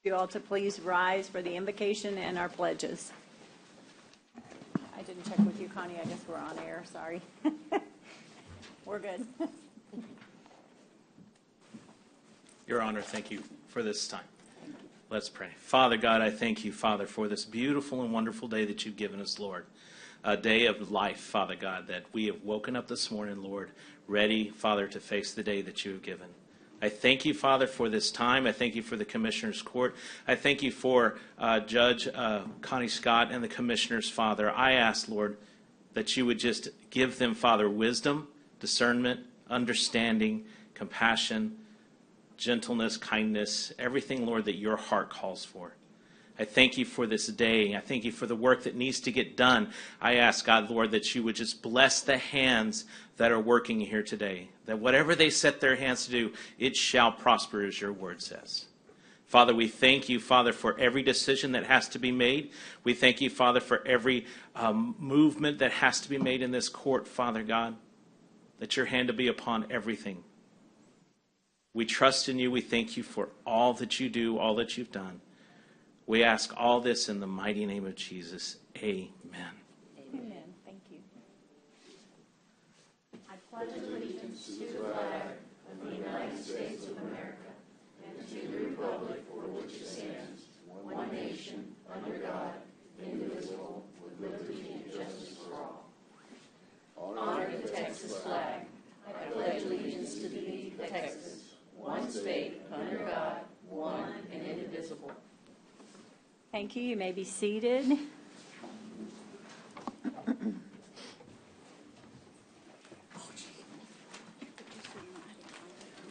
You all to please rise for the invocation and our pledges. I didn't check with you, Connie. I guess we're on air. Sorry. We're good. Your Honor, thank you for this time. Let's pray. Father God, I thank you, Father, for this beautiful and wonderful day that you've given us, Lord. A day of life, Father God, that we have woken up this morning, Lord, ready, Father, to face the day that you have given. I thank you, Father, for this time. I thank you for the Commissioner's Court. I thank you for Judge Connie Scott and the Commissioners, Father. I ask, Lord, that you would just give them, Father, wisdom, discernment, understanding, compassion, gentleness, kindness, everything, Lord, that your heart calls for. I thank you for this day. I thank you for the work that needs to get done. I ask, God, Lord, that you would just bless the hands that are working here today, that whatever they set their hands to do, it shall prosper, as your word says. Father, we thank you, Father, for every decision that has to be made. We thank you, Father, for every movement that has to be made in this court, Father God, that your hand will be upon everything. We trust in you. We thank you for all that you do, all that you've done. We ask all this in the mighty name of Jesus. Amen. Amen. Thank you. I pledge allegiance to the flag of the United States of America and to the republic for which it stands, one nation, under God, indivisible, with liberty and justice for all. Honor the Texas flag. I pledge allegiance to thee, Texas, one state, under God, one and indivisible. Thank you. You may be seated.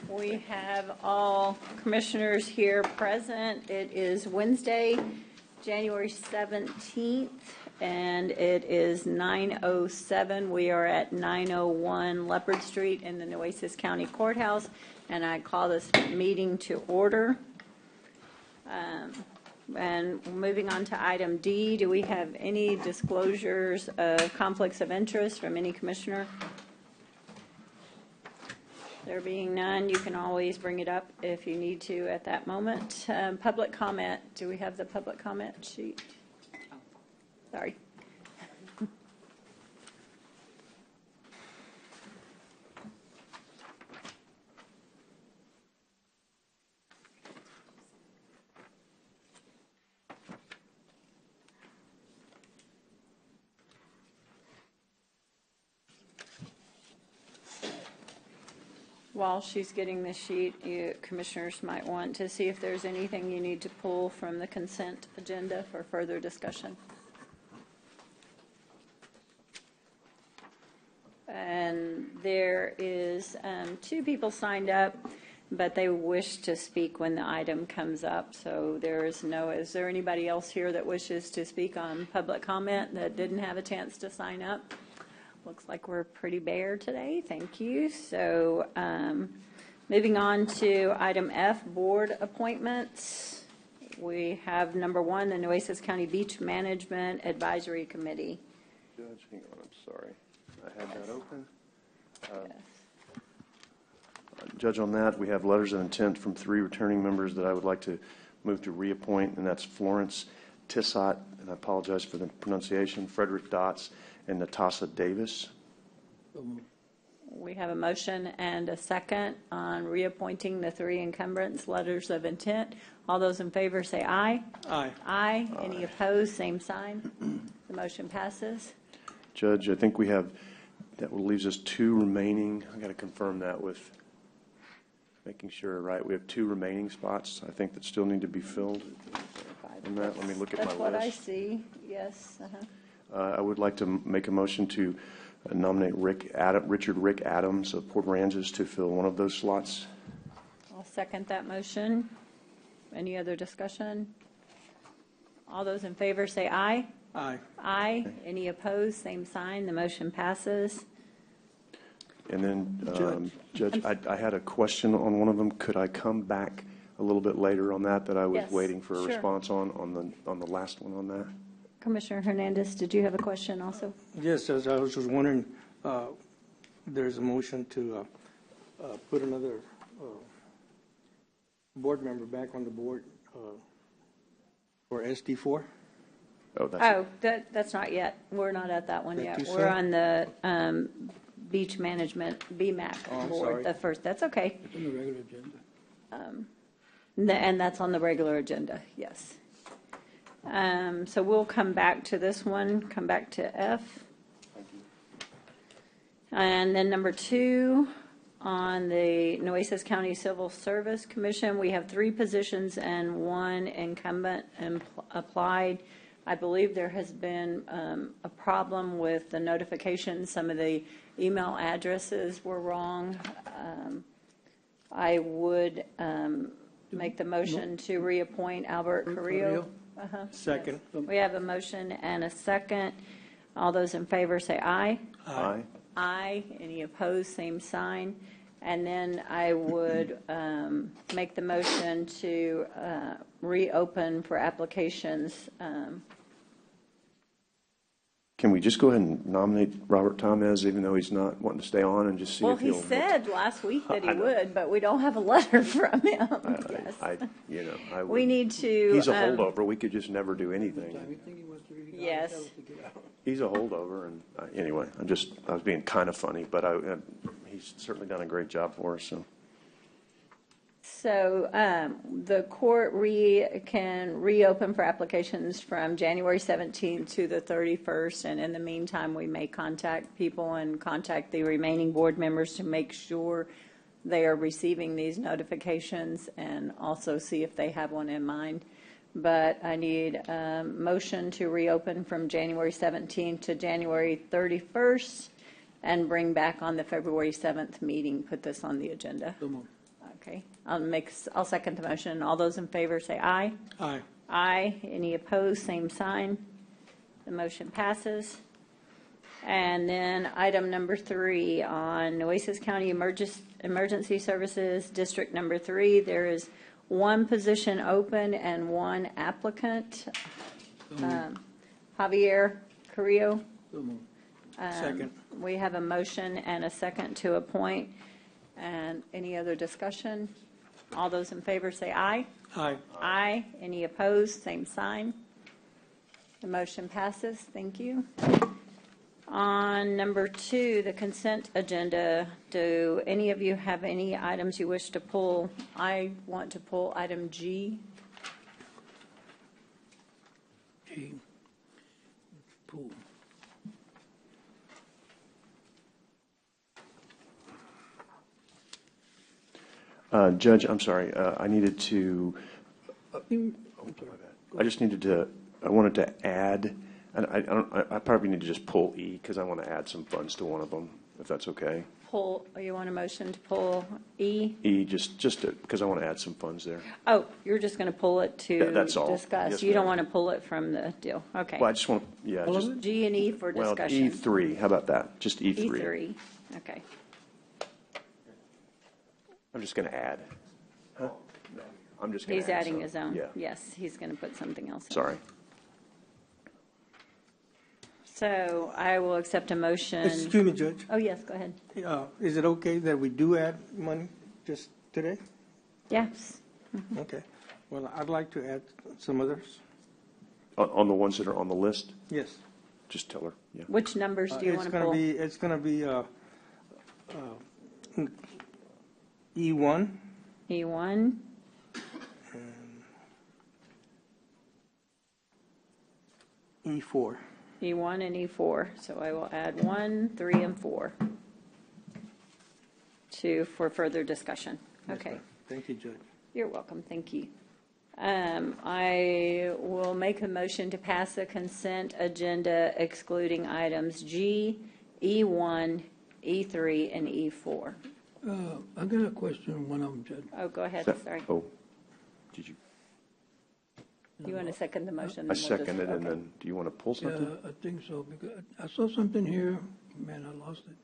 We have all commissioners here present. It is Wednesday, January 17th, and it is 9:07. We are at 901 Leopard Street in the Nueces County Courthouse, and I call this meeting to order. And moving on to item D, do we have any disclosures of conflicts of interest from any commissioner? There being none, you can always bring it up if you need to at that moment. Public comment. Do we have the public comment sheet? Sorry. While she's getting the sheet, you commissioners might want to see if there's anything you need to pull from the consent agenda for further discussion. And there is 2 people signed up, but they wish to speak when the item comes up. So is there anybody else here that wishes to speak on public comment that didn't have a chance to sign up? Looks like we're pretty bare today. Thank you. So moving on to item F, board appointments. We have number 1, the Nueces County Beach Management Advisory Committee. Judge, hang on, I'm sorry. I had that open. Judge, on that, we have letters of intent from 3 returning members that I would like to move to reappoint, and that's Florence Tissot, and I apologize for the pronunciation, Frederick Dotz, and Natasha Davis. We have a motion and a second on reappointing the 3 incumbents, letters of intent. All those in favor say aye. Aye. Aye. Any opposed, same sign. The motion passes. Judge, I think that leaves us 2 remaining. I got to confirm that with making sure, right? We have 2 remaining spots, I think, that still need to be filled. On that, let me look at my list. That's what I see, yes. I would like to make a motion to nominate Richard Rick Adams of Port Aransas to fill one of those slots. I'll second that motion. Any other discussion? All those in favor say aye. Aye. Aye. Any opposed, same sign. The motion passes. And then, Judge, I had a question on one of them. Could I come back a little bit later on that I was Yes, waiting for a sure. response on the last one on that? Commissioner Hernandez, did you have a question also? Yes, Judge, I was just wondering, there's a motion to put another board member back on the board for SD4? Oh, that's, Oh, that's not yet. We're not at that one That yet. too We're soon? on the beach management, BMAC Oh, I'm board, sorry. the first, that's okay. It's on the regular agenda. And that's on the regular agenda, yes. So we'll come back to this one, come back to F. And then number 2, on the Nueces County Civil Service Commission, we have 3 positions and 1 incumbent applied. I believe there has been a problem with the notification. Some of the email addresses were wrong. I would make the motion to reappoint Albert Carrillo. Second. We have a motion and a second. All those in favor say aye. aye. Aye. Any opposed, same sign. And then I would make the motion to reopen for applications. Can we just go ahead and nominate Robert Tomez, even though he's not wanting to stay on, and just see Well, if he he'll... said last week that he I know. would, but we don't have a letter from him. Yes. I We would. need to. He's a holdover. We could just never do anything. Anything he wants to really get Yes. out to get out. He's a holdover, and anyway, I was being kind of funny, but he's certainly done a great job for us, so. So the court can reopen for applications from January 17th to the 31st, and in the meantime, we may contact people and contact the remaining board members to make sure they are receiving these notifications and also see if they have one in mind. But I need a motion to reopen from January 17th to January 31st and bring back on the February 7th meeting, put this on the agenda. So moved. Okay, I'll second the motion. All those in favor say aye. Aye. Aye. Any opposed, same sign. The motion passes. And then item number 3 on Nueces County Emergency Services, District number 3, there is 1 position open and 1 applicant. Javier Carrillo. So moved. Second. We have a motion and a second to appoint. And any other discussion? All those in favor say aye. Aye. Aye. Any opposed? Same sign. The motion passes. Thank you. On number 2, the consent agenda, do any of you have any items you wish to pull? I want to pull item G. G. Pool. Judge, I'm sorry, I needed to, I just needed to, I wanted to add, and I probably need to just pull E, because I want to add some funds to one of them, if that's okay. Pull, you want a motion to pull E? E, just because I want to add some funds there. Oh, you're just going to pull it to That's all. discuss? Yes, You don't ma'am. want to pull it from the deal? Okay. Well, I just want, yeah, All of just, it? G and E for well, discussion. E3, how about that? Just E3. E3, okay. I'm just going to add. Huh? No, I'm just going to He's add adding some. his own. Yeah, Yes, he's going to put something else in. sorry. So I will accept a motion. Excuse me, Judge. Oh, yes, go ahead. Is it okay that we do add money just today? Yes. Okay. Well, I'd like to add some others. On the ones that are on the list, Yes. just tell her, yeah. Which numbers do you want to pull? It's going to be E1, E1, E4. E1 and E4. So I will add 1, 3, and 4 for further discussion. Yes, Okay. ma'am. Thank you, Judge. You're welcome. Thank you. I will make a motion to pass the consent agenda excluding items G, E1, E3, and E4. I got a question on one of them, Judge. Oh, go ahead. Sorry. Oh, did you? You want to second the motion? I then we'll just- seconded, and okay. then, do you want to pull Yeah, something? I think so, because I saw something here, man, I lost it.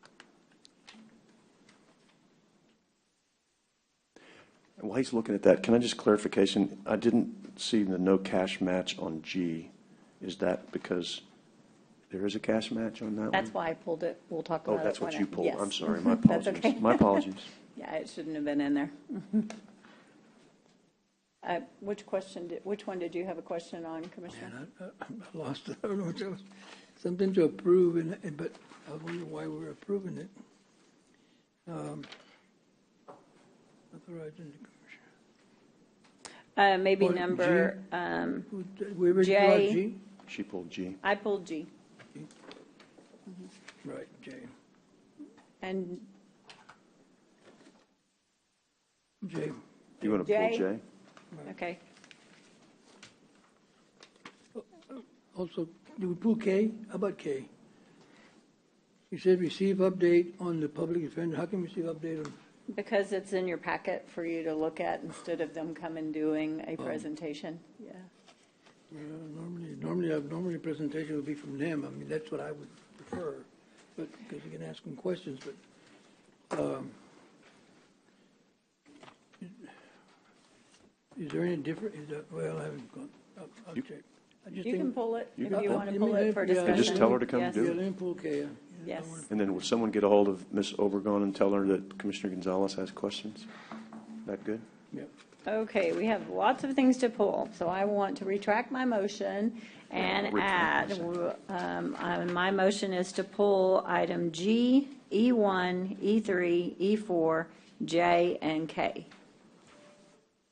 While he's looking at that, can I just clarification? I didn't see the no cash match on G. Is that because there is a cash match on that one? That's why I pulled it. We'll talk about it. Oh, that's what when you I- pulled. yes. I'm sorry, my That's apologies. okay. My apologies. Yeah, it shouldn't have been in there. Which one did you have a question on, Commissioner? Man, I lost it. I don't know what that was. Something to approve, but I was wondering why we're approving it. Authorizing the commissioner. Maybe Or number, We already J. brought G? She pulled G. I pulled G. Right, J. And J. You want to J? pull J? okay, Also, do we pull K? How about K? You said receive update on the public defender. How can we receive update on? because it's in your packet for you to look at instead of them coming doing a presentation. Yeah. Normally a presentation would be from them. I mean, that's what I would prefer, but, because you can ask them questions, but, is there any different, well, I haven't gone, I'll check. I just You can think- pull it if can you pull want it. to pull it for Yeah, discussion. just tell her to come Yes. do Yeah, it. let me pull K. Yeah. Yes. And then will someone get a hold of Ms. Obregon and tell her that Commissioner Gonzalez has questions? That good? Yep. Okay, we have lots of things to pull, so I want to retract my motion and Retract add, my motion is to pull item G, E1, E3, E4, J, and K.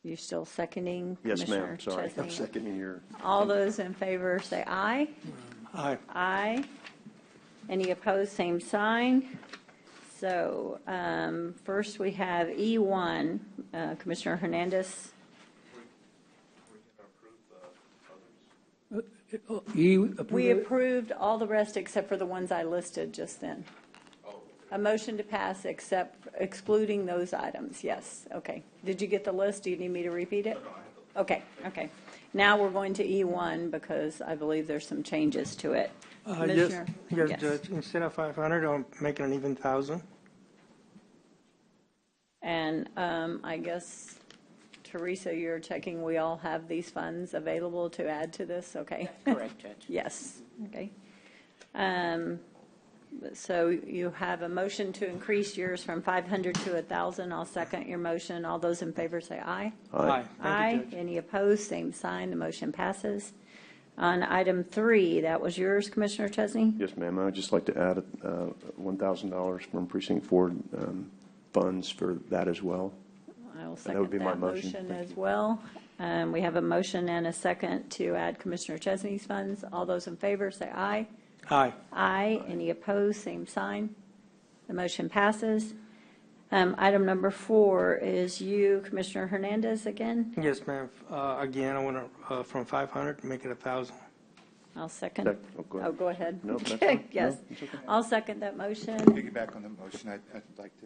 You still seconding? Yes, Commissioner ma'am, sorry. I'm Chesney? seconding your. All those in favor say aye. Aye. Aye. Any opposed, same sign. So first we have E1, Commissioner Hernandez. E, We approve it? approved all the rest except for the ones I listed just then. A motion to pass excluding those items, yes, okay. Did you get the list? Do you need me to repeat it? Okay. Now we're going to E1 because I believe there's some changes to it. Yes, Commissioner? yes, Judge, instead of 500, I'm making an even 1,000. And I guess, Teresa, you're checking we all have these funds available to add to this, okay? Correct, Judge. Yes, okay. So you have a motion to increase yours from 500 to 1,000. I'll second your motion. All those in favor say aye. Aye. Thank Aye. you, Judge. Any opposed, same sign. The motion passes. On item 3, that was yours, Commissioner Chesney? Yes, ma'am. I would just like to add $1,000 from Precinct 4 funds for that as well. I will would second be my that motion. motion Thank as well. We have a motion and a second to add Commissioner Chesney's funds. All those in favor say aye. Aye. Aye. Any opposed, same sign. The motion passes. Item number 4 is you, Commissioner Hernandez, again. Yes, ma'am. Again, I want to, from 500, make it 1,000. I'll second. Go ahead. Oh, go ahead. No, that's fine. Yes. No, it's okay. I'll second that motion. Piggyback on the motion, I'd like to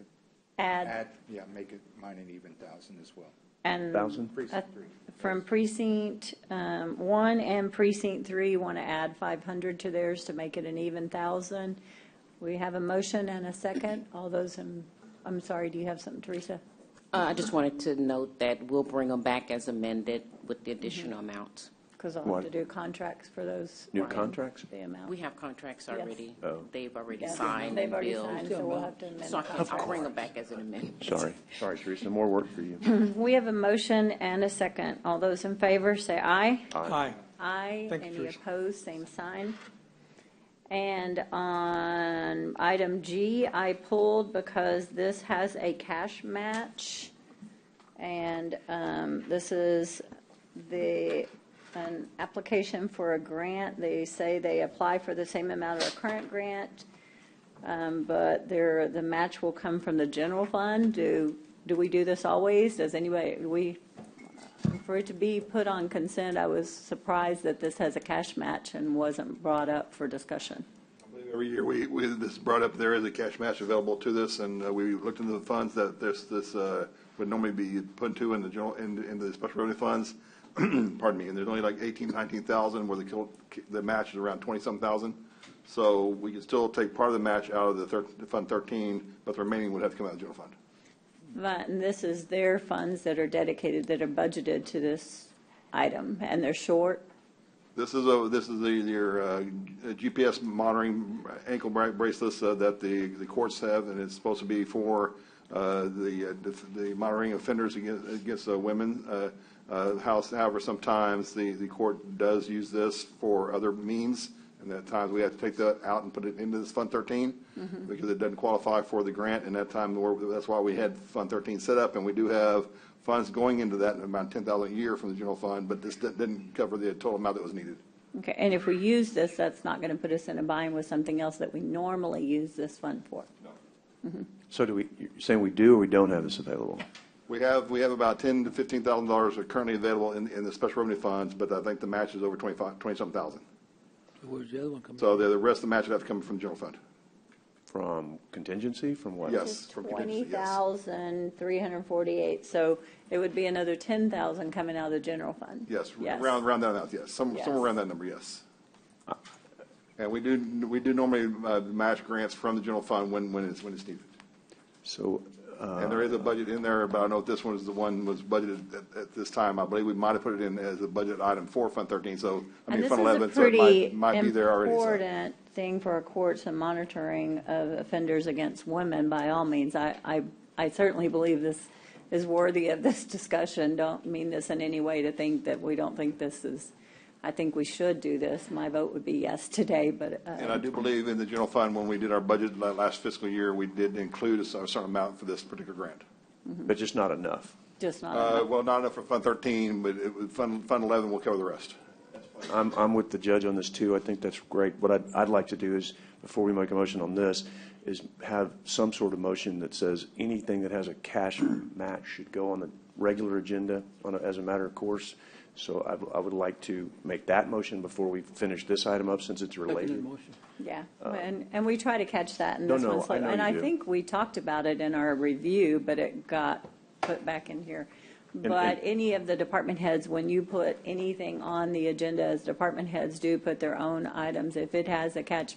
Add, make it mine an even 1,000 as well. and 1,000? Precinct 3. from precinct 1 and precinct 3, want to add 500 to theirs to make it an even 1,000. We have a motion and a second. All those in, I'm sorry, do you have something, Teresa? I just wanted to note that we'll bring them back as amended with the additional amounts. Because I'll have What? to do contracts for those. New contracts? The amount. We have contracts Yes. already. Oh. They've already Yes, signed they've and already billed. signed, so we'll have to amend. So I'll bring them back as an amendment. Sorry, Teresa. More work for you. We have a motion and a second. All those in favor say aye. Aye. Aye. Thank you, Any Teresa. opposed, same sign. And on item G, I pulled because this has a cash match. And this is an application for a grant. They say they apply for the same amount of a current grant, but the match will come from the general fund. Do we do this always? Does anybody, for it to be put on consent, I was surprised that this has a cash match and wasn't brought up for discussion. Every year, this is brought up, there is a cash match available to this, and we looked into the funds that this would normally be put into in the general, in the special revenue funds. Pardon me, and there's only like 19,000, where the match is around 20-some thousand. So we could still take part of the match out of the Fund 13, but the remaining would have to come out of the general fund. But and this is their funds that are dedicated, that are budgeted to this item, and they're short. This is your GPS monitoring ankle bracelets that the courts have, and it's supposed to be for the monitoring offenders against women. House, however, sometimes the court does use this for other means, and at times we have to take that out and put it into this Fund 13 because it doesn't qualify for the grant. And that time, that's why we had Fund 13 set up, and we do have funds going into that, about $10,000 a year from the general fund, but this didn't cover the total amount that was needed. Okay, and if we use this, that's not going to put us in a bind with something else that we normally use this fund for? So you're saying we do or we don't have this available? We have about $10,000 to $15,000 are currently available in the special revenue funds, but I think the match is over 20-something thousand. Where's the other one coming So from? the rest of the match would have to come from the general fund. From contingency, from what? Yes. From contingency, yes. 20,348, so it would be another 10,000 coming out of the general fund? Yes, around that amount, yes. Somewhere around that number, yes. And we do normally match grants from the general fund when it's needed. So, And there is a budget in there, but I know this one is the one was budgeted at this time. I believe we might have put it in as a budget item for Fund 13, so, And this Fund is a 11, so it pretty might be there already. So. important thing for our courts and monitoring of offenders against women, by all means. I certainly believe this is worthy of this discussion. Don't mean this in any way to think that we don't think this is, I think we should do this. My vote would be yes today, but. And I do believe in the general fund, when we did our budget last fiscal year, we did include a certain amount for this particular grant. but just not enough. Just not enough. Well, not enough for Fund 13, but Fund 11 will cover the rest. I'm with the judge on this too. I think that's great. What I'd like to do is, before we make a motion on this, is have some sort of motion that says anything that has a cash match should go on the regular agenda as a matter of course. So I would like to make that motion before we finish this item up, since it's Second related. motion. Yeah, and we try to catch that in this No, one. So- I know And you I do. think we talked about it in our review, but it got put back in here. But any of the department heads, when you put anything on the agenda, as department heads do put their own items, if it has a cash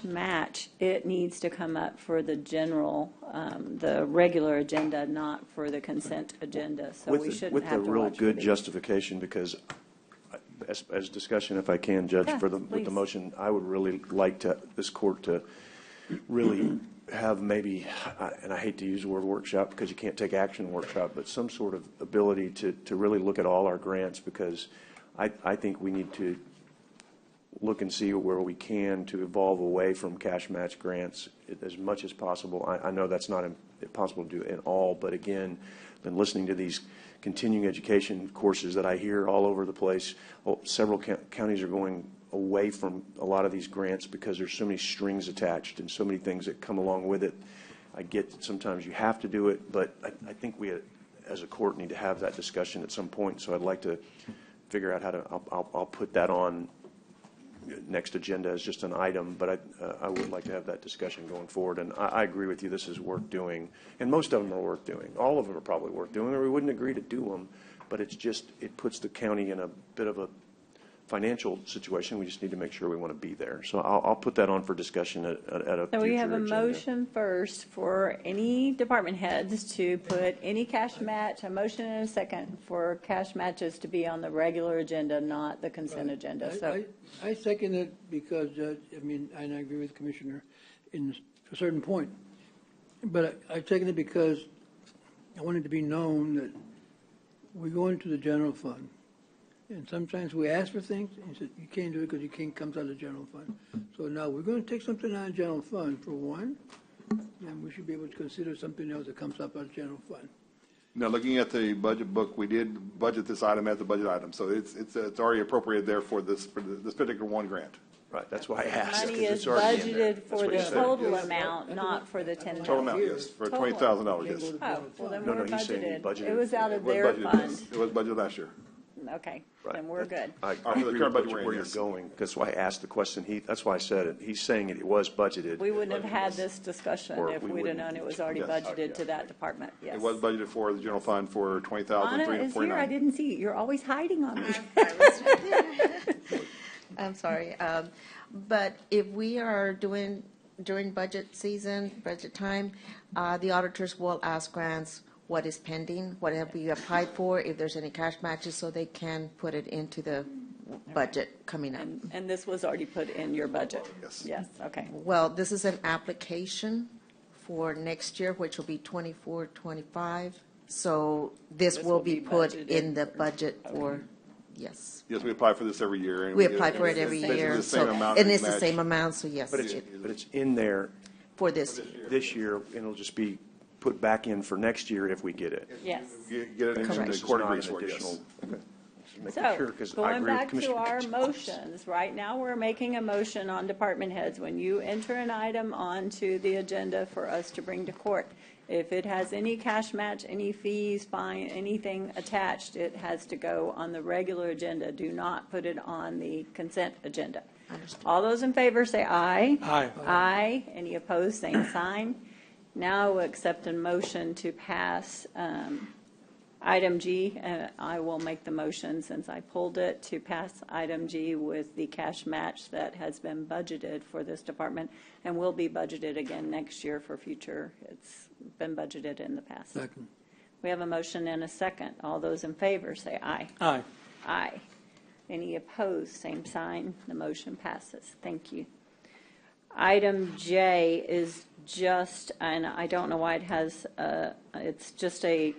match, it needs to come up for the general, the regular agenda, not for the consent agenda. So we shouldn't have With to a real watch for good these. justification, because as discussion, if I can, Judge, Yeah, with please. the motion, I would really like this court to really have maybe, and I hate to use the word workshop because you can't take action workshop, but some sort of ability to really look at all our grants, because I think we need to look and see where we can to evolve away from cash match grants as much as possible. I know that's not possible to do in all, but again, been listening to these continuing education courses that I hear all over the place. Several counties are going away from a lot of these grants because there's so many strings attached and so many things that come along with it. I get that sometimes you have to do it, but I think we as a court need to have that discussion at some point. So I'd like to figure out how to, I'll put that on next agenda as just an item, but I would like to have that discussion going forward. And I agree with you, this is worth doing. And most of them are worth doing. All of them are probably worth doing, or we wouldn't agree to do them. But it's just, it puts the county in a bit of a financial situation. We just need to make sure we want to be there. So I'll put that on for discussion at a future agenda. So we have a motion first for any department heads to put any cash match, a motion and a second for cash matches to be on the regular agenda, not the consent agenda. So I second it because, and I agree with the Commissioner in a certain point. But I second it because I want it to be known that we go into the general fund. And sometimes we ask for things, and he said, you can't do it because you can't come out of the general fund. So now we're going to take something out of the general fund for one, and we should be able to consider something else that comes up out of the general fund. Now, looking at the budget book, we did budget this item as a budget item, so it's already appropriated there for this particular one grant. Right, that's why I asked. money 'cause is it's already in there. budgeted That's for what the you said. total amount, not for the 10,000. Total amount, yes, for Total. $20,000, yes. Oh, well, then No, we're he's saying he budgeted. budgeted It was out of It was their budgeted, fund. yes. It was budgeted last year. Okay, Right. then we're good. I For the agree current with budget we're in, where you're yes. going. That's why I asked the question. That's why I said it. He's saying it was budgeted. We wouldn't have had this discussion Or if we we'd have wouldn't. known it was already Yes. budgeted to that department, yes. It was budgeted for the general fund for Anna is here, I $20,349. didn't see you. You're always hiding on me. I'm sorry. But if we are doing, during budget season, budget time, the auditors will ask grants what is pending, what have we applied for, if there's any cash matches, so they can put it into the budget coming up. And this was already put in your budget? Yes. Yes, okay. Well, this is an application for next year, which will be 24, 25. So this This will will be be put budgeted in the for- budget for, yes. Yes, we apply for this every year. and We get- apply for it it's every basically year. the same So, amount and we it's the match. same amount, so yes, But it's in there for this year. this year, and it'll just be put back in for next year if we get it. Yes. Get it into Correct. the This is court not an resource, yes. additional. Okay. Just making So, sure, 'cause I going agree with back to Commissioner our Jones. motions, right now, we're making a motion on department heads. When you enter an item onto the agenda for us to bring to court, if it has any cash match, any fees, fine, anything attached, it has to go on the regular agenda. Do not put it on the consent agenda. Understood. All those in favor say aye. Aye. Aye. Any opposed, same sign. Now we'll accept a motion to pass item G. I will make the motion since I pulled it to pass item G with the cash match that has been budgeted for this department and will be budgeted again next year for future. It's been budgeted in the past. Second. We have a motion and a second. All those in favor say aye. Aye. Aye. Any opposed, same sign. The motion passes. Thank you. Item J is just, and I don't know why it has, it's just a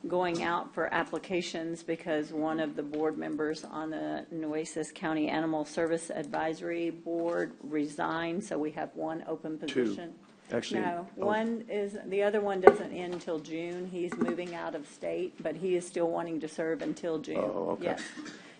going out for applications because one of the board members on the Nueces County Animal Service Advisory Board resigned, so we have one open position. Actually, No, oh. one is, the other one doesn't end until June. He's moving out of state, but he is still wanting to serve until June. Oh, okay. Yes.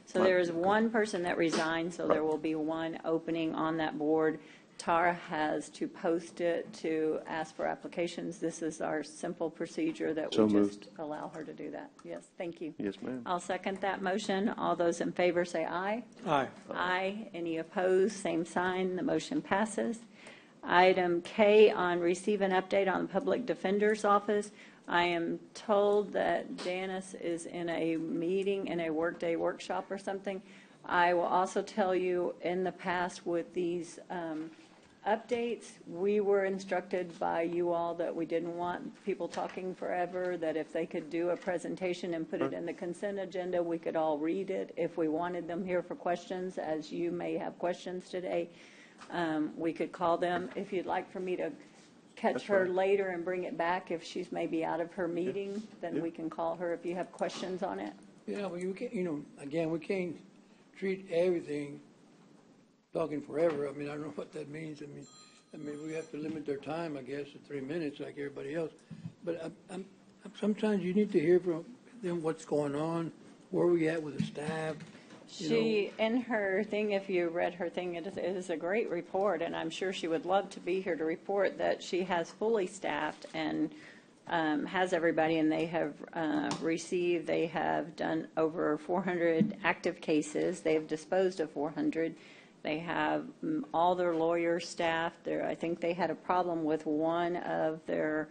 So there is one person that resigned, so there will be one opening on that board. Tara has to post it to ask for applications. This is our simple procedure that So we moved. just allow her to do that. Yes, thank you. Yes, ma'am. I'll second that motion. All those in favor say aye. Aye. Aye. Any opposed, same sign. The motion passes. Item K on receive an update on the Public Defender's Office. I am told that Janice is in a meeting, in a workday workshop or something. I will also tell you, in the past with these updates, we were instructed by you all that we didn't want people talking forever, that if they could do a presentation and put it in the consent agenda, we could all read it. If we wanted them here for questions, as you may have questions today, we could call them. If you'd like for me to catch That's her fine. later and bring it back, if she's maybe out of her meeting, then Yeah. we can call her if you have questions on it. Yeah, well, you can't, again, we can't treat everything talking forever. I mean, I don't know what that means. I mean, we have to limit their time, I guess, to 3 minutes like everybody else. But sometimes you need to hear from them what's going on, where we at with the staff. She, in her thing, if you read her thing, it is a great report, and I'm sure she would love to be here to report that she has fully staffed and has everybody, and they have they have done over 400 active cases. They have disposed of 400. They have all their lawyers staffed. I think they had a problem with one of their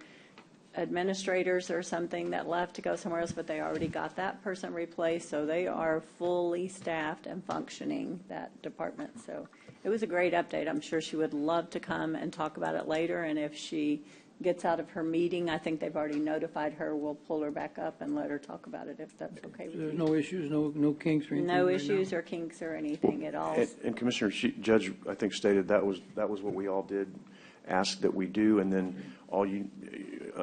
administrators or something that left to go somewhere else, but they already got that person replaced, so they are fully staffed and functioning, that department. So it was a great update. I'm sure she would love to come and talk about it later, and if she gets out of her meeting, I think they've already notified her, we'll pull her back up and let her talk about it if that's okay with There's you. no issues, no kinks or anything No right issues now? or kinks or anything at all. And Commissioner, Judge, I think stated that was what we all did ask that we do, and then all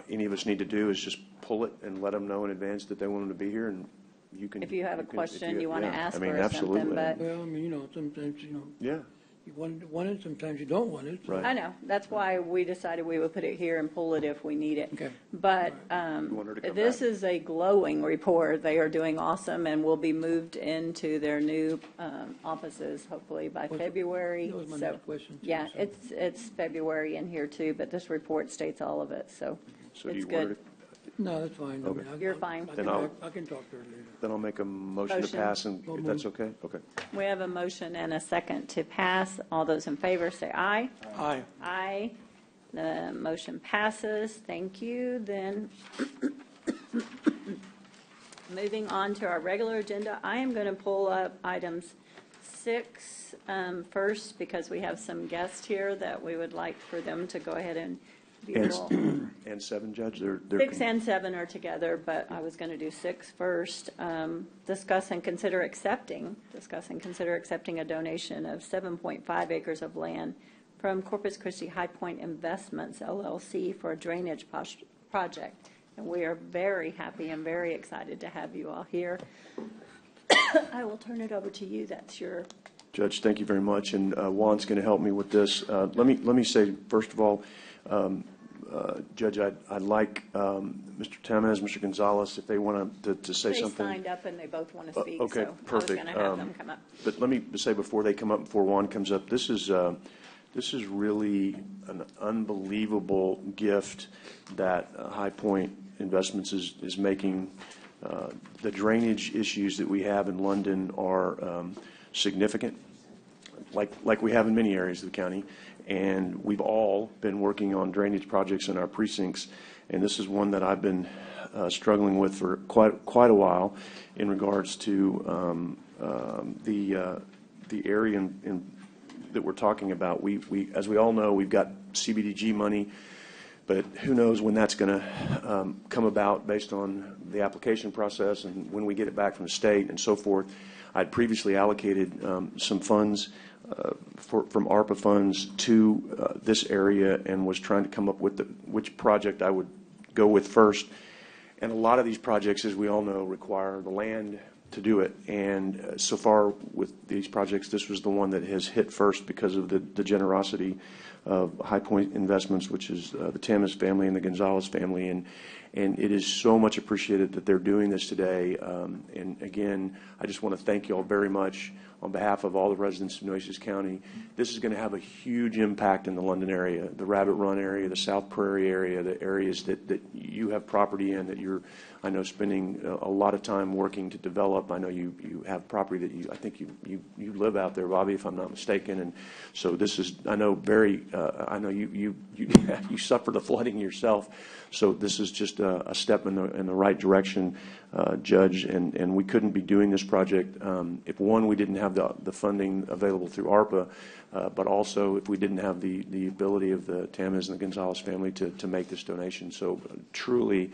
any of us need to do is just pull it and let them know in advance that they want them to be here, and you can. If you have a question you want to yeah, ask I mean, her or something, absolutely. but Well, I mean, sometimes, Yeah, you want it, sometimes you don't want it. so- Right. I know, that's why we decided we would put it here and pull it if we need it. Okay. But You want her to come this back. is a glowing report. They are doing awesome and will be moved into their new offices hopefully by Was- February. that was my So, next question, too, Yeah, so- it's February in here too, but this report states all of it, so so do it's you want her good. to, No, that's fine. I Okay. mean, You're fine. I Then can I'll- talk- I can talk to her later. then I'll make a motion to Motion. pass, and So if that's moved. okay? Okay. We have a motion and a second to pass. All those in favor say aye. Aye. Aye. The motion passes. Thank you. Then, moving on to our regular agenda, I am going to pull up items 6 first because we have some guests here that we would like for them to go ahead and be able. And 7, Judge, they're. 6 and 7 are together, but I was going to do 6 first. Discuss and consider accepting a donation of 7.5 acres of land from Corpus Christi High Point Investments LLC for a drainage project And we are very happy and very excited to have you all here. I will turn it over to you. That's your... Judge, thank you very much, and Juan's going to help me with this. Let me say, first of all, Judge, I'd like Mr. Tamez, Mr. Gonzalez, if they want to say something. They signed up and they both want to speak, Okay, so perfect. I was going to have them come up. But let me say before they come up, before Juan comes up, this is really an unbelievable gift that High Point Investments is making. The drainage issues that we have in London are significant, like we have in many areas of the county. And we've all been working on drainage projects in our precincts, and this is one that I've been struggling with for quite a while in regards to the area that we're talking about. We as we all know, we've got CBDG money, but who knows when that's going to come about based on the application process and when we get it back from the state and so forth. I'd previously allocated some funds from ARPA funds to this area and was trying to come up with which project I would go with first. And a lot of these projects, as we all know, require the land to do it. And so far with these projects, this was the one that has hit first because of the generosity of High Point Investments, which is the Tamez family and the Gonzalez family. And it is so much appreciated that they're doing this today. And again, I just want to thank you all very much on behalf of all the residents of Nueces County. This is going to have a huge impact in the London area, the Rabbit Run area, the South Prairie area, the areas that you have property in that you're, I know, spending a lot of time working to develop. I know you have property that I think you live out there, Bobby, if I'm not mistaken. And so this is, I know, I know you suffered the flooding yourself. So this is just a step in the right direction, Judge, and we couldn't be doing this project if, one, we didn't have the funding available through ARPA, but also if we didn't have the ability of the Tamez and the Gonzalez family to make this donation. So truly,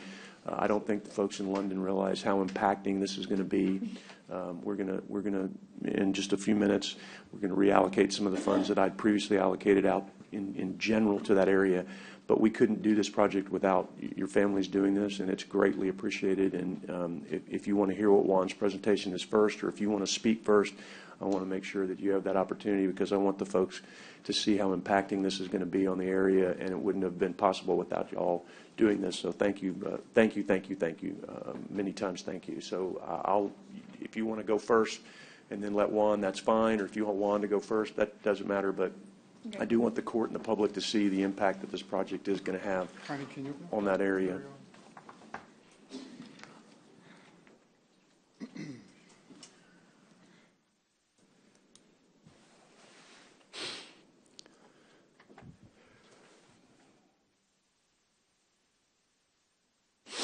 I don't think the folks in London realize how impacting this is going to be. We're going to in just a few minutes, we're going to reallocate some of the funds that I'd previously allocated out in general to that area. But we couldn't do this project without your families doing this, and it's greatly appreciated. And if you want to hear what Juan's presentation is first, or if you want to speak first, I want to make sure that you have that opportunity, because I want the folks to see how impacting this is going to be on the area, and it wouldn't have been possible without you all doing this. So thank you, many times thank you. So if you want to go first and then let Juan, that's fine, or if you want Juan to go first, that doesn't matter, but I do want the court and the public to see the impact that this project is going to have on that area.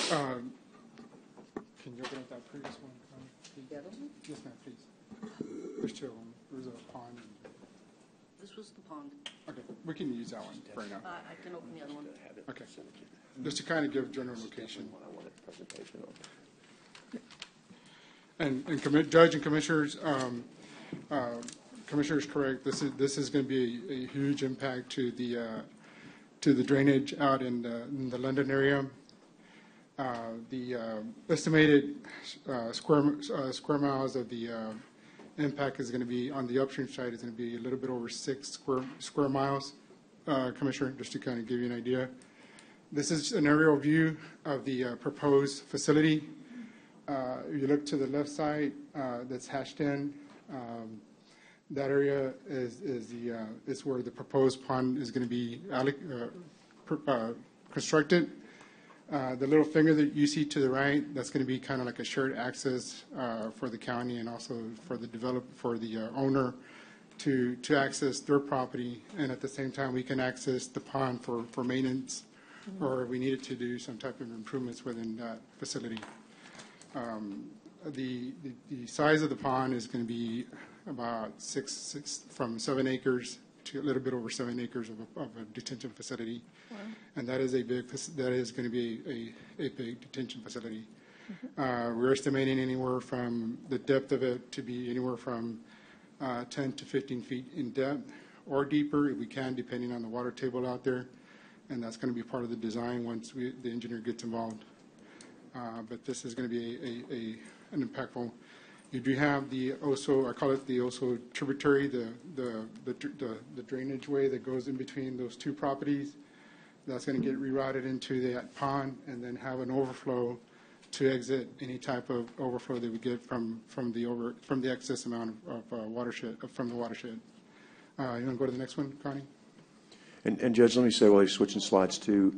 Can you open up that previous one? Yes, ma'am, please. There's two of them. There's a pond. This was the pond. Okay, we can use that one right now. I can open the other one. Okay. Just to kind of give general location. And Judge and Commissioners, Commissioners, correct. This is going to be a huge impact to the drainage out in the London area. The estimated square miles of the impact is going to be on the upstream side is going to be a little bit over 6 square miles. Commissioner, just to kind of give you an idea. This is an aerial view of the proposed facility. If you look to the left side, that's hashed in. That area is where the proposed pond is going to be constructed. The little finger that you see to the right, that's going to be kind of like a shared access for the county and also for the owner to access their property, and at the same time we can access the pond for maintenance, or if we needed to do some type of improvements within that facility. The size of the pond is going to be about from 7 acres to a little bit over 7 acres of a detention facility. Wow. And that is going to be a big detention facility. We're estimating anywhere from the depth of it to be anywhere from 10 to 15 feet in depth, or deeper if we can, depending on the water table out there. And that's going to be part of the design once the engineer gets involved. but this is going to be an impactful. You do have the also, I call it the also tributary, the drainage way that goes in between those two properties. That's going to get rerouted into that pond and then have an overflow to exit any type of overflow that we get from the excess amount of watershed, from the watershed. You want to go to the next one, Connie? And Judge, let me say while he's switching slides too,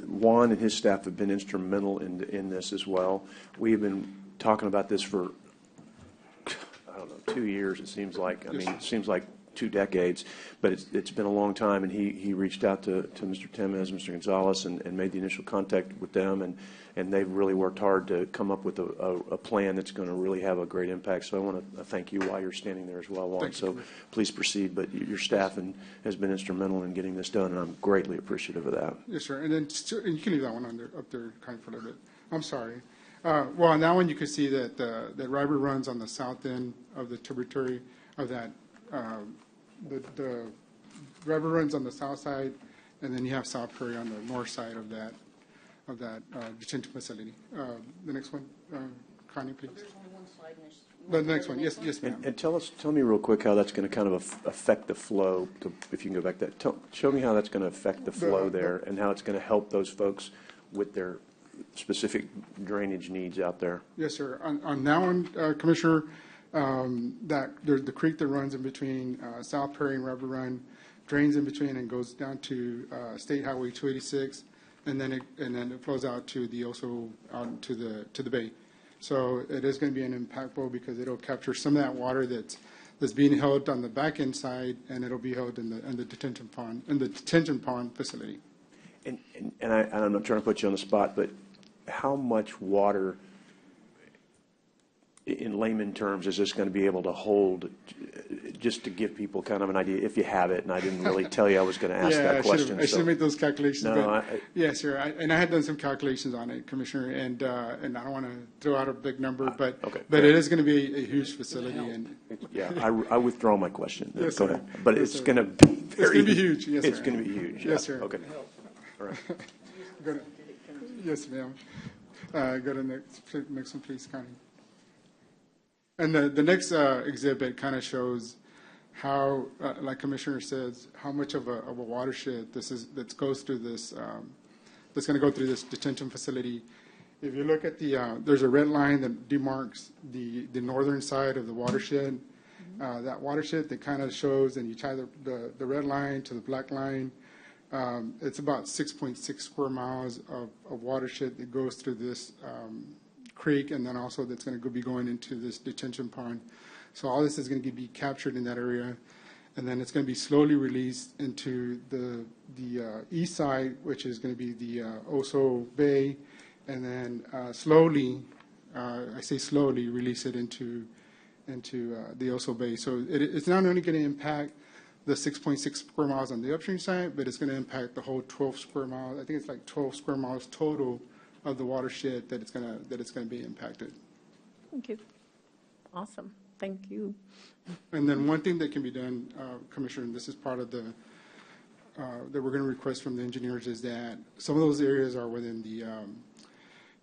Juan and his staff have been instrumental in this as well. We've been talking about this for, I don't know, 2 years, it seems like. I mean, it seems like 2 decades, but it's been a long time, and he reached out to Mr. Temez, Mr. Gonzalez, and made the initial contact with them, and they've really worked hard to come up with a plan that's going to really have a great impact. So I want to thank you while you're standing there as well, Juan. So please proceed, but your staff has been instrumental in getting this done, and I'm greatly appreciative of that. Yes, sir. And then and you can leave that one up there kind of for a little bit. I'm sorry. Well, on that one, you can see that that river runs on the south end of the tributary of that. The river runs on the south side, and then you have South Prairie on the north side of that detention facility. The next one, Connie, please. There's only one slide, and The next one, yes, ma'am. And tell me real quick how that's going to kind of affect the flow. If you can go back that, show me how that's going to affect the flow there, and how it's going to help those folks with their specific drainage needs out there. Yes, sir. On that one, Commissioner, that there's the creek that runs in between South Prairie and River Run, drains in between and goes down to State Highway 286, and then it flows out to out to the bay. So it is going to be an impactful because it'll capture some of that water that's being held on the back end side, and it'll be held in the detention pond facility. And I'm not trying to put you on the spot, but how much water, in layman terms, is this going to be able to hold, just to give people kind of an idea, if you have it, and I didn't really tell you I was going to ask that question. I should have made those calculations. No, yes, sir. I had done some calculations on it, Commissioner, and I don't want to throw out a big number, but it is going to be a huge facility. And yeah, I withdraw my question. Yes, go sir. ahead. But Yes, it's sir. going to be very. It's going to be huge. Yes, sir. It's going to be huge. Yes, sir. Okay. All right. Go to, yes, ma'am. Go to the next one, please, Connie. And the next exhibit kind of shows how, like Commissioner says, how much of a watershed that goes through this, that's going to go through this detention facility. If you look at there's a red line that demarks the northern side of the watershed. That watershed that kind of shows, and you tie the red line to the black line. It's about 6.6 square miles of watershed that goes through this creek, and then also that's going to be going into this detention pond. So all this is going to be captured in that area, and then it's going to be slowly released into the east side, which is going to be the Oso Bay, and then slowly, I say slowly, release it into the Oso Bay. So it's not only going to impact the 6.6 square miles on the upstream side, but it's going to impact the whole 12 square miles. I think it's like 12 square miles total of the watershed that it's going to be impacted. Thank you. Awesome. Thank you. And then one thing that can be done, Commissioner, and this is part of that we're going to request from the engineers, is that some of those areas are within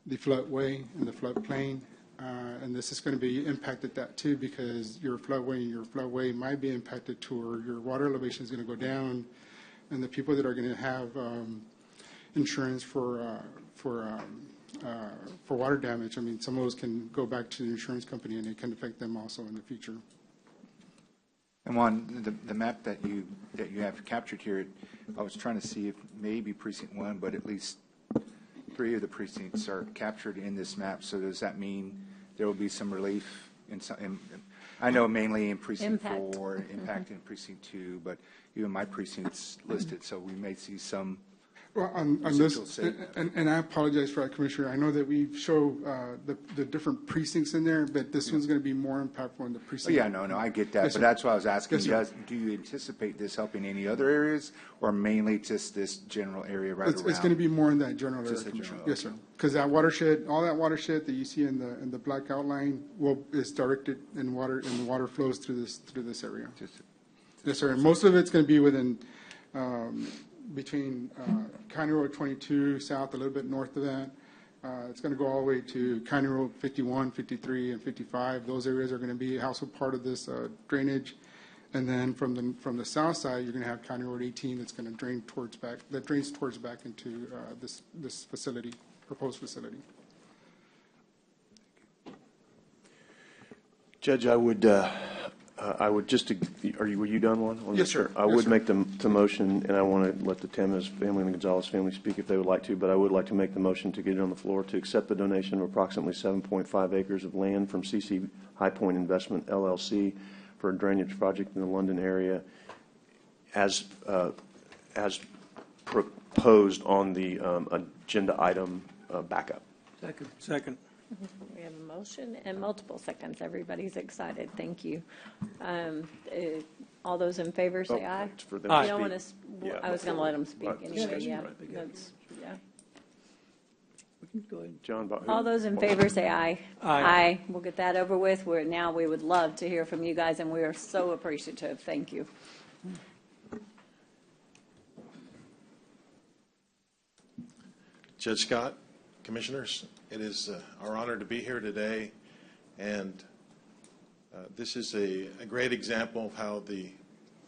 the floodway and the floodplain. And this is going to be impacted that too, because your floodway might be impacted to, or your water elevation is going to go down, and the people that are going to have insurance for water damage, I mean, some of those can go back to the insurance company, and it can affect them also in the future. And Juan, the map that you have captured here, I was trying to see if maybe precinct 1, but at least 3 of the precincts are captured in this map. So does that mean there will be some relief I know mainly in precinct 4, impact in precinct 2, but even my precinct's listed, so we may see some. Well, on this, and I apologize for that, Commissioner. I know that we show the different precincts in there, but this one's going to be more impactful in the precinct. Oh, yeah, no, I get that, but that's why I was asking. Yes, do you anticipate this helping any other areas, or mainly just this general area right around? It's going to be more in that general area, Just Commissioner. general, Yes, sir. Because that watershed, all that watershed that you see in the black outline, is directed in water, and the water flows through this area. Yes, sir. And most of it's going to be within. Between County Road 22 south, a little bit north of that, It's going to go all the way to County Road 51, 53, and 55. Those areas are going to be also part of this drainage. And then from the south side, you're going to have County Road 18 that's going to drains towards back into this facility, proposed facility. Judge, I would just, were you done, Juan? Yes, sir. I Yes, would sir. make the motion, and I want to let the Temes family and the Gonzalez family speak if they would like to, but I would like to make the motion to get it on the floor to accept the donation of approximately 7.5 acres of land from CC High Point Investment LLC for a drainage project in the London area as proposed on the agenda item backup. Second. We have a motion and multiple seconds. Everybody's excited. Thank you. All those in favor say aye. It's for them You to don't want speak. to, Yeah, I was going to let them speak Right, anyway, discussion, yeah. right. Yeah. We can go ahead. John, about who? All those in favor say aye. Aye. We'll get that over with. Now we would love to hear from you guys, and we are so appreciative. Thank you. Judge Scott, Commissioners, it is our honor to be here today, and this is a great example of how the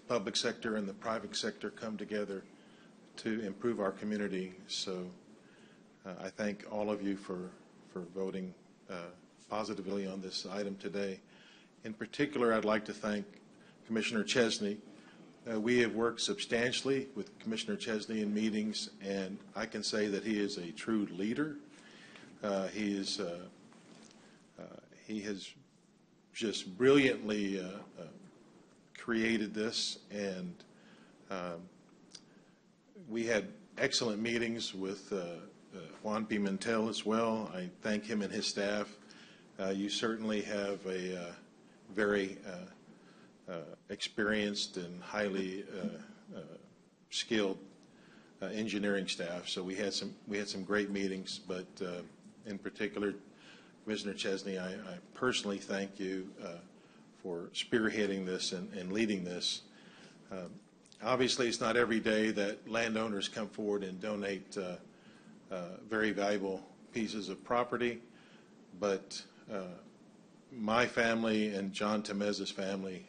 public sector and the private sector come together to improve our community. So I thank all of you for voting positively on this item today. In particular, I'd like to thank Commissioner Chesney. We have worked substantially with Commissioner Chesney in meetings, and I can say that he is a true leader. He has just brilliantly created this, and we had excellent meetings with Juan Pimentel as well. I thank him and his staff. You certainly have a very experienced and highly skilled engineering staff. So we had some great meetings, but in particular, Commissioner Chesney, I personally thank you for spearheading this and leading this. Obviously, it's not every day that landowners come forward and donate very valuable pieces of property, but my family and John Temez's family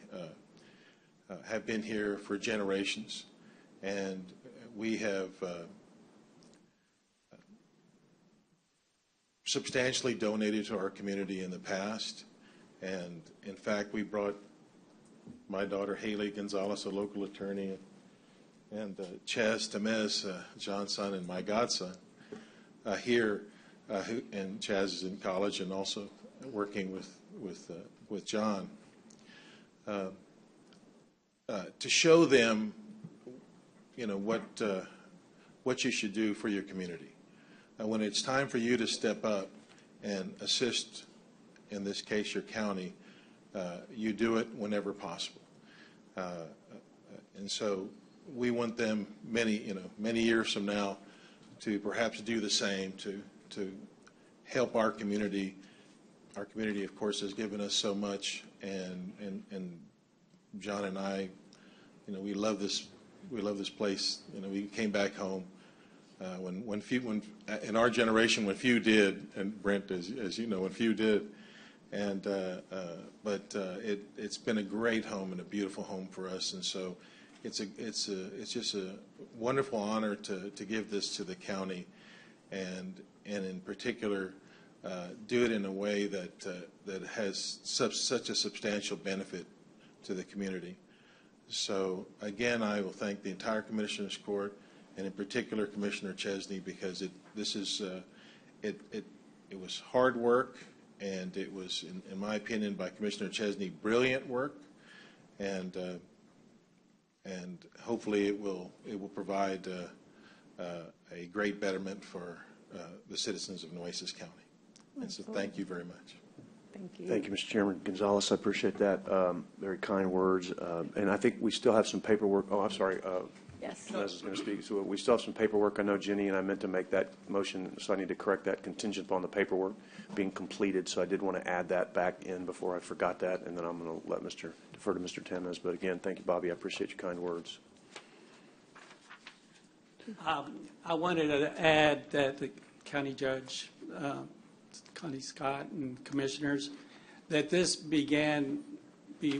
have been here for generations, and we have substantially donated to our community in the past. And in fact, we brought my daughter Haley Gonzalez, a local attorney, and Chaz Temez, John's son and my godson, here, and Chaz is in college and also working with John, to show them, what you should do for your community. When it's time for you to step up and assist, in this case, your county, you do it whenever possible. And so we want them many years from now to perhaps do the same, to help our community. Our community, of course, has given us so much, and John and I, we love this place. We came back home when few, in our generation, when few did, and Brent, as you know, when few did, and but it's been a great home and a beautiful home for us, and so it's just a wonderful honor to give this to the county, and in particular, do it in a way that has such a substantial benefit to the community. So again, I will thank the entire Commissioners Court, and in particular Commissioner Chesney, because it was hard work, and it was, in my opinion, by Commissioner Chesney, brilliant work, and hopefully it will provide a great betterment for the citizens of Nueces County. And so thank you very much. Thank you. Thank you, Mr. Chairman. Gonzalez, I appreciate that. Very kind words. And I think we still have some paperwork. Oh, I'm sorry. Yes. Liz is going to speak. So we still have some paperwork. I know Jenny and I meant to make that motion, so I need to correct that contingent upon the paperwork being completed. So I did want to add that back in before I forgot that, and then I'm going to defer to Mr. Temez. But again, thank you, Bobby. I appreciate your kind words. I wanted to add that the county judge Connie Scott and commissioners, that this began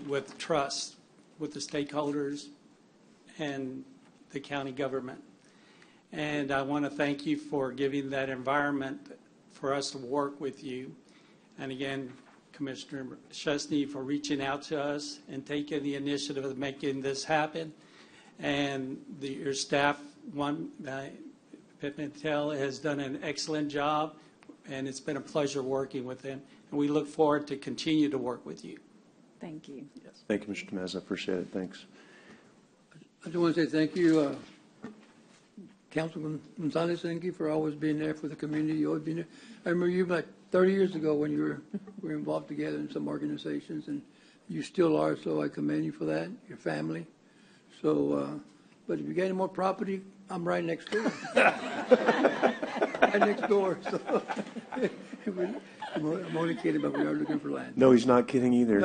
with trust with the stakeholders and the county government. And I want to thank you for giving that environment for us to work with you. And again, Commissioner Chesney, for reaching out to us and taking the initiative of making this happen. And your staff, Pimentel, has done an excellent job, and it's been a pleasure working with them. And we look forward to continue to work with you. Thank you. Yes. Thank you, Mr. Temez. I appreciate it. Thanks. I just want to say thank you, Councilman Gonzalez, thank you for always being there for the community. You always been there. I remember you about 30 years ago when you were involved together in some organizations, and you still are, so I commend you for that, your family. So, but if you get any more property, I'm right next door. Right next door, so. I'm only kidding, but we are looking for land. No, he's not kidding either.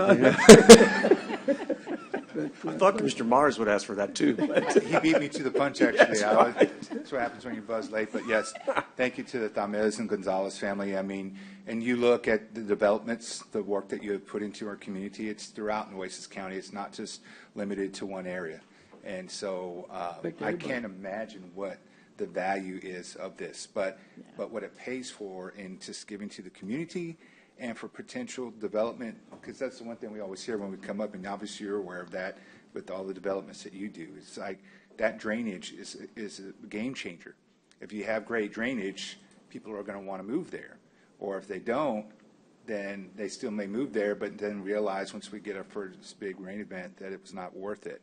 But, I thought Commissioner Mars would ask for that too. But. He beat me to the punch, actually. That's right. That's what happens when you buzz late. But yes, thank you to the Tamez and Gonzalez family. I mean, and you look at the developments, the work that you have put into our community, it's throughout Nueces County. It's not just limited to one area. And so I can't imagine what the value is of this, but what it pays for in just giving to the community and for potential development, because that's the one thing we always hear when we come up, and obviously you're aware of that with all the developments that you do. It's like that drainage is a game changer. If you have great drainage, people are going to want to move there. Or if they don't, then they still may move there, but then realize once we get our first big rain event that it was not worth it.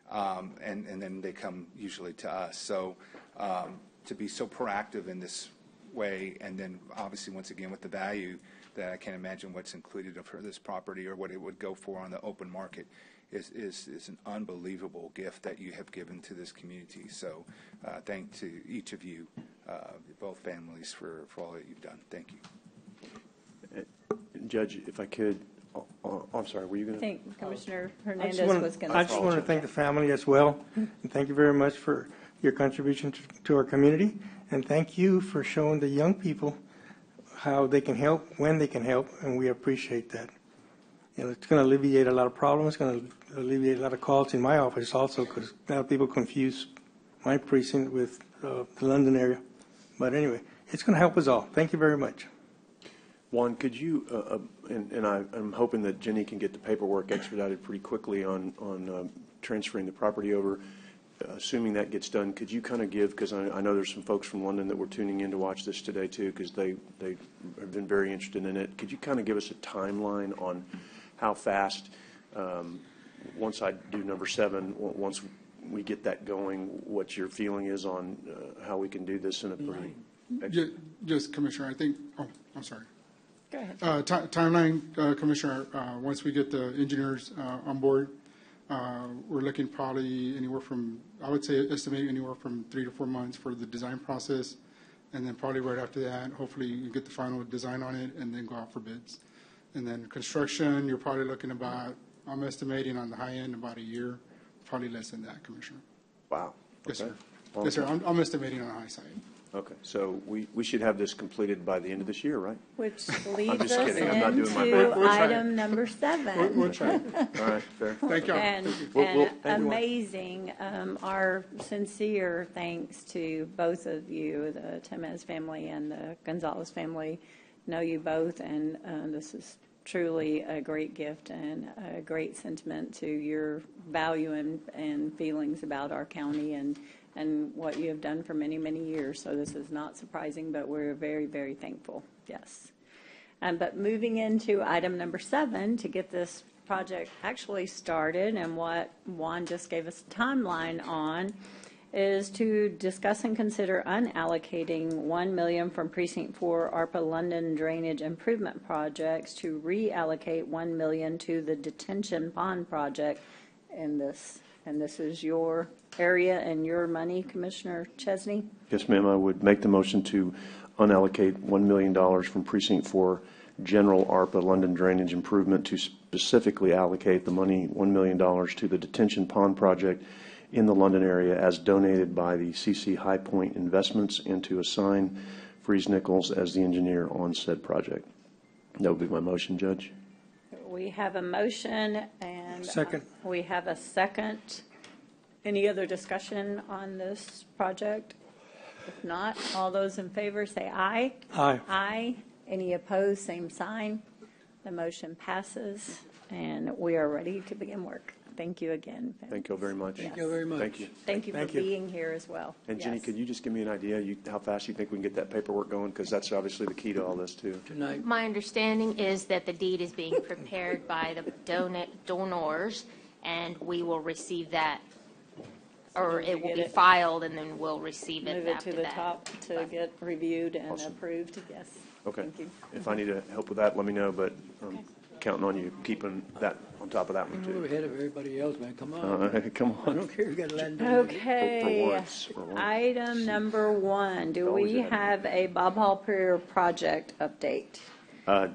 And then they come usually to us. So to be so proactive in this way, and then obviously once again with the value that I can't imagine what's included for this property or what it would go for on the open market is an unbelievable gift that you have given to this community. So thank to each of you, both families, for all that you've done. Thank you. Judge, if I could, I'm sorry, were you going to? I think Commissioner Hernandez was going to. I just want to thank the family as well, and thank you very much for your contribution to our community, and thank you for showing the young people how they can help, when they can help, and we appreciate that. You know, it's going to alleviate a lot of problems. It's going to alleviate a lot of calls in my office also, because now people confuse my precinct with the London area. But anyway, it's going to help us all. Thank you very much. Juan, could you, and I'm hoping that Jenny can get the paperwork expedited pretty quickly on transferring the property over. Assuming that gets done, could you kind of give, because I know there's some folks from London that were tuning in to watch this today too, because they have been very interested in it. Could you kind of give us a timeline on how fast, once I do number 7, once we get that going, what your feeling is on how we can do this in a pretty... Just Commissioner, I think, I'm sorry. Go ahead. Timeline, Commissioner, once we get the engineers on board, we're looking probably anywhere from, I would say, estimate anywhere from 3 to 4 months for the design process. And then probably right after that, hopefully you get the final design on it and then go out for bids. And then construction, you're probably looking about, I'm estimating on the high end about a year, probably less than that, Commissioner. Wow. Yes, Okay. sir. Yes, sir. I'm estimating on the high side. Okay, so we should have this completed by the end of this year, right? Which leads just us kidding. I'm not doing my into part. We'll try. item number 7. We'll try. All right, fair. Thank you. And, We'll- and amazing, our sincere thanks to both of you, the Temez family and the Gonzalez family. Know you both, and this is truly a great gift and a great sentiment to your value and feelings about our county and what you have done for many, many years. So this is not surprising, but we're very, very thankful. Yes. But moving into item number 7 to get this project actually started, and what Juan just gave us a timeline on, is to discuss and consider unallocating $1 million from Precinct 4 ARPA London drainage improvement projects to reallocate $1 million to the detention pond project in this. And this is your area and your money, Commissioner Chesney? Yes, ma'am, I would make the motion to unallocate $1 million from Precinct 4 General ARPA London Drainage Improvement to specifically allocate the money, $1 million, to the detention pond project in the London area as donated by the CC High Point Investments, and to assign Freeze Nichols as the engineer on said project. That would be my motion, Judge. We have a motion and. Second. We have a second. Any other discussion on this project? If not, all those in favor say aye. Aye. Aye. Any opposed, same sign. The motion passes, and we are ready to begin work. Thank you again. Thank you all very much. Thank you very much. Thank you. Thank you for Thank you. being here as well. And Jenny, Yes. could you just give me an idea how fast you think we can get that paperwork going? Because that's obviously the key to all this, too. Tonight, My understanding is that the deed is being prepared by the donors, and we will receive that, or it will Get be it. filed, and then we'll receive it Move it after to the that. top to get reviewed and Awesome. approved, yes. Okay. Thank you. If I need to help with that, let me know, but I'm counting on you keeping that on top of that one, we're too. ahead of everybody else, man. Come on. Come I on. don't care. You got to land down. Okay. For once. Item number 1, do Always we ahead. have a Bob Hall Pier project update?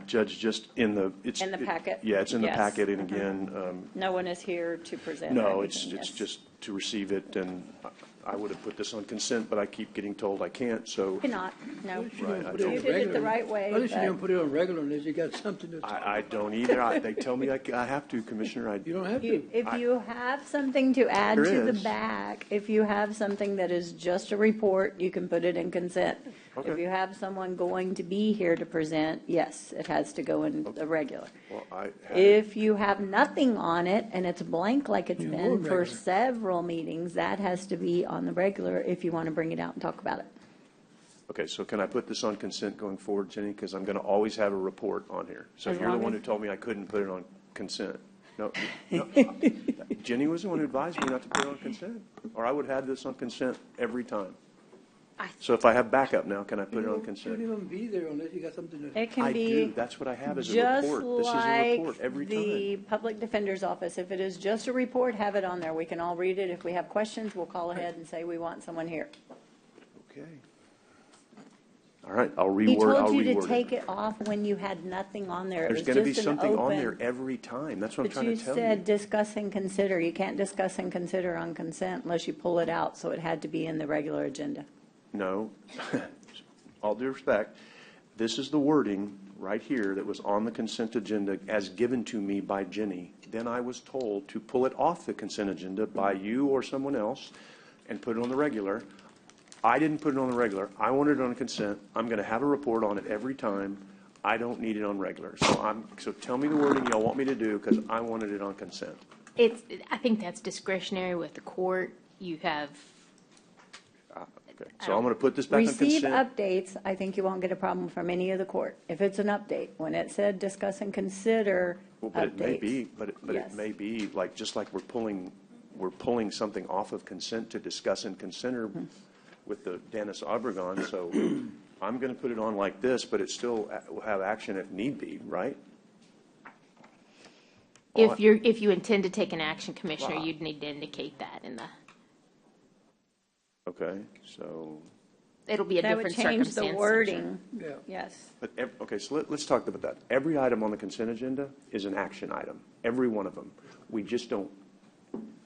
Judge, just in the. In the packet? Yeah, it's in the Yes. packet, and again, No one is here to present or no, it's anything, yes. just to receive it, and I would have put this on consent, but I keep getting told I can't, so Cannot, no. Right, I Put it on You did it the regular. right way, At least you but- don't put it on regular unless you got something to talk. I don't either. They tell me I have to, Commissioner. You don't have You- to. If you have something to add There to the is. back, if you have something that is just a report, you can put it in consent. If Okay. you have someone going to be here to present, yes, it has to go in the regular. Well, I had it. If you have nothing on it and it's blank like it's You been will for regular. several meetings, that has to be on the regular if you want to bring it out and talk about it. Okay, so can I put this on consent going forward, Jenny? Because I'm going to always have a report on here. So As you're the long one as- who told me I couldn't put it on consent. No, Jenny was the one who advised me not to put it on consent, or I would have had this on consent every time. So if I have backup now, can I put it on You consent? don't even be there unless you got something to. It can I be do. That's what I have as a just report. This is a report like every the time. public defender's office. If it is just a report, have it on there. We can all read it. If we have questions, we'll call ahead and say we want someone here. Okay. All right, I'll He reword, I'll told you to reword take it. it off when you had nothing on there. It There's was going to be just an something on open- there every time. That's what I'm But trying you to tell said you. discuss and consider. You can't discuss and consider on consent unless you pull it out, so it had to be in the regular agenda. No, all due respect, this is the wording right here that was on the consent agenda as given to me by Jenny. Then I was told to pull it off the consent agenda by you or someone else and put it on the regular. I didn't put it on the regular. I wanted it on consent. I'm going to have a report on it every time. I don't need it on regular. So tell me the wording y'all want me to do, because I wanted it on consent. I think that's discretionary with the court. You have, Okay, so I'm going to put this back on Receive consent. updates, I think you won't get a problem from any of the court. If it's an update, when it said discuss and consider Well, but it may be, updates. but it Yes. may be, like, just like we're pulling something off of consent to discuss and consider with the Dennis Obregon, so I'm going to put it on like this, but it still will have action if need be, right? if you intend to take an action, Commissioner, you'd need to indicate that in the, Okay, so, it'll be a That would different change circumstance. the wording, Yeah. yes. but, okay, so let's talk about that. Every item on the consent agenda is an action item, every one of them. We just don't,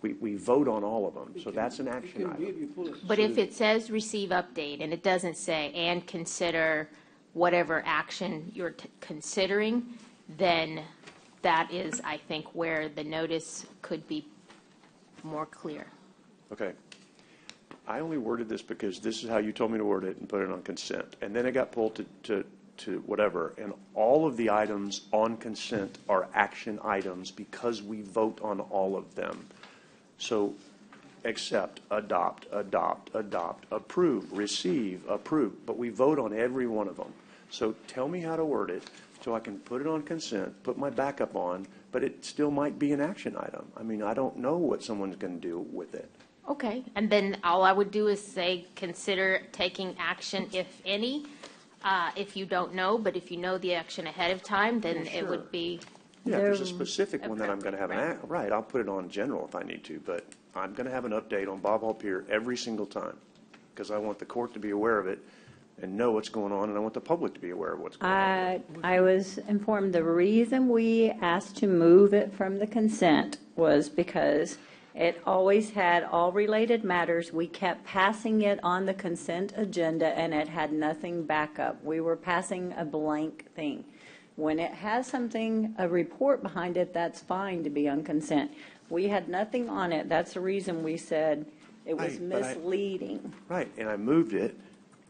we vote on all of them, so that's an It action can be if item. you pull it. But if it says receive update and it doesn't say and consider whatever action you're considering, then that is, I think, where the notice could be more clear. Okay. I only worded this because this is how you told me to word it and put it on consent. And then it got pulled to whatever. And all of the items on consent are action items because we vote on all of them. So accept, adopt, approve, receive, approve. But we vote on every one of them. So tell me how to word it so I can put it on consent, put my backup on, but it still might be an action item. I mean, I don't know what someone's going to do with it. Okay, and then all I would do is say, consider taking action, if any. If you don't know, but if you know the action ahead of time, then it would be, Yeah, if there's a There- specific one that I'm going to have an act, right, I'll put it on general if I need to, but I'm going to have an update on Bob Hall Pier every single time, because I want the court to be aware of it and know what's going on, and I want the public to be aware of what's going on. I was informed the reason we asked to move it from the consent was because It always had all related matters. We kept passing it on the consent agenda, and it had nothing backup. We were passing a blank thing. When it has something, a report behind it, that's fine to be on consent. We had nothing on it. That's the reason we said it was Right, but misleading. Right, and I moved it,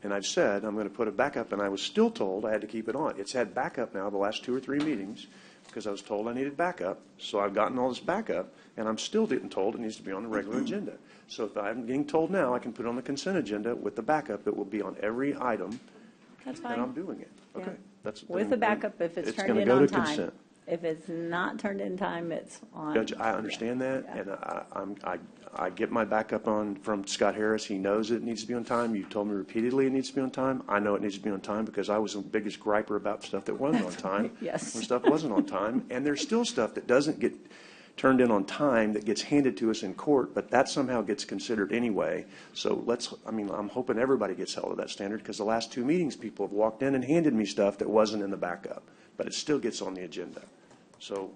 and I've said I'm going to put it back up, and I was still told I had to keep it on. It's had backup now the last 2 or 3 meetings, because I was told I needed backup. So I've gotten all this backup, and I'm still getting told it needs to be on the regular agenda. So if I'm getting told now, I can put it on the consent agenda with the backup. It will be on every item, That's and fine. I'm doing it. Yeah. Okay. That's With the backup, if it's turned gonna in go on to time. consent. If it's not turned in time, it's on. Judge, I understand that, and I get my backup on from Scott Harris. He knows it needs to be on time. You've told me repeatedly it needs to be on time. I know it needs to be on time because I was the biggest griper about stuff that wasn't on time. Yes. When stuff wasn't on time, and there's still stuff that doesn't get turned in on time that gets handed to us in court, but that somehow gets considered anyway. So I'm hoping everybody gets held to that standard, because the last 2 meetings, people have walked in and handed me stuff that wasn't in the backup, but it still gets on the agenda. So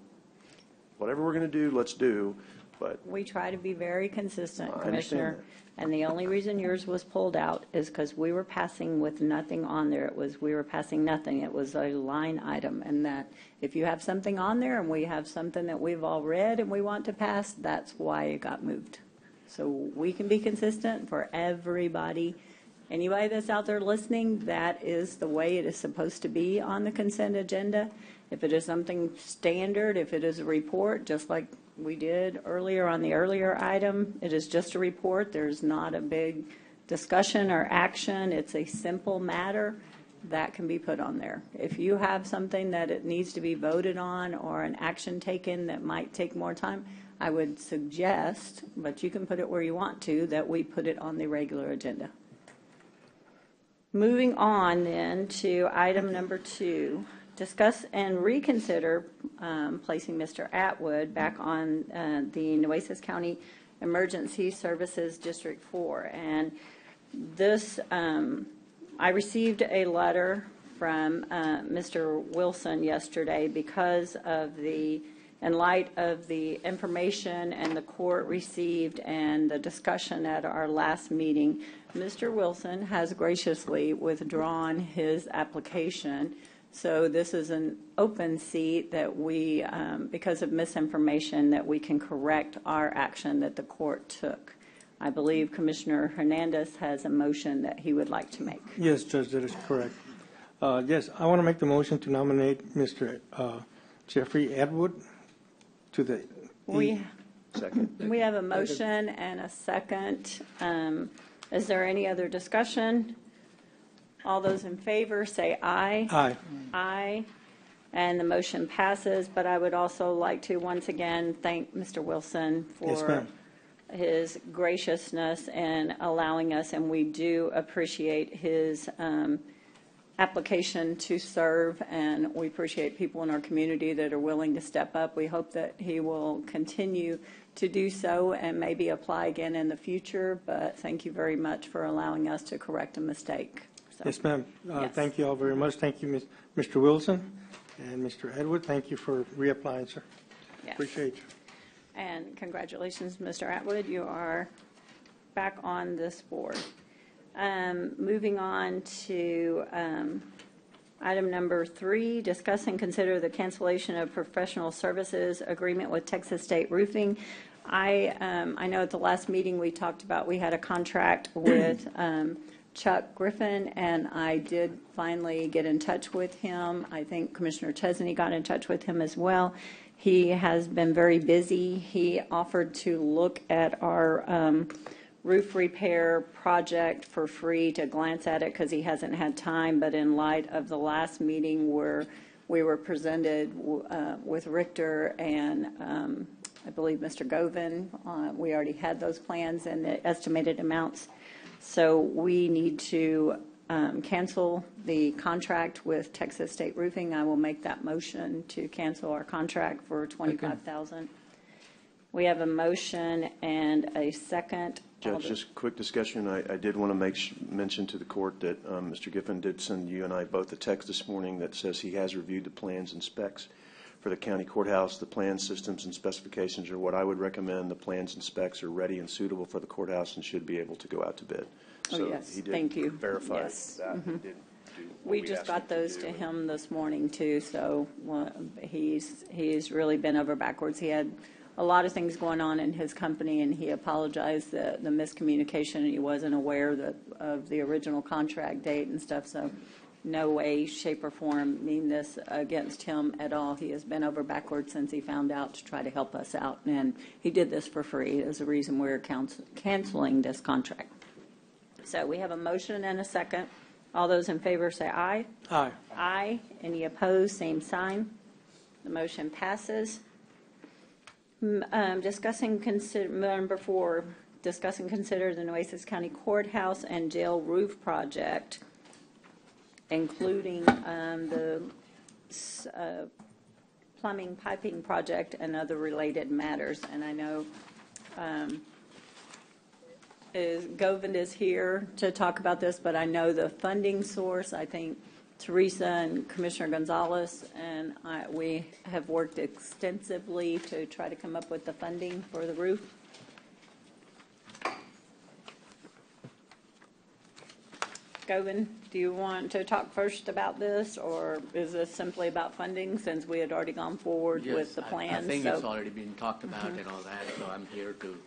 whatever we're going to do, let's do, but We try to be very consistent, I understand Commissioner. And the only reason yours was pulled out is because we were passing with nothing on there. We were passing nothing. It was a line item. And that if you have something on there and we have something that we've all read and we want to pass, that's why it got moved. So we can be consistent for everybody. Anybody that's out there listening, that is the way it is supposed to be on the consent agenda. If it is something standard, if it is a report, just like we did earlier on the earlier item, it is just a report. There's not a big discussion or action. It's a simple matter that can be put on there. If you have something that it needs to be voted on or an action taken that might take more time, I would suggest, but you can put it where you want to, that we put it on the regular agenda. Moving on then to item number 2, discuss and reconsider placing Mr. Atwood back on the Nueces County Emergency Services District 4. And this, I received a letter from Mr. Wilson yesterday because of in light of the information and the court received and the discussion at our last meeting, Mr. Wilson has graciously withdrawn his application. So this is an open seat that we, because of misinformation, that we can correct our action that the court took. I believe Commissioner Hernandez has a motion that he would like to make. Yes, Judge, that is correct. Yes, I want to make the motion to nominate Mr. Jeffrey Atwood to the. second. We have a motion and a second. Is there any other discussion? All those in favor say aye. Aye. Aye. And the motion passes, but I would also like to once again thank Mr. Wilson Yes, for ma'am. his graciousness in allowing us, and we do appreciate his application to serve, and we appreciate people in our community that are willing to step up. We hope that he will continue to do so and maybe apply again in the future, but thank you very much for allowing us to correct a mistake. So, Yes, ma'am. Yes. Thank you all very much. Thank you, Mr. Wilson and Mr. Atwood. Thank you for reapplying, sir. yes. Appreciate you. And congratulations, Mr. Atwood. You are back on this board. Moving on to item number 3, discuss and consider the cancellation of professional services agreement with Texas State Roofing. I know at the last meeting we talked about we had a contract with Chuck Griffin, and I did finally get in touch with him. I think Commissioner Chesney got in touch with him as well. He has been very busy. He offered to look at our roof repair project for free, to glance at it because he hasn't had time, but in light of the last meeting where we were presented with Richter and I believe Mr. Govan, we already had those plans and the estimated amounts. So we need to cancel the contract with Texas State Roofing. I will make that motion to cancel our contract for $25,000. We have a motion and a second. Judge, just a quick discussion. I did want to mention to the court that Mr. Giffen did send you and I both a text this morning that says he has reviewed the plans and specs for the county courthouse. The plan systems and specifications are what I would recommend. The plans and specs are ready and suitable for the courthouse and should be able to go out to bid. Oh, So yes. he did Thank you. verify Yes. that. He did do what We just asked got him to those do. to him this morning too, so he's really been over backwards. He had a lot of things going on in his company, and he apologized the miscommunication, and he wasn't aware of the original contract date and stuff, so no way, shape, or form mean this against him at all. He has been over backwards since he found out to try to help us out, and he did this for free. There's a reason we're canceling this contract. So we have a motion and a second. All those in favor say aye. Aye. Aye. Any opposed, same sign. The motion passes. Discussing, number 4, discuss and consider the Nueces County Courthouse and Jail Roof Project, including the plumbing piping project and other related matters. And I know Govind is here to talk about this, but I know the funding source. I think Teresa and Commissioner Gonzalez and we have worked extensively to try to come up with the funding for the roof. Govind, do you want to talk first about this, or is this simply about funding since we had already gone forward with the plan? I think it's already been talked about and all that, so I'm here to.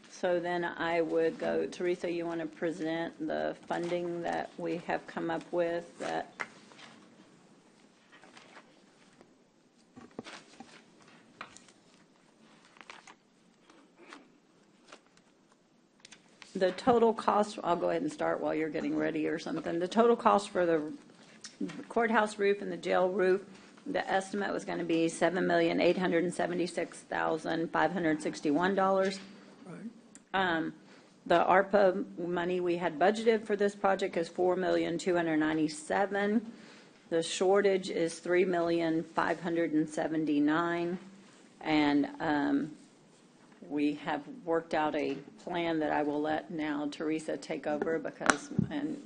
So then I would go, Teresa, you want to present the funding that we have come up with that? The total cost, I'll go ahead and start while you're getting ready or something. The total cost for the courthouse roof and the jail roof, the estimate was going to be $7,876,561. The ARPA money we had budgeted for this project is $4,297,000. The shortage is $3,579,000, and we have worked out a plan that I will let now Teresa take over because, and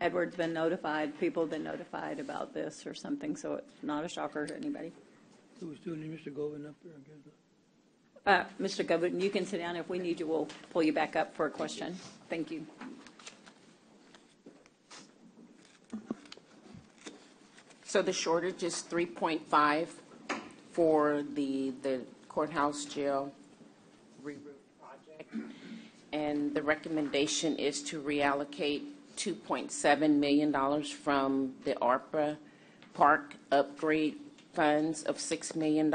Edward's been notified, people have been notified about this or something, so it's not a shocker to anybody. So we still need Mr. Govind up there, I guess. Mr. Govind, you can sit down. If we need you, we'll pull you back up for a question. Thank you. So the shortage is 3.5 for the courthouse jail re-roof project. And the recommendation is to reallocate $2.7 million from the ARPA park upgrade funds of $6 million.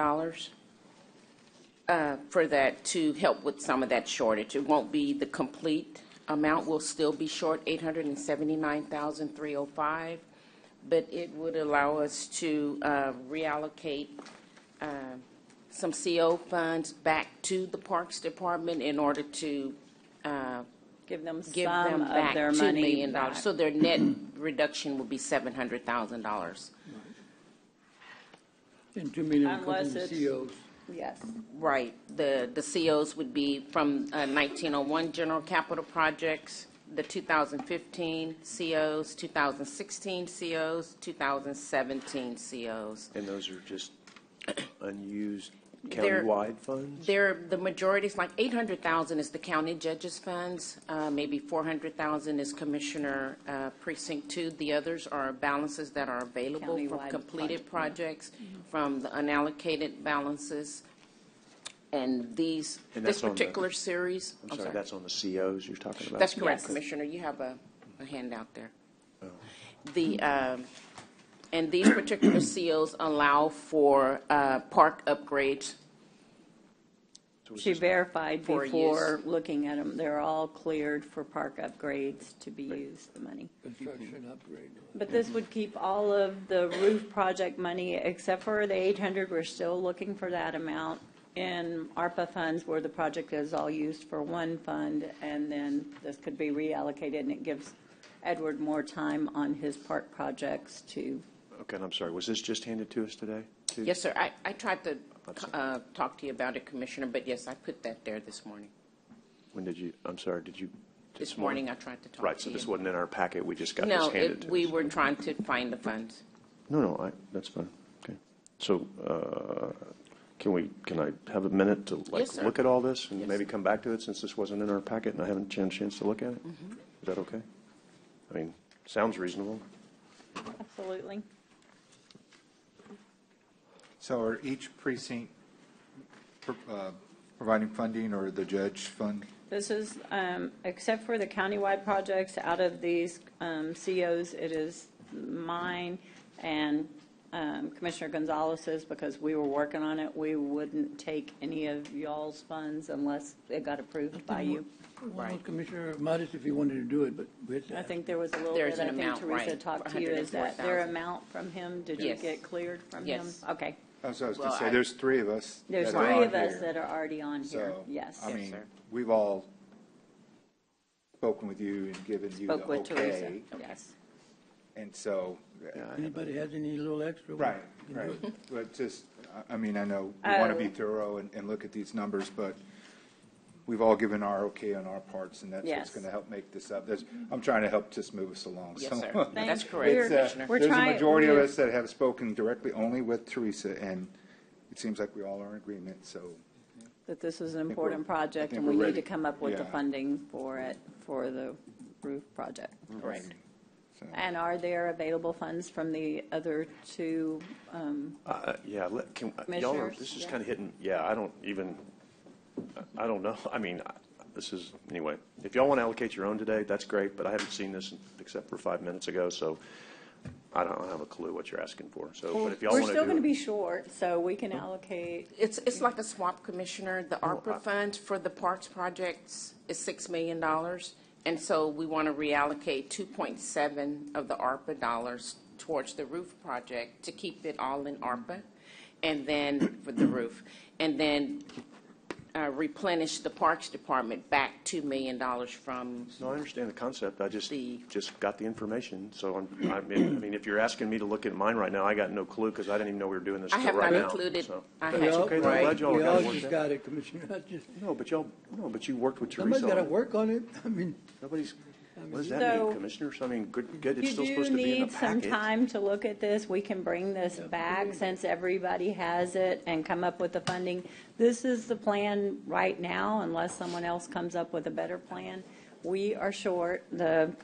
For that, to help with some of that shortage. It won't be the complete amount. We'll still be short $879,305, but it would allow us to reallocate some CO funds back to the Parks Department in order to give them back of their $2 money million. back. So their net reduction will be $700,000. And $2 million Unless comes from it's- the COs. Yes. Right. The COs would be from 1901 general capital projects, the 2015 COs, 2016 COs, 2017 COs. And those are just unused They're- countywide funds? The majority is like 800,000 is the county judges funds, maybe 400,000 is Commissioner Precinct 2. The others are balances that are available for Countywide completed project, projects from the unallocated balances. And And this that's on the- particular series. I'm sorry, that's on the COs you're talking about? That's correct, Yes. Commissioner. You have a handout there. Oh. And these particular COs allow for park upgrades. So it's She just- verified For before looking at them. They're all cleared for park upgrades to be used, the money. Construction upgrade. But this would keep all of the roof project money, except for the 800, we're still looking for that amount in ARPA funds where the project is all used for one fund, and then this could be reallocated, and it gives Edward more time on his park projects to. Okay, and I'm sorry, was this just handed to us today? too? Yes, sir. I tried to talk to you about it, Commissioner, but yes, I put that there this morning. When did you, I'm sorry, did you? This morning I tried to talk Right, to so you. this wasn't in our packet, we just got this No, handed to us? we were trying to find the funds. No, that's fine. So can I have a minute to Yes, sir. look at all this and Yes, maybe sir. come back to it since this wasn't in our packet and I haven't had a chance to look at it? Mm-hmm. Is that okay? I mean, sounds reasonable. Absolutely. So are each precinct providing funding, or the judge fund? This is, except for the countywide projects, out of these COs, it is mine and Commissioner Gonzalez's, because we were working on it. We wouldn't take any of y'all's funds unless it got approved by you. Well, Commissioner Modis, if he wanted to do it, but we had to I ask. think there was a little There's bit, an I think amount, Teresa right, talked to you, is that their 104,000. amount from him? Did you Yes. get cleared from him? Yes. Okay. I was going Well, to say, I- there's three of us. There's that are three on of us here. that are already on here, So, yes. I Yes, mean, sir. we've all spoken with you and given you the Spoke with Teresa, okay. yes. And so, Anybody has any little extra? right, we can do right. it. But just, I mean, I know we want to be Oh. thorough and look at these numbers, but we've all given our okay on our parts, and that's what's Yes. going to help make this up. I'm trying to help just move us along. Yes, So, sir. Thank- That's correct, we're- Commissioner. we're There's a trying- majority of we're- us that have spoken directly only with Teresa, and it seems like we all are in agreement, so. That this is an think important we're- project, I think and we we're need to ready. come up with the Yeah. funding for it, for the roof project. Correct. So- And are there available funds from the other two? Yeah, y'all are, Commissioners, this is yeah. kind of hitting, I don't know. I mean, this is, anyway, if y'all want to allocate your own today, that's great, but I haven't seen this except for 5 minutes ago, so I don't have a clue what you're asking for. So, but if y'all We're want to still do going to it. be short, so we can allocate, It's like a swap, Commissioner. The ARPA fund for the parks projects is $6 million. And so we want to reallocate 2.7 of the ARPA dollars towards the roof project to keep it all in ARPA, and then for the roof, and then replenish the Parks Department back $2 million from, No, I understand the concept. I just The- got the information. So I mean, if you're asking me to look at mine right now, I got no clue because I didn't even know we were doing this I till have right not now. included, So- I But have, it's okay. though. I'm right. glad y'all We got all it worked just out. got it, Commissioner, not just, No, but you worked with somebody's Teresa got to on it. work on it. I mean, Nobody's, what does that So- mean, Commissioners? I mean, good, it's you still do supposed to be in the need some packet. time to look at this. We can bring this back since everybody has it and come up with the funding. This is the plan right now, unless someone else comes up with a better plan. We are short.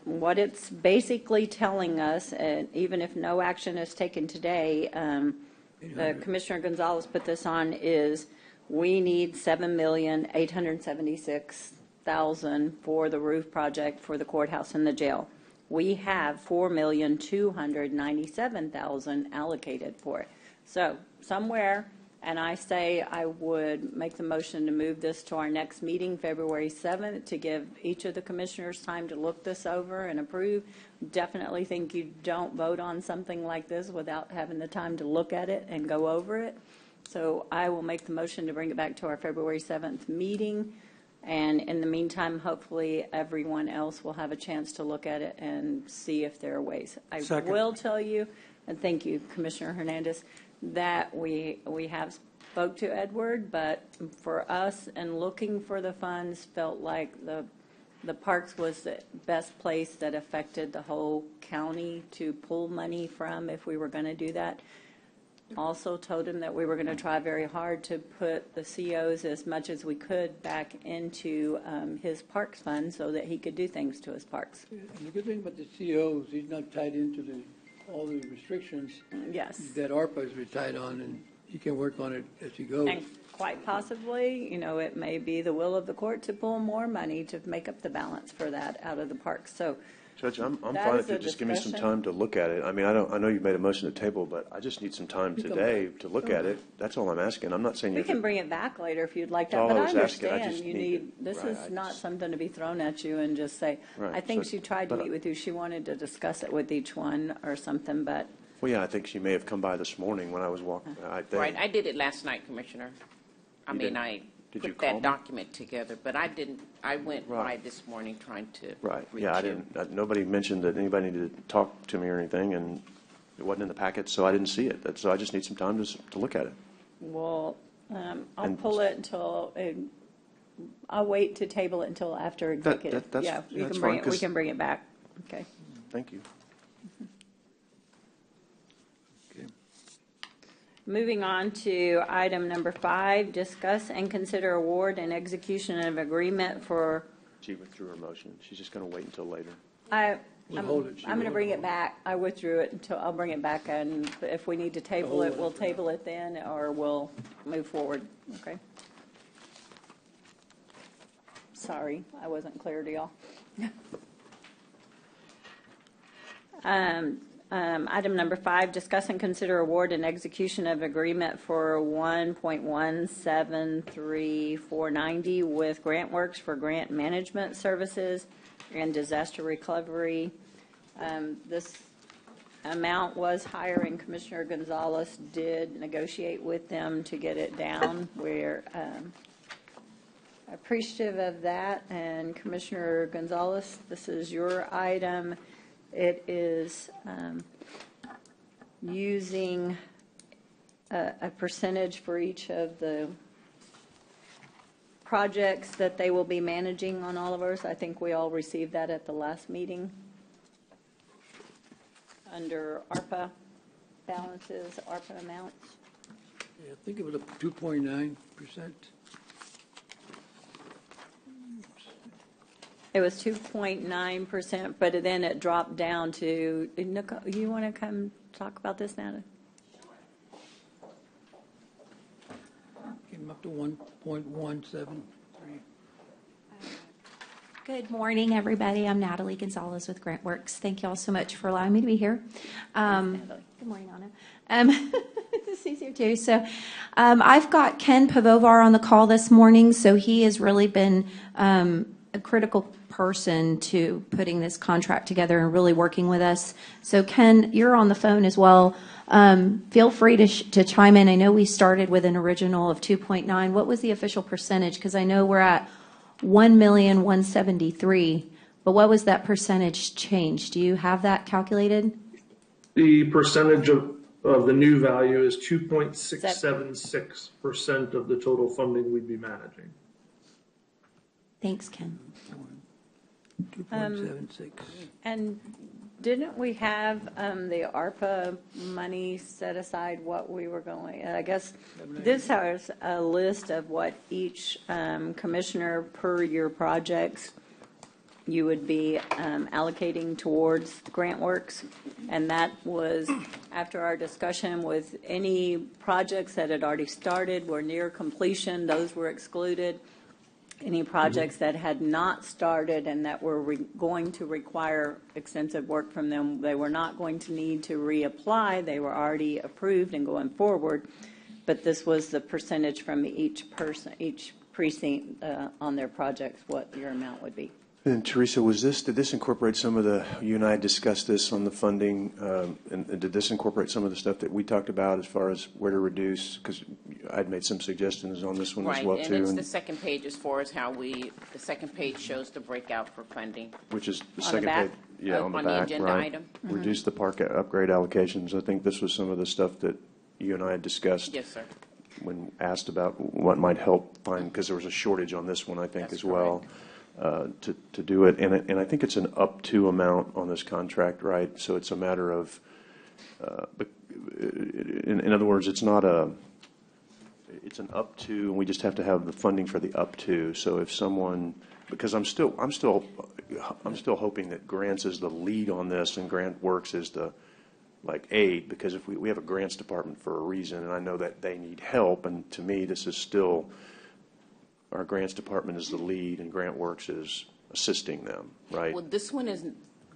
What it's basically telling us, and even if no action is taken today, Commissioner Gonzalez put this on, is we need $7,876,000 for the roof project for the courthouse and the jail. We have $4,297,000 allocated for it. So somewhere, and I say I would make the motion to move this to our next meeting, February 7th, to give each of the commissioners time to look this over and approve. Definitely think you don't vote on something like this without having the time to look at it and go over it. So I will make the motion to bring it back to our February 7th meeting. And in the meantime, hopefully, everyone else will have a chance to look at it and see if there are ways. I Second. will tell you, and thank you, Commissioner Hernandez, that we have spoke to Edward, but for us and looking for the funds, felt like the parks was the best place that affected the whole county to pull money from if we were going to do that. Also told him that we were going to try very hard to put the COs as much as we could back into his parks fund so that he could do things to his parks. and the good thing about the COs, he's not tied into all the restrictions Yes. that ARPA is tied on, and he can work on it as he goes. And quite possibly, it may be the will of the court to pull more money to make up the balance for that out of the parks. So Judge, I'm That fine is if you a just give me some discussion. time to look at it. I mean, I know you made a motion to table, but I just need some time You come today back. to look at it. That's all I'm asking. I'm not saying you we can bring it back later if you'd like That's that, all but I I was asking. I understand just you need need, this right, is I not just- something to be thrown at you and just say, Right, I think so- she tried to but- meet with you, she wanted to discuss it with each one or something, but Well, yeah, I think she may have come by this morning when I was walking. right, I did it last night, Commissioner. I You mean, did? I Did you put call that me? document together, but I didn't, I went by Right. this morning trying to Right, reach yeah, I you. didn't, nobody mentioned that anybody needed to talk to me or anything, and it wasn't in the packet, so I didn't see it. So I just need some time to look at it. I'll And- pull it until, I'll wait to table it until after executive. that's- Yeah, you that's can bring fine, it, we 'cause- can bring it back. Okay. Thank you. Moving on to item number 5, discuss and consider award and execution of agreement for, She withdrew her motion. She's just going to wait until later. I'm hold it. going to bring it back. I withdrew it until, I'll bring it back, and if we need to table it, we'll table it then, or we'll move forward, okay? Sorry, I wasn't clear to y'all. Item number 5, discuss and consider award and execution of agreement for 1.173490 with GrantWorks for grant management services and disaster recovery. This amount was higher, and Commissioner Gonzalez did negotiate with them to get it down. We're appreciative of that. And Commissioner Gonzalez, this is your item. It is using a percentage for each of the projects that they will be managing on all of ours. I think we all received that at the last meeting under ARPA balances, ARPA amounts. Yeah, I think it was a 2.9%. It was 2.9%, but then it dropped down to, Nicole, you want to come talk about this now? Came up to 1.173. Good morning, everybody. I'm Natalie Gonzalez with GrantWorks. Thank you all so much for allowing me to be here. Good morning, Anna. He's here too. So I've got Ken Pavovar on the call this morning, so he has really been a critical person to putting this contract together and really working with us. So Ken, you're on the phone as well. Feel free to chime in. I know we started with an original of 2.9. What was the official percentage? Because I know we're at 1,173,000, but what was that percentage change? Do you have that calculated? The percentage of the new value is 2.676% of the total funding we'd be managing. Thanks, Ken. 2.76. And didn't we have the ARPA money set aside what we were going, I guess this has a list of what each commissioner per your projects you would be allocating towards GrantWorks. And that was after our discussion with any projects that had already started, were near completion, those were excluded. Any projects that had not started and that were going to require extensive work from them, they were not going to need to reapply. They were already approved and going forward. But this was the percentage from each person, each precinct on their projects, what your amount would be. And Teresa, did this incorporate some of you and I discussed this on the funding, and did this incorporate some of the stuff that we talked about as far as where to reduce? Because I'd made some suggestions on this one as well, too. Right, and it's the second page as far as how the second page shows the breakout for funding. Which is the On second the back? page. Yeah, on the back, agenda right. item. Reduce the park upgrade allocations. I think this was some of the stuff that you and I had discussed. Yes, sir. When asked about what might help find, because there was a shortage on this one, I think, as well. To do it, and I think it's an up to amount on this contract, right? So it's a matter of, in other words, it's not it's an up to, and we just have to have the funding for the up to. So if someone, because I'm still hoping that grants is the lead on this, and GrantWorks is the aid, because if we have a grants department for a reason, and I know that they need help, and to me this is still. Our grants department is the lead, and GrantWorks is assisting them, right? Well, this one is,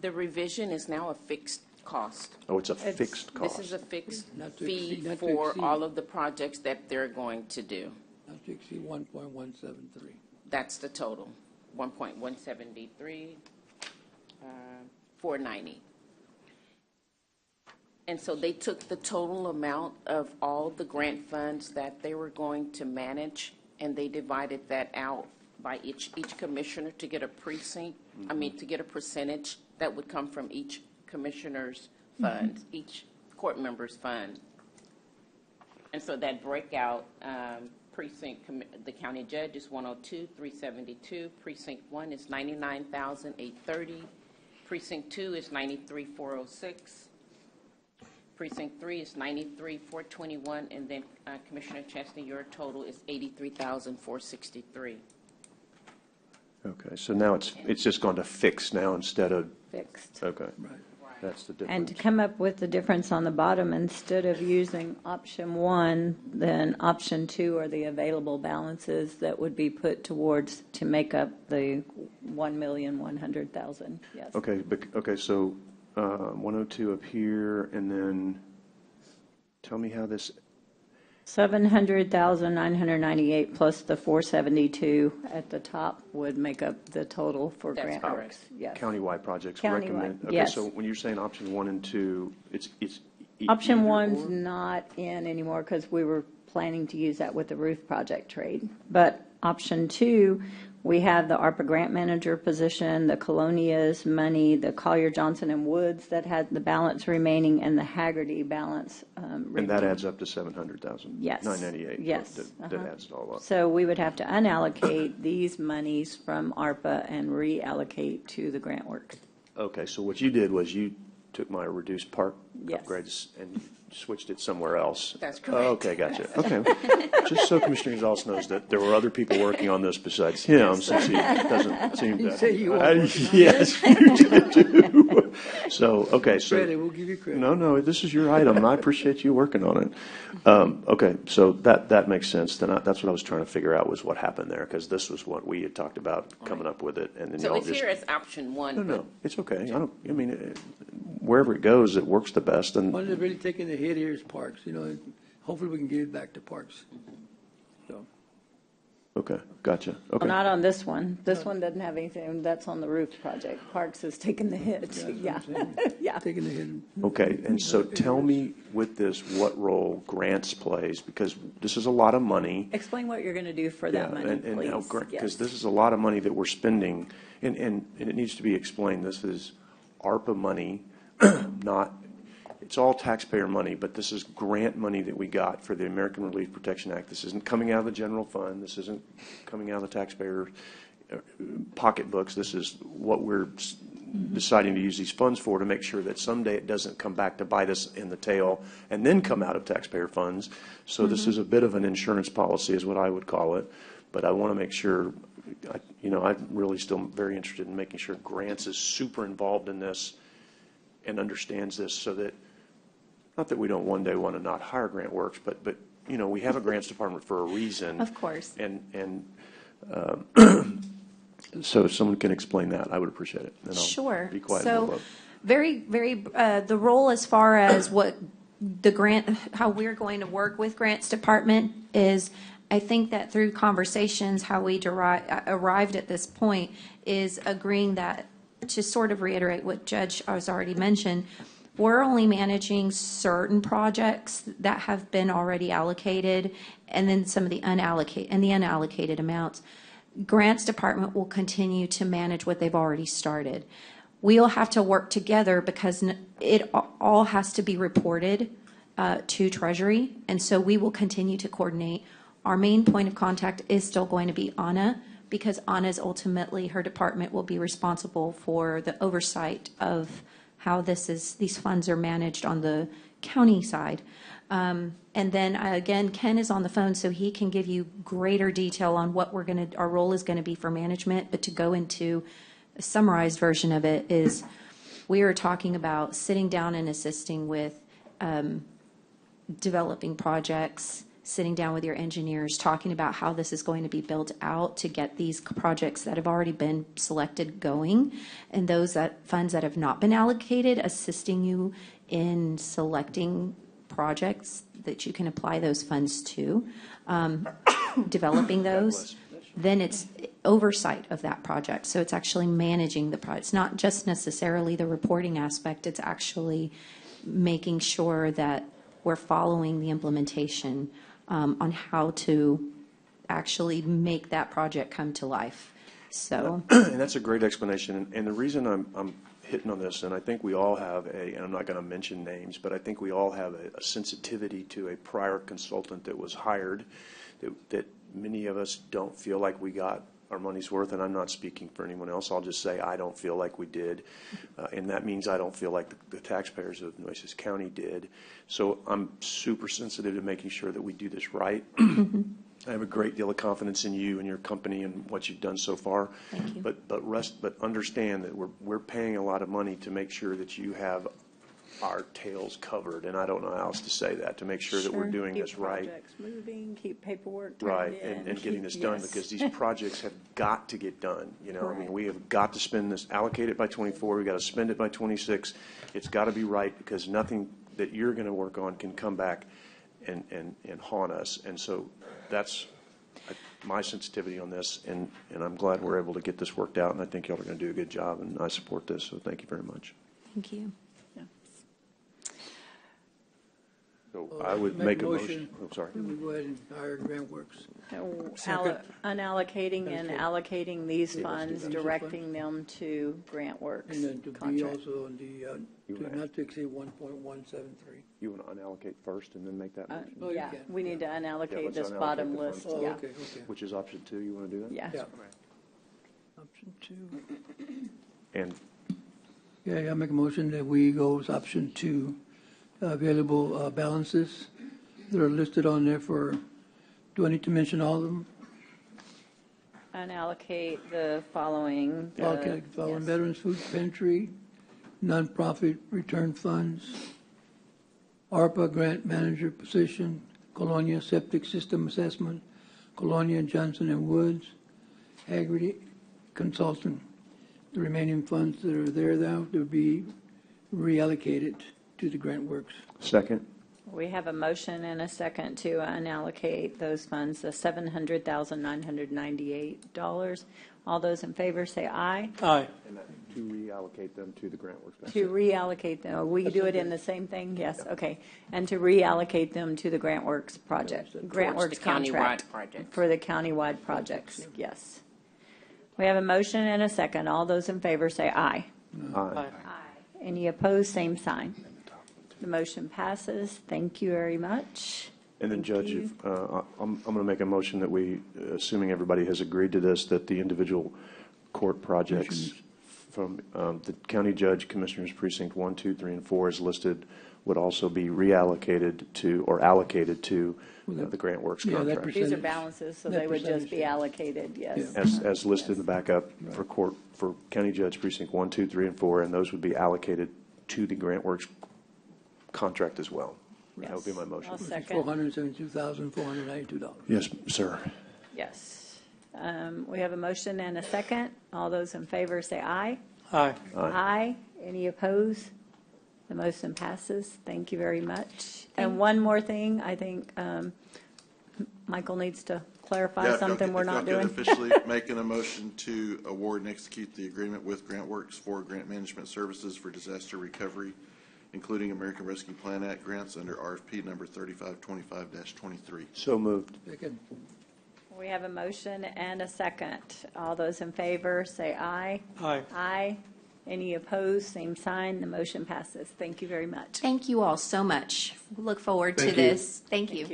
the revision is now a fixed cost. Oh, it's a fixed cost. This is a fixed Not to fee exceed- not to for exceed. all of the projects that they're going to do. Not to exceed 1.173. That's the total, 1.173, 490. And so they took the total amount of all the grant funds that they were going to manage, and they divided that out by each commissioner to get a precinct, to get a percentage that would come from each commissioner's fund, each court member's fund. And so that breakout, precinct, the county judge is 102,372, precinct 1 is 99,830, precinct 2 is 93,406, Precinct 3 is 93,421, and then Commissioner Chesney, your total is 83,463. Okay, so now it's just gone to fixed now instead of, Fixed. okay. That's the difference. And to come up with the difference on the bottom, instead of using option 1, then option 2 are the available balances that would be put towards to make up the 1,100,000. Yes. Okay, okay, so 102 up here, and then tell me how this, 700,998 plus the 472 at the top would make up the total for That's grant correct. works. Yes. countywide projects Countywide, recommend? Okay, yes. so when you're saying option 1 and 2, it's Option either 1's or? not in anymore because we were planning to use that with the roof project trade. But option 2, we have the ARPA grant manager position, the Colonia's money, the Collier Johnson and Woods that had the balance remaining, and the Haggerty balance remaining. And that adds up to 700,000? Yes. 998? Yes. That adds it all up. So we would have to unallocate these monies from ARPA and reallocate to the grant work. Okay, so what you did was you took my reduced park Yes. upgrades and switched it somewhere else. That's correct. Okay, gotcha. Okay. Just so Commissioner Gonzalez knows that there were other people working on this besides him, since he doesn't seem to. You say you were working on Yes, you did too. So, okay, so. Credit, we'll give you credit. No, this is your item, and I appreciate you working on it. Okay, so that makes sense. Then that's what I was trying to figure out was what happened there, because this was what we had talked about coming up with it, and then So y'all it's just. here as option 1. No, it's okay. Wherever it goes, it works the best, and. One that's really taking the hit here is parks, hopefully we can get it back to parks. So, Okay, gotcha. Well, Okay. not on this one. This one doesn't have anything. That's on the roof project. Parks has taken the hit. that's what Yeah. I'm saying. Yeah. Taking the hit. Okay, and so tell me with this what role grants plays, because this is a lot of money. Explain what you're going to do for that money, please. Because Yes. this is a lot of money that we're spending, and it needs to be explained. This is ARPA money, not, it's all taxpayer money, but this is grant money that we got for the American Relief Protection Act. This isn't coming out of the general fund. This isn't coming out of the taxpayer pocketbooks. This is what we're deciding to use these funds for, to make sure that someday it doesn't come back to bite us in the tail and then come out of taxpayer funds. So this is a bit of an insurance policy is what I would call it. But I want to make sure, I'm really still very interested in making sure Grants is super involved in this and understands this, so that, not that we don't one day want to not hire Grant Works, but we have a grants department for a reason. Of course. And so if someone can explain that, I would appreciate it. And I'll Sure. be quiet. So, the role as far as what the grant, how we're going to work with grants department is, I think that through conversations, how we arrived at this point is agreeing that, to sort of reiterate what Judge has already mentioned, we're only managing certain projects that have been already allocated, and then some of the unallocated amounts. Grants department will continue to manage what they've already started. We'll have to work together because it all has to be reported to Treasury, and so we will continue to coordinate. Our main point of contact is still going to be Anna, because Anna's ultimately, her department will be responsible for the oversight of how these funds are managed on the county side. And then again, Ken is on the phone, so he can give you greater detail on what our role is going to be for management. But to go into a summarized version of it is, we are talking about sitting down and assisting with developing projects, sitting down with your engineers, talking about how this is going to be built out to get these projects that have already been selected going, and those funds that have not been allocated, assisting you in selecting projects that you can apply those funds to, developing those. Then it's oversight of that project. So it's actually managing the project. It's not just necessarily the reporting aspect. It's actually making sure that we're following the implementation on how to actually make that project come to life. So, and that's a great explanation. And the reason I'm hitting on this, and I think we all have and I'm not going to mention names, but I think we all have a sensitivity to a prior consultant that was hired that many of us don't feel like we got our money's worth, and I'm not speaking for anyone else. I'll just say I don't feel like we did, and that means I don't feel like the taxpayers of Nueces County did. So I'm super sensitive to making sure that we do this right. I have a great deal of confidence in you and your company and what you've done so far. Thank you. But understand that we're paying a lot of money to make sure that you have our tails covered, and I don't know how else to say that, to make sure that we're doing this right. Keep projects moving, keep paperwork Right, turned in. and getting this done, Yes. because these projects have got to get done, you know? I mean, Right. we have got to spend this, allocate it by 24, we got to spend it by 26. It's got to be right, because nothing that you're going to work on can come back and haunt us. And so that's my sensitivity on this, and I'm glad we're able to get this worked out, and I think y'all are going to do a good job, and I support this, so thank you very much. Thank you. So I would make a motion. Oh, sorry. Then we go ahead and hire Grant Works. Unallocating and allocating these funds, Yes. directing them to Grant Works And then to be contract. also on the, to not to exceed 1.173. You want to unallocate first and then make that motion? Oh, you Yeah, can. we need to Yeah, unallocate let's this unallocate bottom the list, funds. Oh, yeah. okay, okay. Which is option 2, you want to do that? Yeah. Yeah. Option 2. And Yeah, I make a motion that we go with option 2, available balances that are listed on there for, do I need to mention all of them? Unallocate the following. Okay, following yes. Veterans Food Pantry, nonprofit return funds, ARPA grant manager position, Colonia septic system assessment, Colonia Johnson and Woods, Haggerty consultant. The remaining funds that are there now to be reallocated to the Grant Works. second? We have a motion and a second to unallocate those funds, the $700,998. All those in favor say aye. Aye. And to reallocate them to the Grant Works. To reallocate them, we do it in the same thing? Yes, okay. And to reallocate them to the Grant Works project, Grant Towards Works the countywide contract. projects. For the countywide projects, yes. We have a motion and a second. All those in favor say aye. Aye. Any opposed, same sign. The motion passes. Thank you very much. And then, Thank Judge, you. I'm going to make a motion that we, assuming everybody has agreed to this, that the individual court projects from the county judge, commissioners precinct 1, 2, 3, and 4 as listed would also be reallocated to, or allocated to the Grant Works Yeah, that contract. These are percentage. balances, so That they would just percentage, be yeah. allocated, yes. As listed in the backup for court, for county judge precinct 1, 2, 3, and 4, and those would be allocated to the Grant Works contract as well. That would be my motion. I'll second. $472,492. Yes, sir. Yes. We have a motion and a second. All those in favor say aye. Aye. Aye. Any opposed? The motion passes. Thank you very much. And one more thing, I think Michael needs to clarify something we're not doing. If y'all could officially making a motion to award and execute the agreement with Grant Works for grant management services for disaster recovery, including American Rescue Plan Act grants under RFP number 3525-23. So moved. Second. We have a motion and a second. All those in favor say aye. Aye. Aye. Any opposed, same sign. The motion passes. Thank you very much. Thank you all so much. We look forward to Thank you. this. Thank you.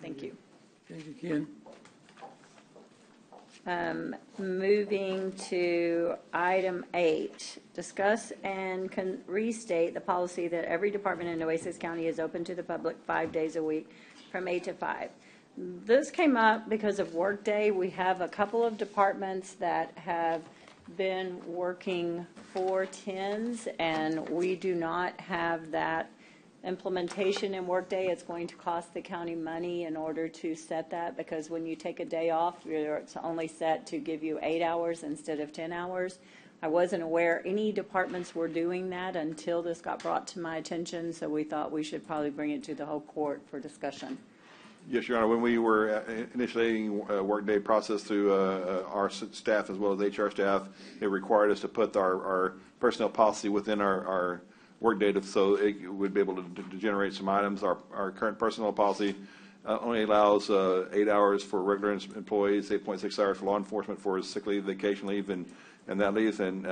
Thank you. Thank you, Ken. Moving to item 8, discuss and restate the policy that every department in Nueces County is open to the public 5 days a week from 8 to 5. This came up because of Workday. We have a couple of departments that have been working 4/10s, and we do not have that implementation in Workday. It's going to cost the county money in order to set that, because when you take a day off, it's only set to give you 8 hours instead of 10 hours. I wasn't aware any departments were doing that until this got brought to my attention, so we thought we should probably bring it to the whole court for discussion. Yes, Your Honor, when we were initiating a Workday process through our staff as well as HR staff, it required us to put our personnel policy within our Workday, so it would be able to generate some items. Our current personnel policy only allows 8 hours for regular employees, 8.6 hours for law enforcement for sick leave, vacation leave, and that leaves. And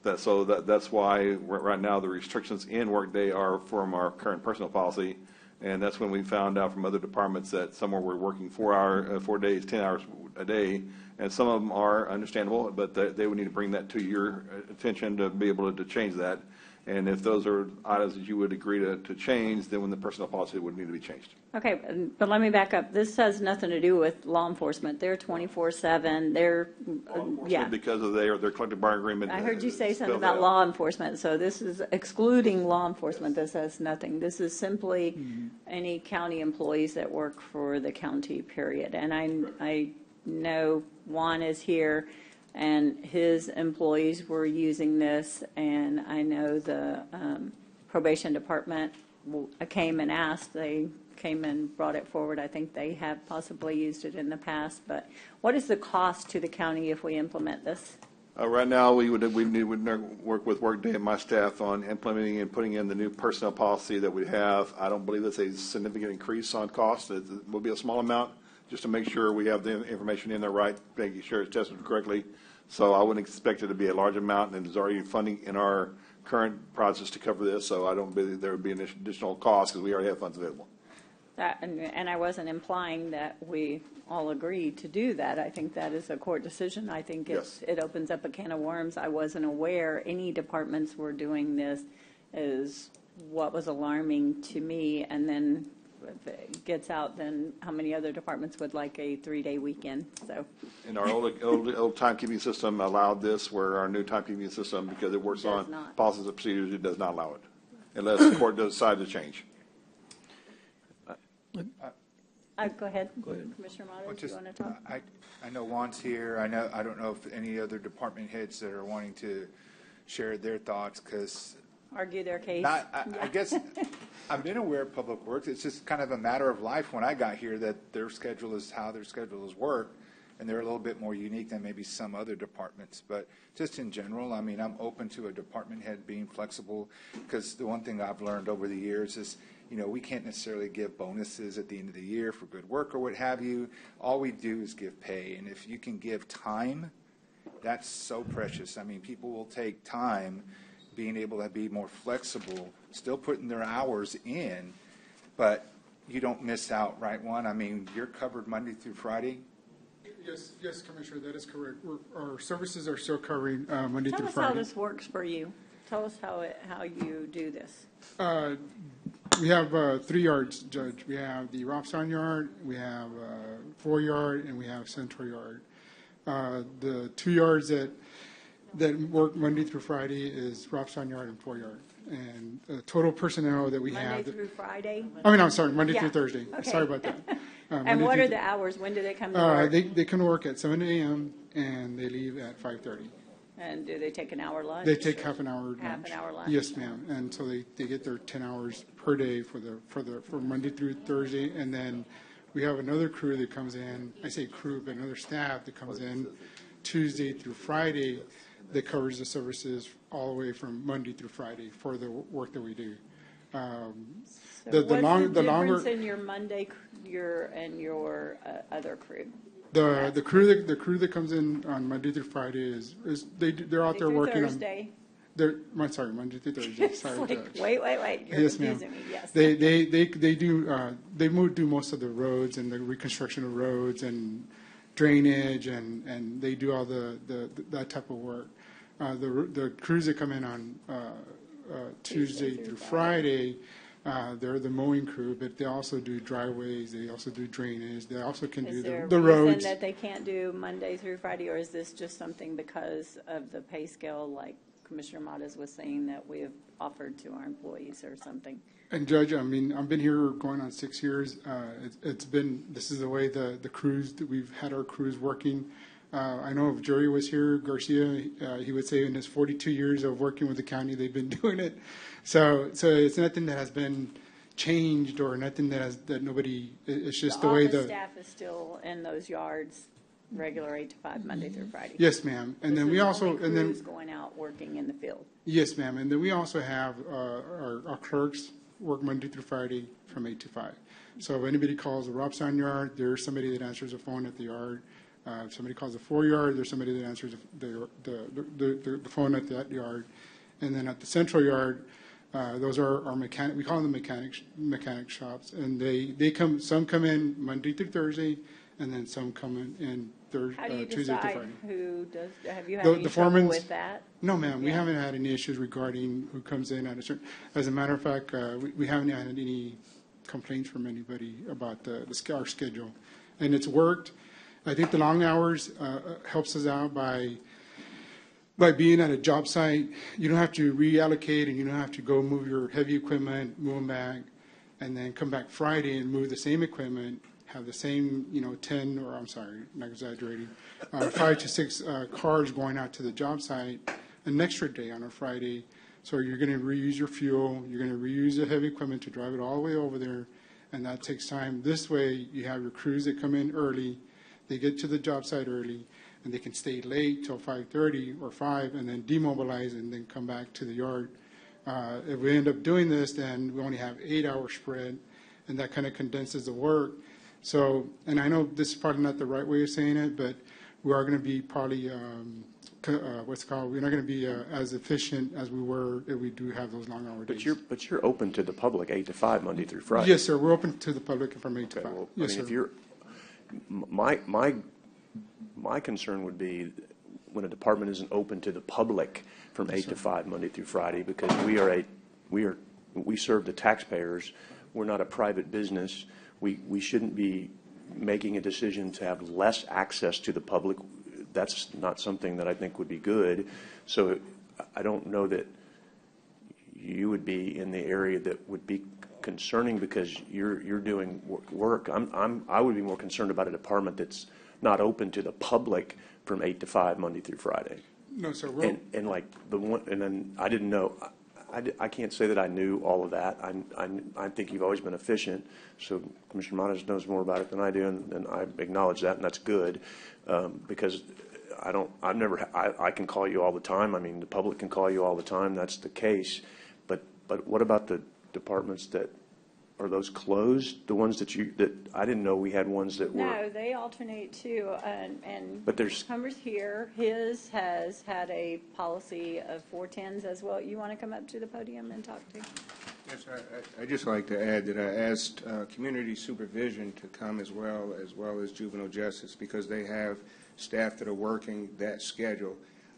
that's why right now the restrictions in Workday are from our current personnel policy. And that's when we found out from other departments that some were working 4 days, 10 hours a day, and some of them are understandable, but they would need to bring that to your attention to be able to change that. And if those are items that you would agree to change, then when the personnel policy would need to be changed. Okay, but let me back up. This has nothing to do with law enforcement. They're 24/7. They're, yeah. Because of their collective bargaining agreement. I heard you say something spelled about out. law enforcement, so this is excluding law enforcement. This has nothing. This is simply any county employees that work for the county, period. And I know Juan is here, and his employees were using this, and I know the probation department came and asked. They came and brought it forward. I think they have possibly used it in the past, but what is the cost to the county if we implement this? Right now, we would work with Workday and my staff on implementing and putting in the new personnel policy that we have. I don't believe that's a significant increase on cost. It will be a small amount, just to make sure we have the information in there right, making sure it's tested correctly. So I wouldn't expect it to be a large amount, and there's already funding in our current process to cover this, so I don't believe there would be an additional cost because we already have funds available. And I wasn't implying that we all agree to do that. I think that is a court decision. I think it opens up a can of worms. I wasn't aware any departments were doing this, is what was alarming to me. And then if it gets out, then how many other departments would like a 3-day weekend? So. And our old timekeeping system allowed this, where our new timekeeping system, because it works on policies and procedures, it does not allow it, unless the court does decide to change. Go ahead. Commissioner Mottos, do you want to talk? I know Juan's here. I don't know if any other department heads that are wanting to share their thoughts, because argue their case. I guess I've been aware of Public Works. It's just kind of a matter of life when I got here that their schedule is how their schedules work, and they're a little bit more unique than maybe some other departments. But just in general, I mean, I'm open to a department head being flexible, because the one thing I've learned over the years is, you know, we can't necessarily give bonuses at the end of the year for good work or what have you. All we do is give pay. And if you can give time, that's so precious. I mean, people will take time being able to be more flexible, still putting their hours in, but you don't miss out, right, Juan? I mean, you're covered Monday through Friday. Yes, Commissioner, that is correct. Our services are still covering Monday through Friday. Tell us how this works for you. Tell us how you do this. We have 3 yards, Judge. We have the Robson yard, we have 4 yard, and we have Central yard. The 2 yards that work Monday through Friday is Robson yard and 4 yard. And the total personnel that we have. Monday through Friday? I mean, I'm sorry, Monday through Thursday. Okay. Sorry about that. And what are the hours? When do they come to work? They can work at 7 a.m. and they leave at 5:30. And do they take an hour lunch? They take half an hour lunch. Half an hour lunch. Yes, ma'am. And so they get their 10 hours per day for Monday through Thursday. And then we have another crew that comes in. I say crew, but another staff that comes in Tuesday through Friday that covers the services all the way from Monday through Friday for the work that we do. So what's the difference in your Monday, your other crew? The crew that comes in on Monday through Friday is they're out there working Thursday. on. Sorry, Monday through Thursday. Sorry, like, Judge. Wait. You're Yes, ma'am. confusing me. Yes. They do most of the roads and the reconstruction of roads and drainage and they do all that type of work. The crews that come in on Tuesday through Friday, they're the mowing crew, but they also do driveways, they also do drainage, they also can do the roads. Is there a reason that they can't do Monday through Friday, or is this just something because of the pay scale, like Commissioner Mottos was saying, that we have offered to our employees or something? And Judge, I mean, I've been here going on 6 years. This is the way the crews, that we've had our crews working. I know if Jerry was here, Garcia, he would say in his 42 years of working with the county, they've been doing it. So it's nothing that has been changed or nothing that nobody, it's just the way all the staff is still in those yards, regular 8 to 5, Monday through Friday. Yes, ma'am. And then we also, and then going out working in the field. Yes, ma'am. And then we also have our clerks work Monday through Friday from 8 to 5. So if anybody calls the Robson yard, there's somebody that answers the phone at the yard. If somebody calls the 4 yard, there's somebody that answers the phone at that yard. And then at the Central yard, Those are our mechanic, we call them mechanic shops, and they come, some come in Monday through Thursday, and then some come in How do you Tuesday through decide Friday. who does, have you had The any trouble foremans- with that? No, ma'am, we Yeah. haven't had any issues regarding who comes in at a certain, as a matter of fact, we haven't had any complaints from anybody about our schedule. And it's worked. I think the long hours helps us out by being at a job site. You don't have to reallocate, and you don't have to go move your heavy equipment, move them back, and then come back Friday and move the same equipment, have the same, 10, or I'm sorry, not exaggerating, 5 to 6 cars going out to the job site an extra day on a Friday. So you're going to reuse your fuel, you're going to reuse the heavy equipment to drive it all the way over there, and that takes time. This way, you have your crews that come in early, they get to the job site early, and they can stay late till 5:30 or 5, and then demobilize and then come back to the yard. If we end up doing this, then we only have 8-hour spread, and that kind of condenses the work. So, and I know this is probably not the right way of saying it, but we are going to be probably, we're not going to be as efficient as we were if we do have those long hour days. But you're open to the public 8 to 5, Monday through Friday. Yes, sir, we're open to the public from 8 to 5. Well, Yes, I mean, sir. if you're, my concern would be when a department isn't open to the public from 8 to 5, Monday through Friday, because we serve the taxpayers. We're not a private business. We shouldn't be making a decision to have less access to the public. That's not something that I think would be good. So I don't know that you would be in the area that would be concerning because you're doing work. I would be more concerned about a department that's not open to the public from 8 to 5, Monday through Friday. No, sir. And like the one, and then I didn't know. I can't say that I knew all of that. I think you've always been efficient. So Commissioner Montes knows more about it than I do, and I acknowledge that, and that's good because I can call you all the time. I mean, the public can call you all the time. That's the case. But what about the departments that are those closed? The ones that I didn't know we had ones that were. No, they alternate too, and But there's- Humber's here. His has had a policy of 410s as well. You want to come up to the podium and talk to? Yes, I'd just like to add that I asked community supervision to come as well as juvenile justice, because they have staff that are working that schedule.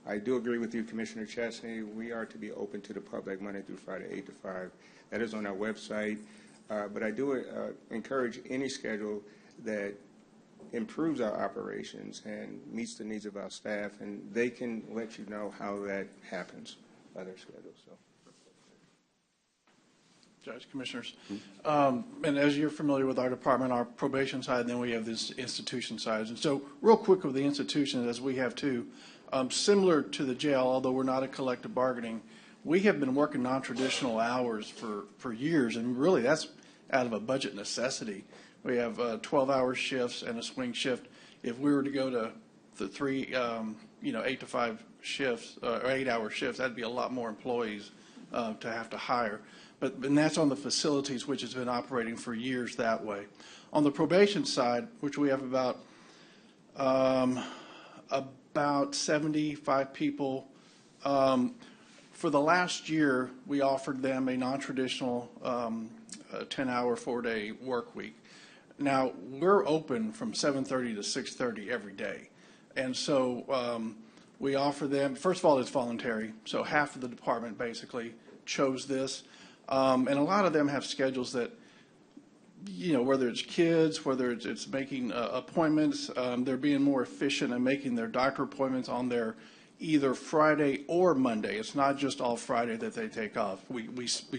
I do agree with you, Commissioner Chesney. We are to be open to the public Monday through Friday, 8 to 5. That is on our website. But I do encourage any schedule that improves our operations and meets the needs of our staff, and they can let you know how that happens by their schedule. So. Judge, Commissioners, and as you're familiar with our department, our probation side, and then we have this institution side. And so real quick with the institution, as we have too, similar to the jail, although we're not a collective bargaining, we have been working non-traditional hours for years, and really that's out of a budget necessity. We have 12-hour shifts and a swing shift. If we were to go to the 3, 8 to 5 shifts, or 8-hour shifts, that'd be a lot more employees to have to hire. And that's on the facilities, which has been operating for years that way. On the probation side, which we have about 75 people, for the last year, we offered them a non-traditional 10-hour, 4-day work week. Now, we're open from 7:30 to 6:30 every day. And so we offer them, first of all, it's voluntary. So half of the department basically chose this. And a lot of them have schedules that, whether it's kids, whether it's making appointments, they're being more efficient in making their doctor appointments on their either Friday or Monday. It's not just all Friday that they take off. We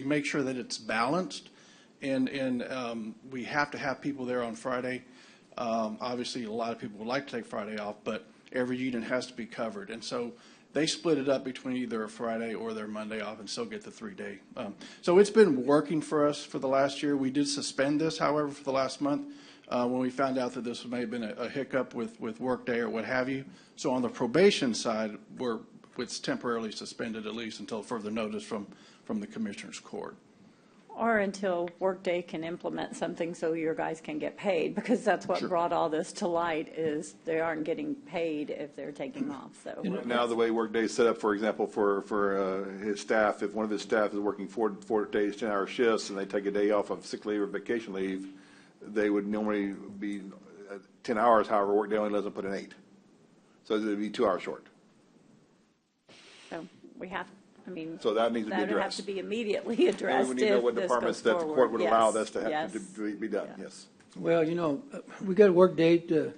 make sure that it's balanced, and we have to have people there on Friday. Obviously, a lot of people would like to take Friday off, but every unit has to be covered. And so they split it up between either a Friday or their Monday off and still get the 3-day. So it's been working for us for the last year. We did suspend this, however, for the last month when we found out that this may have been a hiccup with Workday or what have you. So on the probation side, it's temporarily suspended at least until further notice from the Commissioner's Court. Or until Workday can implement something so your guys can get paid, because that's what brought all this to light, is they aren't getting paid if they're taking off, so. Now, the way Workday is set up, for example, for his staff, if one of his staff is working 4 days, 10-hour shifts, and they take a day off of sick leave or vacation leave, they would normally be 10 hours, however, Workday only lets them put in 8. So it would be 2 hours short. So we have, I mean. So that needs to be That would have addressed. to be immediately addressed We need to know if what this departments goes that the forward. court would allow Yes, this to have yes. to be done, yes. Well, you know, we got Workday to,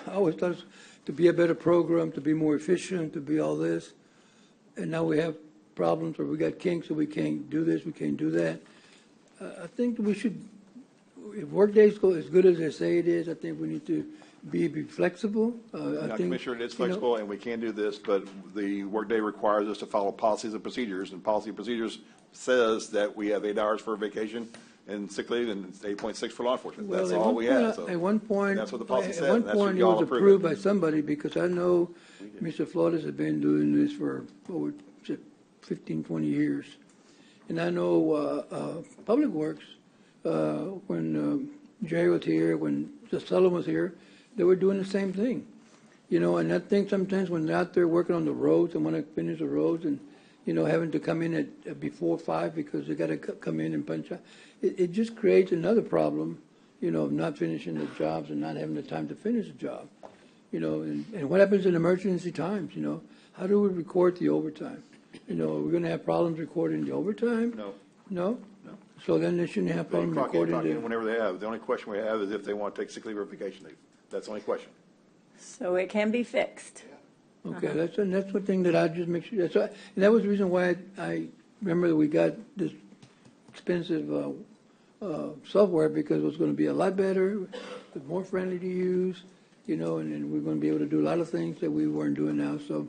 I always thought it was to be a better program, to be more efficient, to be all this. And now we have problems where we got kinks, so we can't do this, we can't do that. I think we should, if Workday's as good as they say it is, I think we need to be flexible. I Now, think, Commissioner, it is you know, flexible, and we can do this, but the Workday requires us to follow policies and procedures, and policy and procedures says that we have 8 hours for vacation and sick leave, and it's 8.6 for law enforcement. Well, That's at all one we point- have, so. At one point, That's what the policy at says, one and that's point, what it y'all was approve approved it. by somebody, because I know Mr. Flores has been doing this for over 15, 20 years. And I know Public Works, when Jerry was here, when Sullivan was here, they were doing the same thing. You know, and I think sometimes when they're out there working on the roads and want to finish the roads and, you know, having to come in at before 5 because they got to come in and punch out, it just creates another problem, you know, of not finishing the jobs and not having the time to finish the job. You know, and what happens in emergency times, you know? How do we record the overtime? You know, are we going to have problems recording the overtime? No. No? No. So then they shouldn't have They can problems clock in, recording clock in the... whenever they have. The only question we have is if they want to take sick leave or vacation leave. That's the only question. So it can be fixed. Okay, that's one thing that I just make sure, and that was the reason why I remember that we got this expensive software, because it was going to be a lot better, more friendly to use, you know, and we're going to be able to do a lot of things that we weren't doing now. So,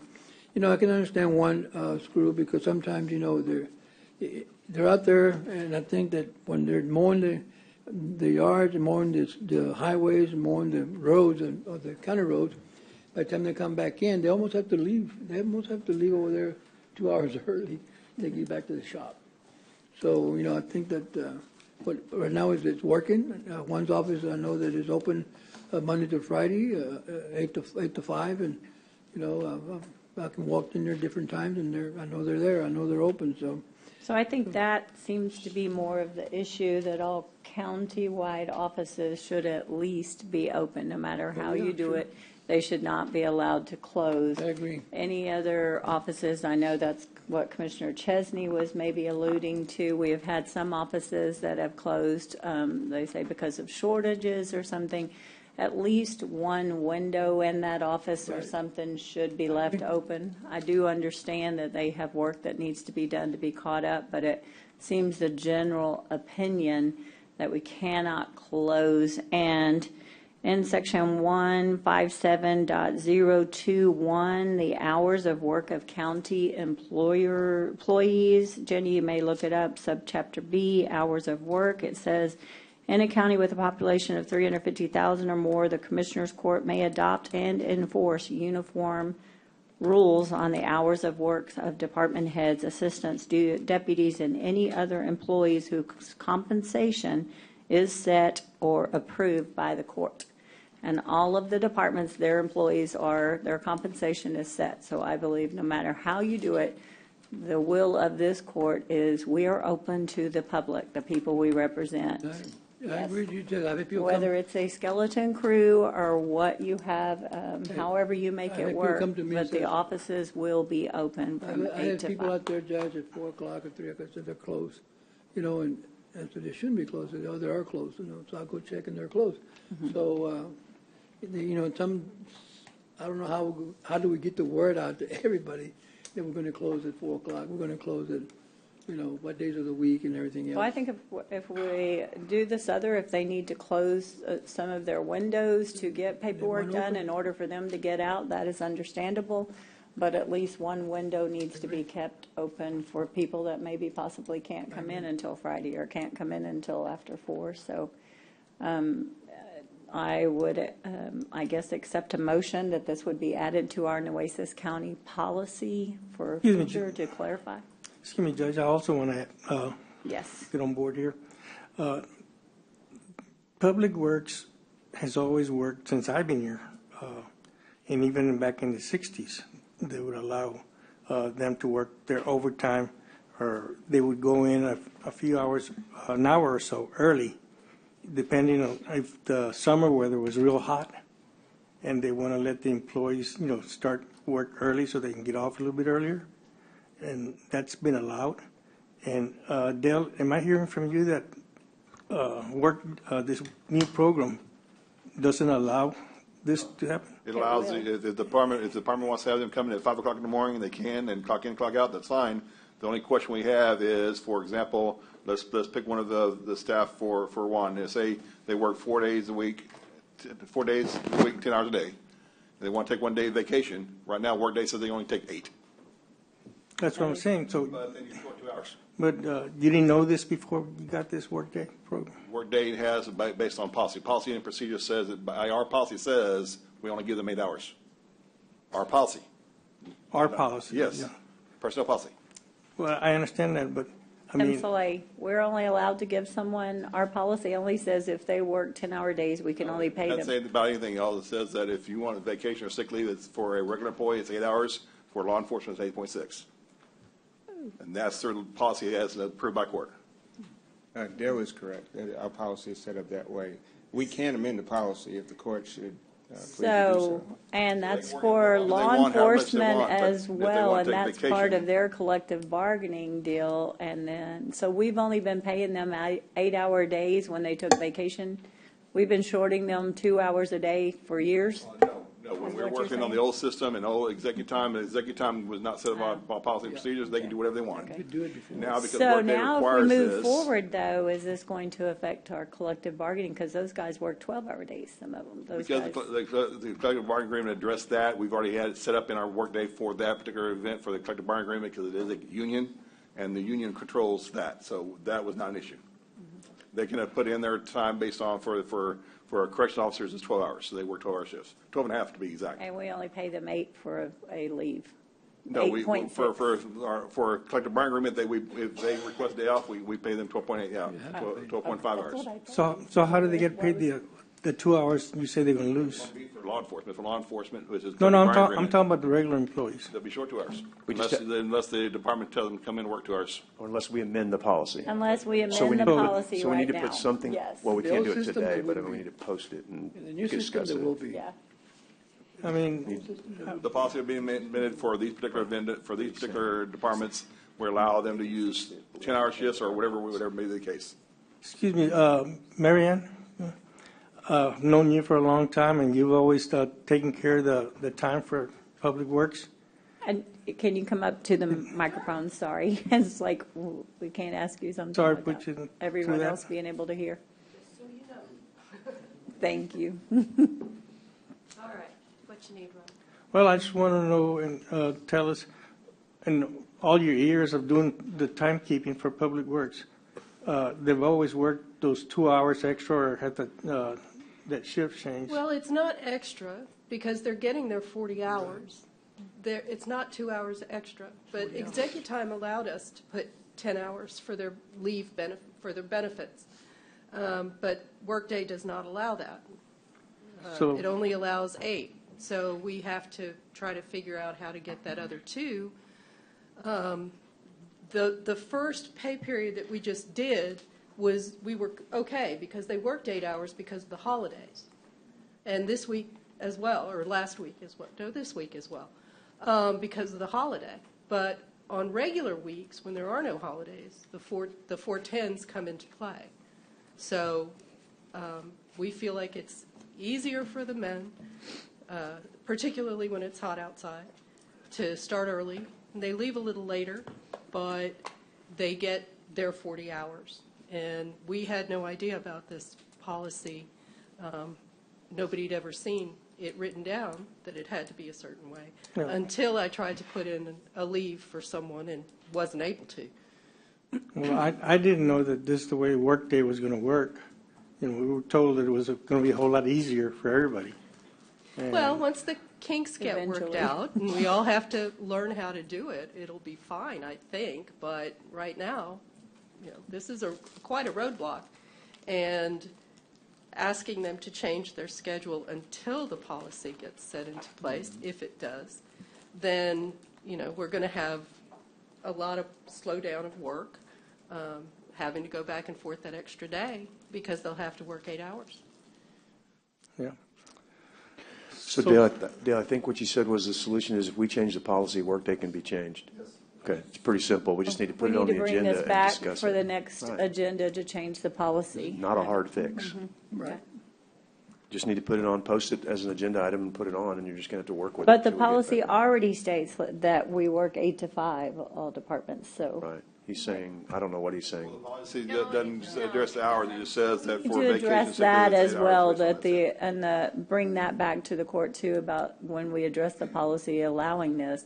you know, I can understand one screw, because sometimes, you know, they're out there, and I think that when they're mowing the yards and mowing the highways and mowing the roads or the county roads, by the time they come back in, they almost have to leave. They almost have to leave over there 2 hours early, take you back to the shop. So, you know, I think that what right now is it's working. One's office I know that is open Monday to Friday, 8 to 5, and you know I can walk in there different times, and I know they're there. I know they're open. So I think that seems to be more of the issue, that all county-wide offices should at least be open, no matter how you do it. They should not be allowed to close. I agree. Any other offices, I know that's what Commissioner Chesney was maybe alluding to. We have had some offices that have closed, they say because of shortages or something. At least one window in that office or something should be left open. I do understand that they have work that needs to be done to be caught up, but it seems the general opinion that we cannot close. And in section 157.021, the hours of work of county employees, Jenny, you may look it up, subchapter B, hours of work, it says, in a county with a population of 350,000 or more, the Commissioners Court may adopt and enforce uniform rules on the hours of work of department heads, assistants, deputies, and any other employees whose compensation is set or approved by the court. And all of the departments, their employees their compensation is set. So I believe no matter how you do it, the will of this court is we are open to the public, the people we represent. I agree with you too. I think people Whether it's a skeleton crew or what you have, however you make I it had people work, come to me but and say- the offices will be open from I 8 had to people 5. out there, Judge, at 4 o'clock or 3 o'clock, said they're closed, you know, and so they shouldn't be closed. They they are closed, you know, so I'll go check and they're closed. So, you know, I don't know how do we get the word out to everybody that we're going to close at 4 o'clock, we're going to close at, you know, what days of the week and everything else. Well, I think if we do this if they need to close some of their windows to get paperwork done in order for them to get out, that is understandable. But at least one window needs to be kept open for people that maybe possibly can't come in until Friday or can't come in until after 4. So I would, I guess, accept a motion that this would be added to our Nueces County policy for Excuse me, future to clarify. Excuse me, Judge, I also want to Yes. get on board here. Public Works has always worked since I've been here, and even back in the 60s, they would allow them to work their overtime, or they would go in a few hours, an hour or so early, depending on if the summer weather was real hot, and they want to let the employees, start work early so they can get off a little bit earlier, and that's been allowed. And Dale, am I hearing from you that this new program doesn't allow this to happen? It allows, if the department wants to have them come in at 5 o'clock in the morning, they can, and clock in, clock out, that's fine. The only question we have is, for example, let's pick one of the staff for one. They say they work 4 days a week, 4 days a week, 10 hours a day. They want to take 1 day vacation. Right now, Workday says they only take 8. That's what I'm saying. So, But then you're short 2 hours. but you didn't know this before you got this Workday program? Workday has, based on policy. Policy and procedure says that, our policy says we only give them 8 hours. Our policy. Our policy? Yes. Yeah. Personnel policy. Well, I understand that, but I mean, MFLA, we're only allowed to give someone, our policy only says if they work 10-hour days, we can only pay Doesn't them. say about anything else. It says that if you want a vacation or sick leave, it's for a regular employee, it's 8 hours. For law enforcement, it's 8.6. And that's their policy as approved by court. Dale is correct. Our policy is set up that way. We can amend the policy if the court should please do so. And that's for law want however much they enforcement want, but as if they well, want and to take that's part vacation- of their collective bargaining deal. And then, so we've only been paying them 8-hour days when they took vacation. We've been shorting them 2 hours a day for years. No, when we were working on the old system and old executive time, and executive time was not set up by policy and procedures, they can do whatever they want. Could do it before. Now, because So Workday now if we requires move this. forward, though, is this going to affect our collective bargaining? Because those guys work 12-hour days, some of them, those Because guys. the collective bargaining agreement addressed that, we've already had it set up in our workday for that particular event for the collective bargaining agreement because it is a union, and the union controls that, so that was not an issue. They can put in their time based on, for our correction officers, it's 12 hours, so they work 12-hour shifts, 12 and a half to be exact. And we only pay them 8 for a leave. No, 8.6. for a collective bargaining agreement, if they request a day off, we pay them 12.8, 12.5 hours. so how do they get paid the 2 hours you say they're going to lose? For law enforcement, which is. No, collective I'm bargaining talking about the regular employees. They'll be short 2 hours, We just unless the department tells them to come in and work 2 hours. Or unless we amend the policy. Unless we So we amend the need to- policy So we need right to now. put something, Yes. well, we The can't old do it system, today, there but will we be. need to post it and In the new system, discuss there it. will be. Yeah. I mean, The policy will be amended for these particular departments. We allow them to use 10-hour shifts or whatever may be the case. excuse me, Marianne, known you for a long time, and you've always taken care of the time for Public Works. And can you come up to the microphone? Sorry. It's like, we can't ask you something Sorry, without put you through everyone that. else being able to hear. Thank you. All right, what you need, Ron? Well, I just want to know and tell us, in all your years of doing the timekeeping for Public Works, they've always worked those 2 hours extra or had that shift change. Well, it's not extra because they're getting their 40 hours. It's not 2 hours extra, but executive time allowed us to put 10 hours for their leave for their benefits. But Workday does not allow that. So- It only allows 8. So we have to try to figure out how to get that other 2. The first pay period that we just did was, we were okay because they worked 8 hours because of the holidays. And this week as well, or last week as well, no, this week as well, because of the holiday. But on regular weeks, when there are no holidays, the 410s come into play. So we feel like it's easier for the men, particularly when it's hot outside, to start early. They leave a little later, but they get their 40 hours. And we had no idea about this policy. Nobody had ever seen it written down that it had to be a certain way Yeah. until I tried to put in a leave for someone and wasn't able to. Well, I didn't know that this is the way Workday was going to work. We were told that it was going to be a whole lot easier for everybody. And- Well, once the kinks get worked Eventually. out and we all have to learn how to do it, it'll be fine, I think. But right now, this is quite a roadblock. And asking them to change their schedule until the policy gets set into place, if it does, then, we're going to have a lot of slowdown of work, having to go back and forth that extra day because they'll have to work 8 hours. Yeah. So Dale, I think what you said was the solution is if we change the policy, workday can be changed. Yes. Okay, it's pretty simple. We just need to put it on the agenda and discuss it. We need to bring this back for the next agenda to change the policy. Not a hard fix. Right. Just need to put it on, post it as an agenda item and put it on, and you're just going to have to work with it. But the till we get policy back. already states that we work 8 to 5, all departments, so. Right. He's saying, I don't know what he's saying. The policy doesn't address the hours, it just says that for To vacation. address sick that days, as 8 hours well, based on that bring that back to the court too about when we address the policy allowing this,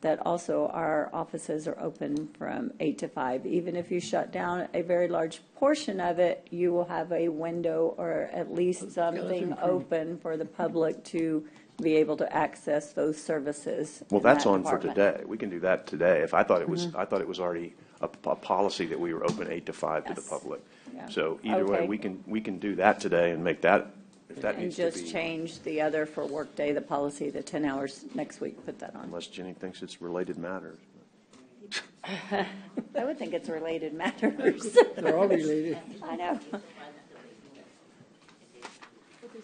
that also our offices are open from 8 to 5. Even if you shut down a very large portion of it, you will have a window or at least something open for the public to be able to access those services. Well, in that's that on for department. today. We can do that today. If I thought it was, I thought it was already a policy that we were open 8 to 5 to the Yes. public. Yeah. So either way, Okay. we can do that today and make that, if that And needs to just be, change the other for workday, the policy, the 10 hours next week, put that on. unless Jenny thinks it's related matters. I would think it's related matters. They're all related. I know.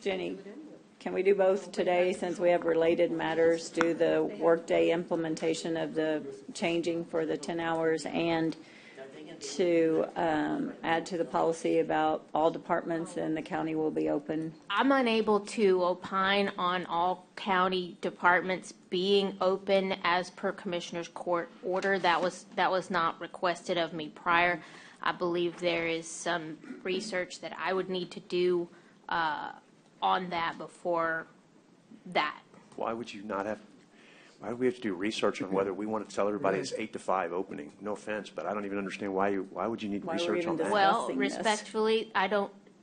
Jenny, can we do both today, since we have related matters, do the workday implementation of the changing for the 10 hours and to add to the policy about all departments and the county will be open? I'm unable to opine on all county departments being open as per Commissioner's Court order. That was not requested of me prior. I believe there is some research that I would need to do on that before that. Why would you not have, why do we have to do research on whether we want to tell everybody it's 8 to 5 opening? No offense, but I don't even understand why would you need Why we're research even on that? Well, discussing this. respectfully, I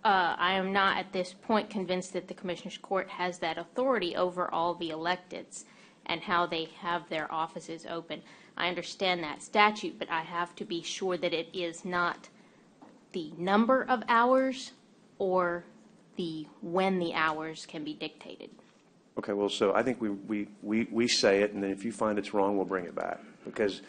am not at this point convinced that the Commissioner's Court has that authority over all the electeds and how they have their offices open. I understand that statute, but I have to be sure that it is not the number of hours or when the hours can be dictated. Okay, well, so I think we say it, and then if you find it's wrong, we'll bring it back, because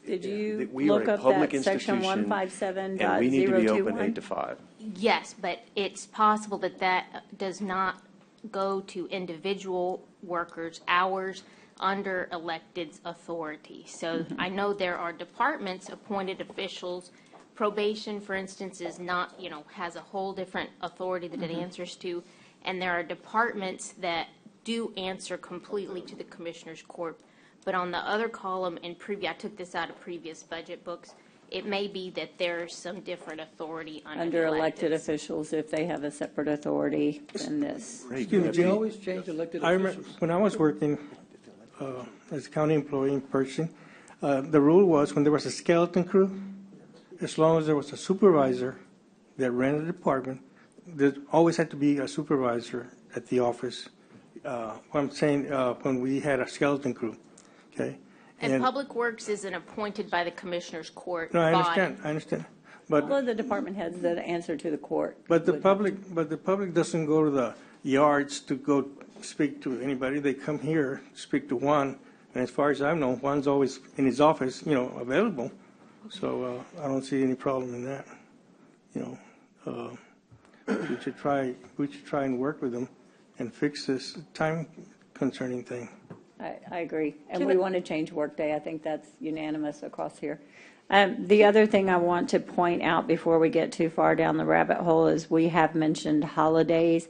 Did you we are look a up public that section institution, 157.021? and we need to be open 8 to 5. Yes, but it's possible that does not go to individual workers' hours under elected's authority. So I know there are departments, appointed officials. Probation, for instance, is not, has a whole different authority that it answers to. And there are departments that do answer completely to the Commissioner's Court. But on the other column I took this out of previous budget books, it may be that there's some different authority under the Elected electeds. officials, if they have a separate authority than this. Excuse me, We Jane. always change elected I remember officials. when I was working as a county employee in purchasing, the rule was when there was a skeleton crew, as long as there was a supervisor that ran the department, there always had to be a supervisor at the office. What I'm saying, when we had a skeleton crew, okay? And Public Works isn't appointed by the Commissioner's Court No, I body. understand. But All of the department heads that answer to the court. But the would- public doesn't go to the yards to go speak to anybody. They come here, speak to Juan, and as far as I know, Juan's always in his office, available. So I don't see any problem in that. We should try and work with them and fix this time concerning thing. I agree. And we want to change workday. I think that's unanimous across here. The other thing I want to point out before we get too far down the rabbit hole is we have mentioned holidays.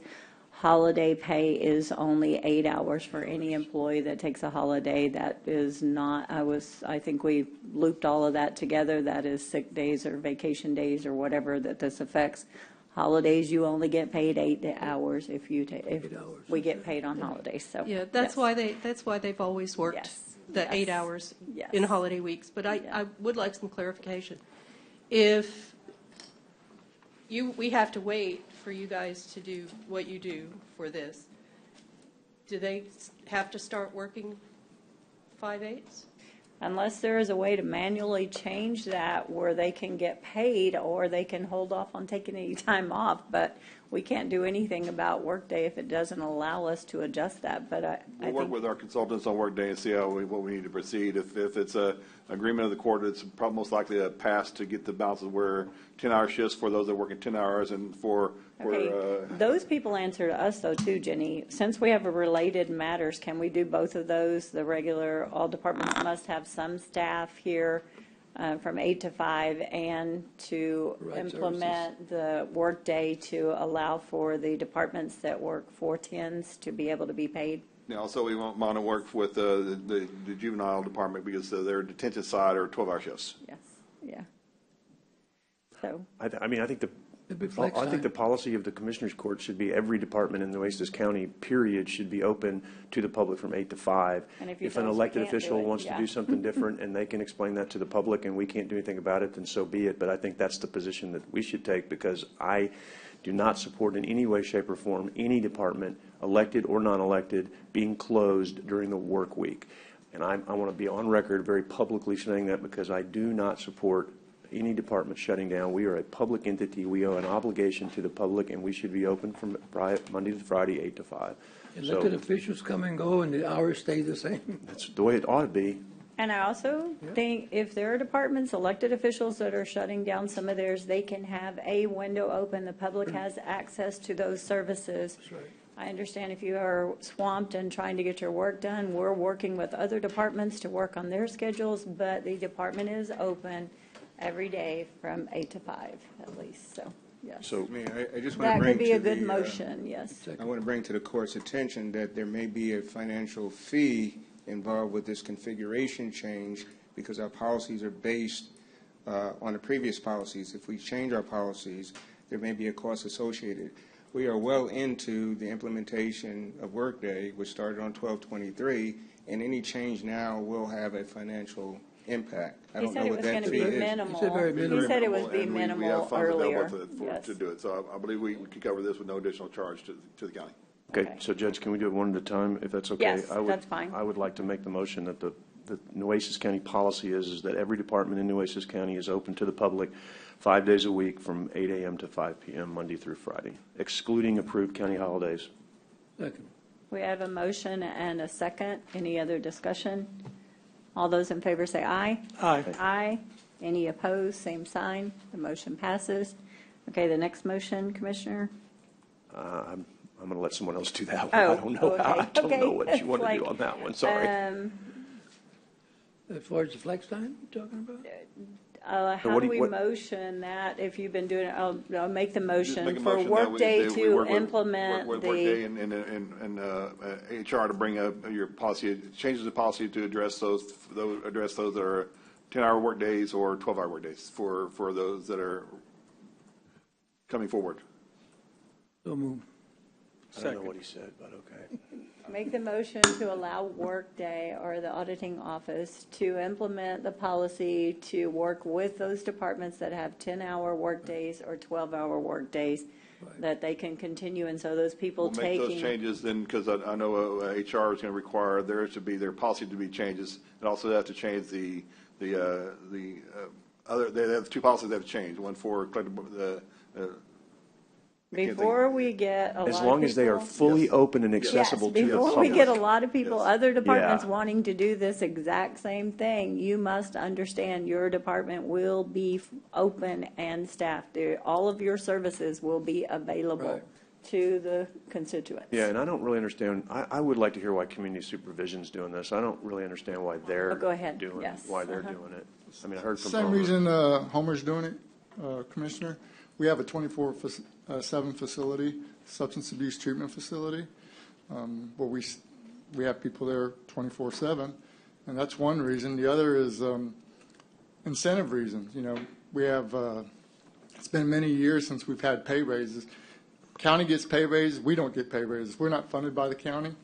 Holiday pay is only 8 hours for any employee that takes a holiday. That is not, I think we looped all of that together. That is sick days or vacation days or whatever that this affects. Holidays, you only get paid 8 hours if we get paid on holidays, so. Yeah, that's yes. that's why they've always worked Yes, the yes, 8 hours yes. in holiday weeks. But I would like some clarification. If we have to wait for you guys to do what you do for this, do they have to start working 5/8? unless there is a way to manually change that where they can get paid or they can hold off on taking any time off. But we can't do anything about Workday if it doesn't allow us to adjust that. But I We'll work think with our consultants on Workday and see what we need to proceed. If it's a agreement of the court, it's probably most likely a pass to get the balances where 10-hour shifts for those that work in 10 hours and for those people answer to us though too, Jenny. Since we have a related matters, can we do both of those? The regular, all departments must have some staff here from 8 to 5 and to implement the workday to allow for the departments that work 410s to be able to be paid. Yeah, also we want to work with the juvenile department because their detention side are 12-hour shifts. Yes, yeah. So I mean, I think the policy of the Commissioners Court should be every department in Nueces County, period, should be open to the public from 8 to 5. And if an elected official wants to do something different and they can explain that to the public and we can't do anything about it, then so be it. But I think that's the position that we should take, because I do not support in any way, shape, or form any department, elected or non-elected, being closed during the work week. And I want to be on record very publicly saying that, because I do not support any department shutting down. We are a public entity. We owe an obligation to the public, and we should be open from Monday to Friday, 8 to 5. Elected officials come and go, and the hours stay the same. That's the way it ought to be. And I also think if there are departments, elected officials that are shutting down some of theirs, they can have a window open. The public has access to those services. That's right. I understand if you are swamped and trying to get your work done, we're working with other departments to work on their schedules, but the department is open every day from 8 to 5 at least. So, yes. So I just want to that bring could be to a good the, motion, yes. I want to bring to the court's attention that there may be a financial fee involved with this configuration change, because our policies are based on the previous policies. If we change our policies, there may be a cost associated. We are well into the implementation of Workday, which started on 12/23, and any change now will have a financial impact. I don't know what that fee is. He said it was going to be minimal. He said it would be minimal earlier. Yes. To do it. So I believe we can cover this with no additional charge to the county. Okay, so Judge, can we do it one at a time, if that's okay? Yes, that's fine. I would like to make the motion that the Nueces County policy is that every department in Nueces County is open to the public 5 days a week from 8 a.m. to 5 p.m., Monday through Friday, excluding approved county holidays. Second. We have a motion and a second. Any other discussion? All those in favor say aye. Aye. Aye. Any opposed, same sign. The motion passes. Okay, the next motion, Commissioner? I'm going to let someone else do that one. Oh, I don't know. okay. I don't know what you want to Like, do on that one. Sorry. As far as the flex time you're talking about? How do we motion that? If you've been doing it, I'll make the motion Make a for motion that Workday we to work with- implement work with the. Workday and HR to bring up your policy, changes the policy to address those that are 10-hour work days or 12-hour work days for those that are coming forward. So move. I don't know what he said, but okay. Make the motion to allow Workday or the auditing office to implement the policy to work with those departments that have 10-hour workdays or 12-hour workdays, that they can continue. And so those people We'll make those changes then, because I know HR is going to require there to be their policy to be changes. And also they have to change the other, they have two policies they have to change. One for collective, Before we get a lot of As long as they are people- fully open and accessible to the Before public. we get a lot of people, other departments Yeah. wanting to do this exact same thing, you must understand your department will be open and staffed. All of your services will be available to the constituents. Yeah, and I don't really understand. I would like to hear why community supervision's doing this. I don't really understand why they're Go ahead. doing Yes. why they're doing it. I mean, I heard from Same Homer. reason Homer's doing it, Commissioner. We have a 24/7 facility, substance abuse treatment facility, where we have people there 24/7, and that's one reason. The other is incentive reasons. You know, we have. It's been many years since we've had pay raises. County gets pay raises. We don't get pay raises. We're not funded by the county.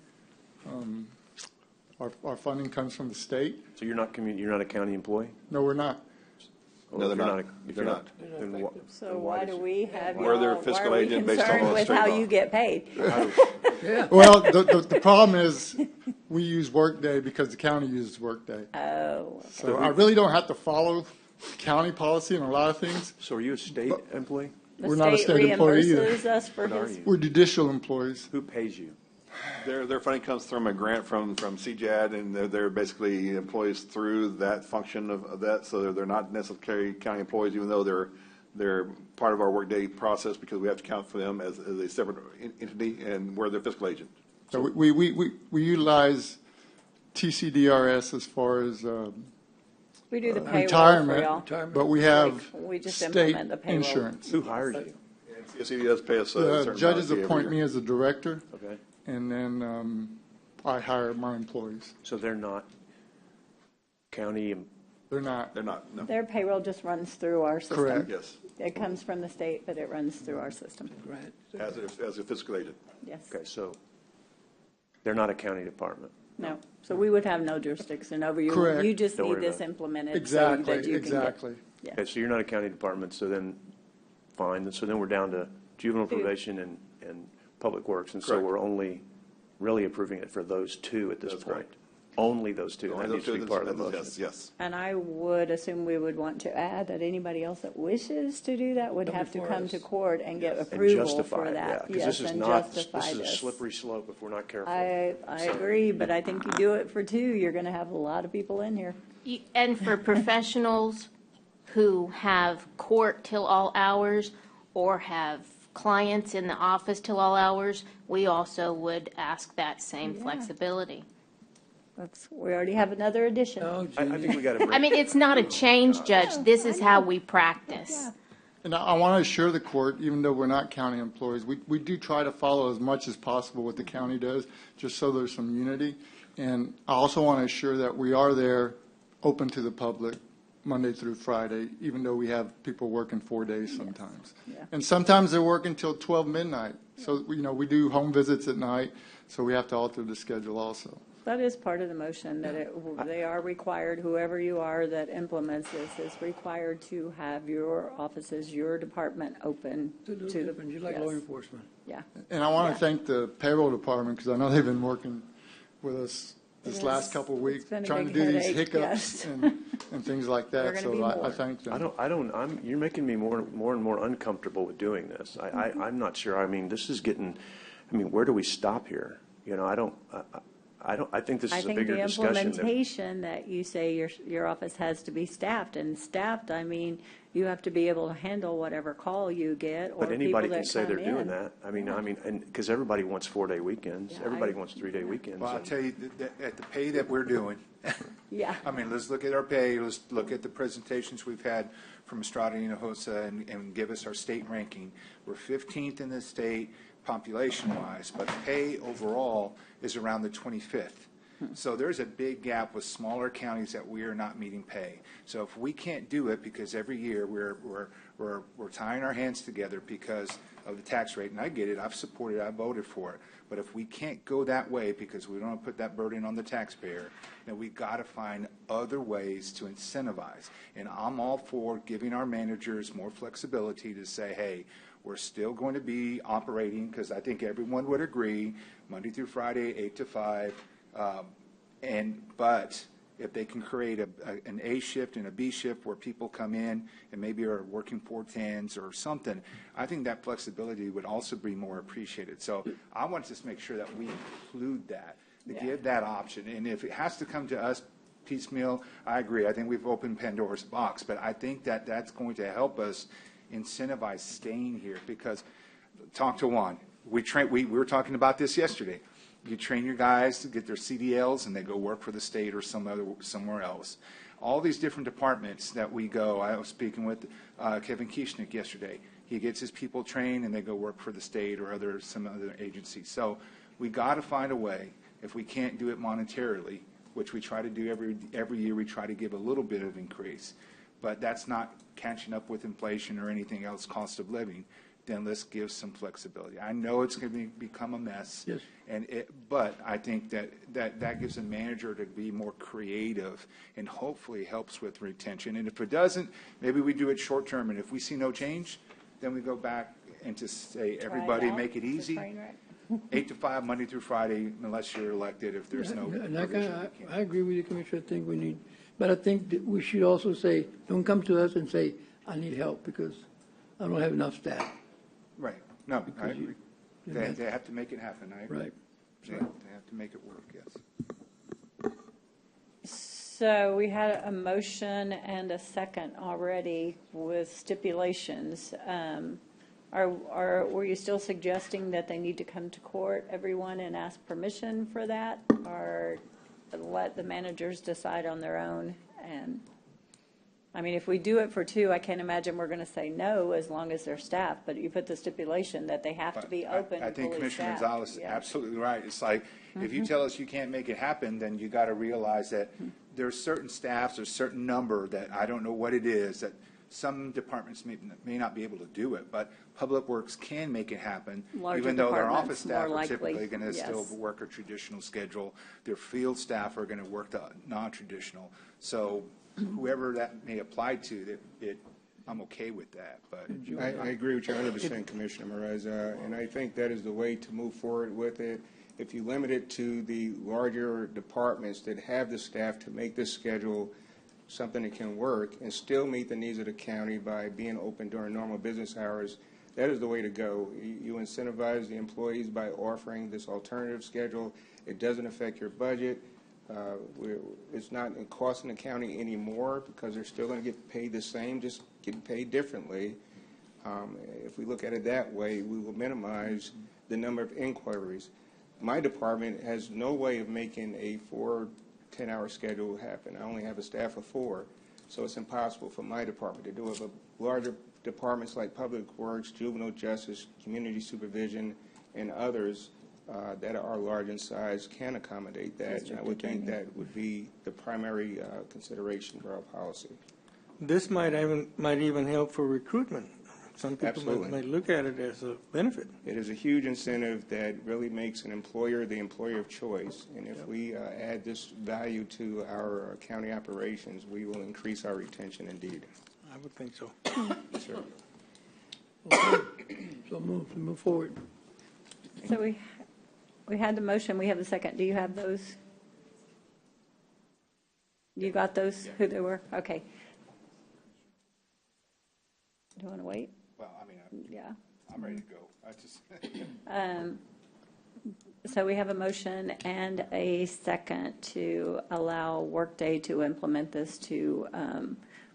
Our funding comes from the state. So you're not a county employee? No, we're not. No, they're not. If They're you're not. then wha- So then why did do you- we have We're their y'all, why fiscal are we agent based on concerned the with state how law. you get paid? Well, the problem is, we use Workday because the county uses Workday. Oh, okay. So I really don't have to follow county policy on a lot of things. So are you a state employee? The We're not a state employee either. reimburses us for What are his, you? We're judicial employees. Who pays you? Their funding comes from a grant from CJAD, and they're basically employees through that function of that, so they're not necessarily county employees, even though they're part of our workday process, because we have to count for them as a separate entity, and we're their fiscal agent. So we utilize TCDRS as far as we do the payroll for retirement, y'all. but we have We just state implement the payroll. insurance. Who hired you? CSE does pay us a The certain amount judges of fee every appoint year. me as a director, Okay. and then I hire my employees. So they're not county, They're not. They're not, no. Their payroll just runs through our system. Correct. Yes, It comes from the state, but it runs through our system. Right. as a fiscal agent. Yes. okay, so they're not a county department. No. So we would have no jurisdiction over you. Correct. You just Don't need worry this about it. implemented so Exactly, that you can get. exactly. Yeah. Okay, so you're not a county department, so then, fine, so then we're down to juvenile probation and public works, and so Correct. we're only really approving it for those two at this That's point. correct. Only those two, Only that needs those to be two, part of the that's- motion. Yes. And I would assume we would want to add that anybody else that wishes to do that would Come have to before come us. to court and get And approval justify for it, yeah, that. because Yes, this is and not, justify this is a this. slippery slope if we're not careful. I agree, but I think you do it for two, you're going to have a lot of people in here. And for professionals who have court till all hours or have clients in the office till all hours, we also would ask that same Yeah. flexibility. We already have another addition. Oh, I think we got to I mean, it's not a change, Judge. This is how we practice. And I want to assure the court, even though we're not county employees, we do try to follow as much as possible what the county does, just so there's some unity. And I also want to assure that we are there, open to the public, Monday through Friday, even though we have people working 4 days sometimes. Yeah. And sometimes they're working till 12 midnight. So, we do home visits at night, so we have to alter the schedule also. That is part of the motion, that they are required, whoever you are that implements this is required to have your offices, your department open It's a little to the. different, just like yes. law enforcement. Yeah. And I want Yeah. to thank the payroll department, because I know they've been working with us this Yes, last couple of weeks, it's been a trying to big do these headache, hiccups yes. and things like There are that. gonna be So I more. thank them. You're making me more and more uncomfortable with doing this. I'm not sure, this is getting, where do we stop here? I think this is a bigger I discussion. think the implementation that you say your office has to be staffed, and staffed, you have to be able to handle whatever call you get or But people anybody that can say they're come doing in. that. and because everybody wants 4-day weekends. Yeah, Everybody I- wants 3-day weekends. Well, I'll tell you, at the pay that we're doing, Yeah. let's look at our pay, let's look at the presentations we've had from Estrada and Hinojosa and give us our state ranking. We're 15th in the state population-wise, but pay overall is around the 25th. So there's a big gap with smaller counties that we are not meeting pay. So if we can't do it, because every year we're tying our hands together because of the tax rate, and I get it, I've supported, I voted for it, but if we can't go that way because we don't want to put that burden on the taxpayer, then we got to find other ways to incentivize. And I'm all for giving our managers more flexibility to say, hey, we're still going to be operating, because I think everyone would agree, Monday through Friday, 8 to 5. But if they can create an A shift and a B shift where people come in and maybe are working 410s or something, I think that flexibility would also be more appreciated. So I want to just make sure that we include that, to give that option. And if it has to come to us piecemeal, I agree. I think we've opened Pandora's box, but I think that that's going to help us incentivize staying here, because talk to Juan. We were talking about this yesterday. You train your guys to get their CDLs, and they go work for the state or somewhere else. All these different departments that we go. I was speaking with Kevin Kieschnick yesterday. He gets his people trained, and they go work for the state or some other agency. So we got to find a way. If we can't do it monetarily, which we try to do every year, we try to give a little bit of increase. But that's not catching up with inflation or anything else, cost of living. then let's give some flexibility. I know it's going to become a mess. Yes. But I think that gives the manager to be more creative and hopefully helps with retention. And if it doesn't, maybe we do it short term. And if we see no change, then we go back and to say, everybody make it easy. 8 to 5, Monday through Friday, unless you're elected, if there's no And provision. I agree with you, Commissioner. I think we need, but I think that we should also say, don't come to us and say, I need help because I don't have enough staff. Right. No, I Because agree. They have to make it happen. I agree. Right. They have to make it work, yes. So we had a motion and a second already with stipulations. Were you still suggesting that they need to come to court, everyone, and ask permission for that? Or let the managers decide on their own? And, I mean, if we do it for 2, I can't imagine we're going to say no as long as they're staffed. But you put the stipulation that they have to be open I and think fully Commissioner staffed. Gonzalez is Yeah. absolutely right. It's like, if you tell us you can't make it happen, then you got to realize that there's certain staffs, there's certain number that I don't know what it is, that some departments may not be able to do it, but Public Works can make it happen, Larger even though their departments, office staff more are likely, typically going to still yes. work a traditional schedule. Their field staff are going to work the non-traditional. So whoever that may apply to, I'm okay with that, but. I agree with you 100%, Commissioner Morez, and I think that is the way to move forward with it. If you limit it to the larger departments that have the staff to make this schedule something that can work and still meet the needs of the county by being open during normal business hours, that is the way to go. You incentivize the employees by offering this alternative schedule. It doesn't affect your budget. It's not costing the county anymore because they're still going to get paid the same, just getting paid differently. If we look at it that way, we will minimize the number of inquiries. My department has no way of making a 4 10-hour schedule happen. I only have a staff of 4, so it's impossible for my department to do it. But larger departments like Public Works, Juvenile Justice, Community Supervision, and others that are large in size can accommodate that. And I would think that would be the primary consideration for our policy. This might even help for recruitment. Some people Absolutely. might look at it as a benefit. It is a huge incentive that really makes an employer the employer of choice. And if we add this value to our county operations, we will increase our retention indeed. I would think so. Yes, sir. So move forward. So we had the motion, we have the second. Do you have those? You got those, who they were? Okay. Do you want to wait? Well, I mean, Yeah. I'm ready to go. I just. So we have a motion and a second to allow Workday to implement this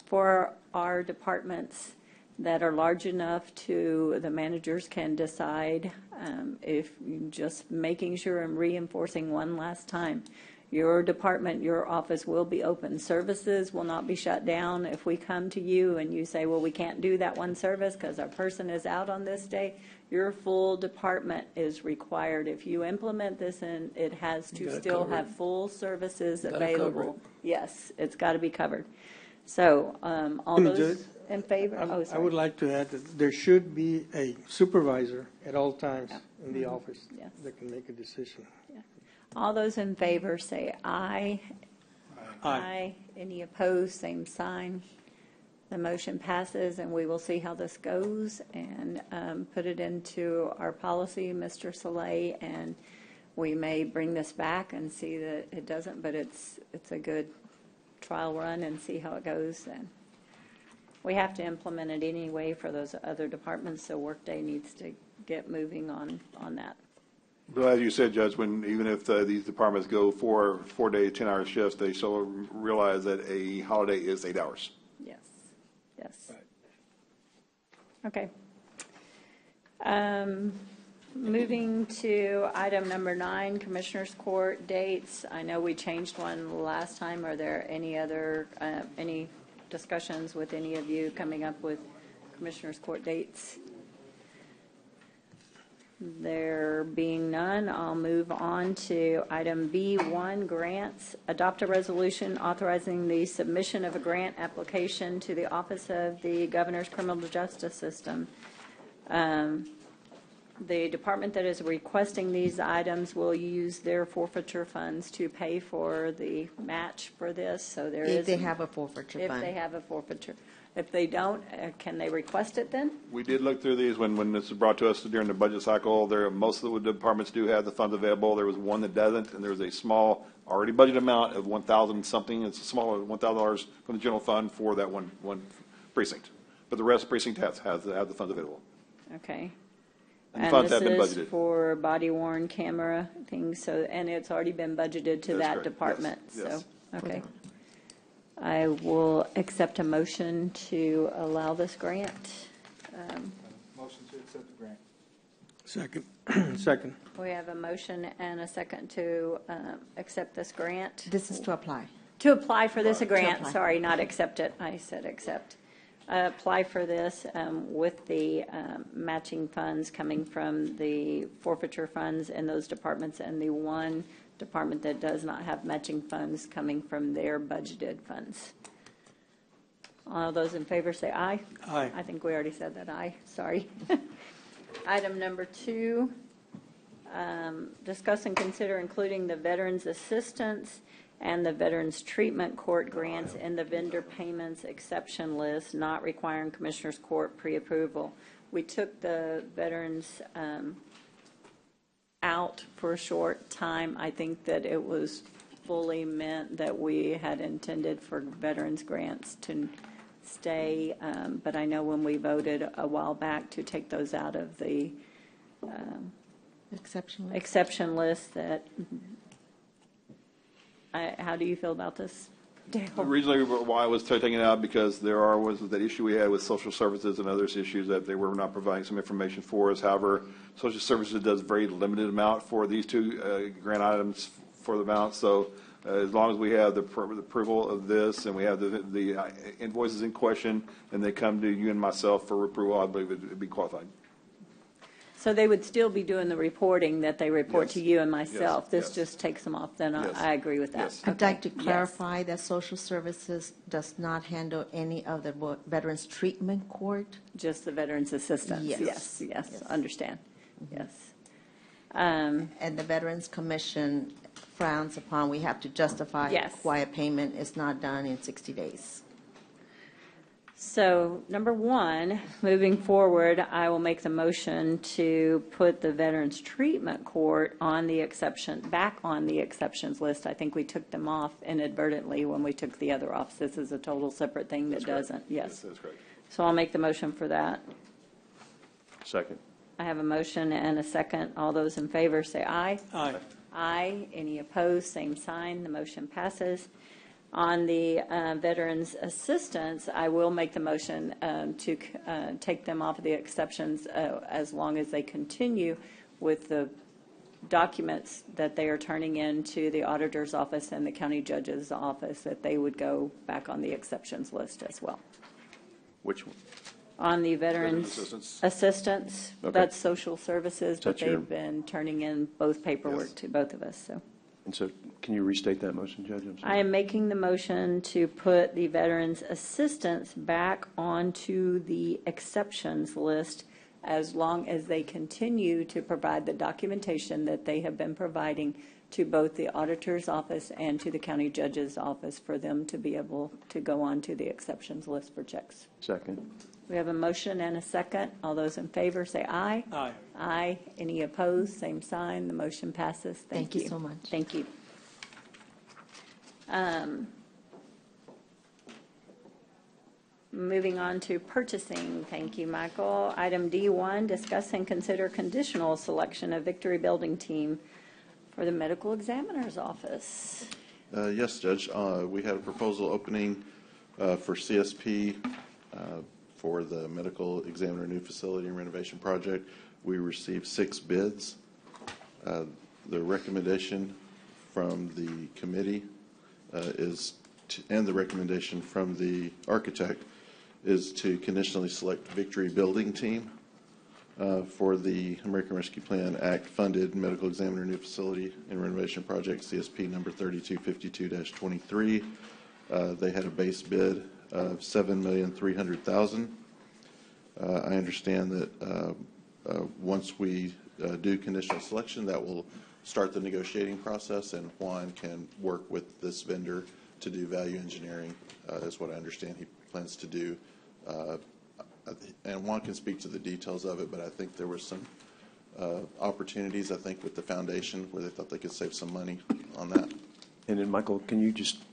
for our departments that are large enough to, the managers can decide if just making sure and reinforcing one last time, your department, your office will be open. Services will not be shut down. If we come to you and you say, well, we can't do that one service because our person is out on this day, your full department is required. If you implement this, and it has to still have full services available. Yes, it's got to be covered. So all those in favor? Oh, I sorry. would like to add that there should be a supervisor at all times in the office Yes. that can make a decision. All those in favor say aye. Aye. Any opposed, same sign. The motion passes, and we will see how this goes and put it into our policy, Mr. Soleil, and we may bring this back and see that it doesn't, but it's a good trial run and see how it goes. And we have to implement it anyway for those other departments, so Workday needs to get moving on that. But as you said, Judge, even if these departments go 4-day, 10-hour shifts, they still realize that a holiday is 8 hours. Yes. Okay. Moving to item number 9, Commissioners Court dates. I know we changed one last time. Are there any other, any discussions with any of you coming up with Commissioners Court dates? There being none, I'll move on to item B1, grants. Adopt a resolution authorizing the submission of a grant application to the Office of the Governor's Criminal Justice System The department that is requesting these items will use their forfeiture funds to pay for the match for this, so there is. If they have a forfeiture fund. If they have a forfeiture. If they don't, can they request it then? We did look through these when this was brought to us during the budget cycle. Most of the departments do have the funds available. There was one that doesn't, and there was a small, already budgeted amount of 1,000 something. It's a smaller $1,000 from the general fund for that one precinct. But the rest of the precinct have the funds available. Okay. And the funds have been this is budgeted. for body worn camera things, so, and it's already been budgeted to That's that correct. department, Yes. so, okay. I will accept a motion to allow this grant. Motion to accept the grant. Second. Second. We have a motion and a second to accept this grant. This is to apply. To apply for this grant, apply. sorry, not accept it, I said accept. Apply for this with the matching funds coming from the forfeiture funds in those departments, and the one department that does not have matching funds coming from their budgeted funds. All those in favor say aye. Aye. I think we already said that, aye, sorry. Item number 2, discuss and consider including the Veterans Assistance and the Veterans Treatment Court grants in the vendor payments exception list, not requiring Commissioners Court pre-approval. We took the veterans out for a short time. I think that it was fully meant that we had intended for veterans grants to stay, but I know when we voted a while back to take those out of the exception list that, how do you feel about this, Dale? Originally, why I was taking it out, because was that issue we had with social services and others issues that they were not providing some information for us. However, social services does very limited amount for these two grant items for the amount. So as long as we have the approval of this and we have the invoices in question and they come to you and myself for approval, I believe it'd be qualified. So they would still be doing the reporting that they report Yes. to you and myself. Yes. This Yes. just takes them off, then Yes. I agree with that. Yes. I'd like to Okay. Yes. clarify that social services does not handle any of the Veterans Treatment Court. Just the veterans assistance. Yes. Yes, understand. Yes. And the Veterans Commission frowns upon, we have to justify Yes. why a payment is not done in 60 days. So, number 1, moving forward, I will make the motion to put the Veterans Treatment Court on the back on the exceptions list. I think we took them off inadvertently when we took the other off. This is a total separate thing that doesn't. Yes. That's correct. So I'll make the motion for that. Second. I have a motion and a second. All those in favor say aye. Aye. Aye. Any opposed, same sign. The motion passes. On the Veterans Assistance, I will make the motion to take them off of the exceptions as long as they continue with the documents that they are turning in to the auditor's office and the county judge's office, that they would go back on the exceptions list as well. Which one? On the Veterans Veterans Assistance, Okay. that's social services, but That's your- they've been turning in both paperwork Yes. to both of us, so. And so, can you restate that motion, Judge? I'm sorry. I am making the motion to put the Veterans Assistance back onto the exceptions list as long as they continue to provide the documentation that they have been providing to both the auditor's office and to the county judge's office for them to be able to go on to the exceptions list for checks. Second. We have a motion and a second. All those in favor say aye. Aye. Aye. Any opposed? Same sign. The motion passes. Thank you. Thank you so much. Thank you. Moving on to purchasing. Thank you, Michael. Item D1, discuss and consider conditional selection of Victory Building Team for the medical examiner's office. Yes, Judge. We had a proposal opening for CSP for the medical examiner new facility and renovation project. We received 6 bids. The recommendation from the committee and the recommendation from the architect is to conditionally select Victory Building Team for the American Rescue Plan Act funded medical examiner new facility and renovation project, CSP number 3252-23. They had a base bid of $7,300,000. I understand that once we do conditional selection, that will start the negotiating process, and Juan can work with this vendor to do value engineering. That's what I understand he plans to do. And Juan can speak to the details of it, but I think there were some opportunities, I think, with the foundation where they thought they could save some money on that. And then, Michael, can you just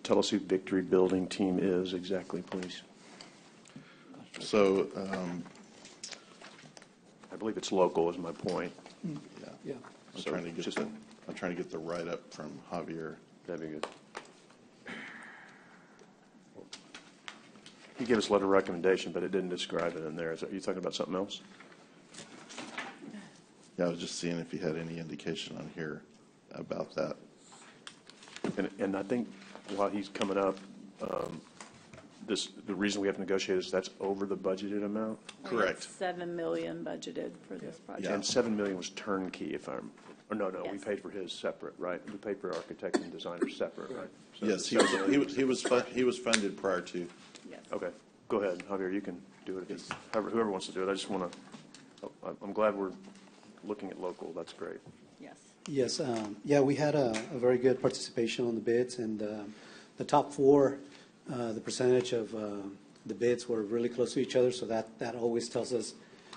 tell us who Victory Building Team is exactly, please? So I believe it's local, is my point. Yeah. I'm trying to get the write-up from Javier. That'd be good. He gave us a letter of recommendation, but it didn't describe it in there. Are you talking about something else? Yeah, I was just seeing if he had any indication on here about that. And I think while he's coming up, the reason we have to negotiate is that's over the budgeted amount? Correct. $7 million budgeted for this project. And $7 million was turnkey, if I'm, or no, we Yes. paid for his separate, right? We paid for architect and designer separate, right? So Yes, he was funded prior to. Yes. Okay, go ahead, Javier, you can do it. Whoever wants to do it. I just want to, I'm glad we're looking at local. That's great. Yes. Yes, yeah, we had a very good participation on the bids, and the top four, the percentage of the bids were really close to each other, so that always tells us,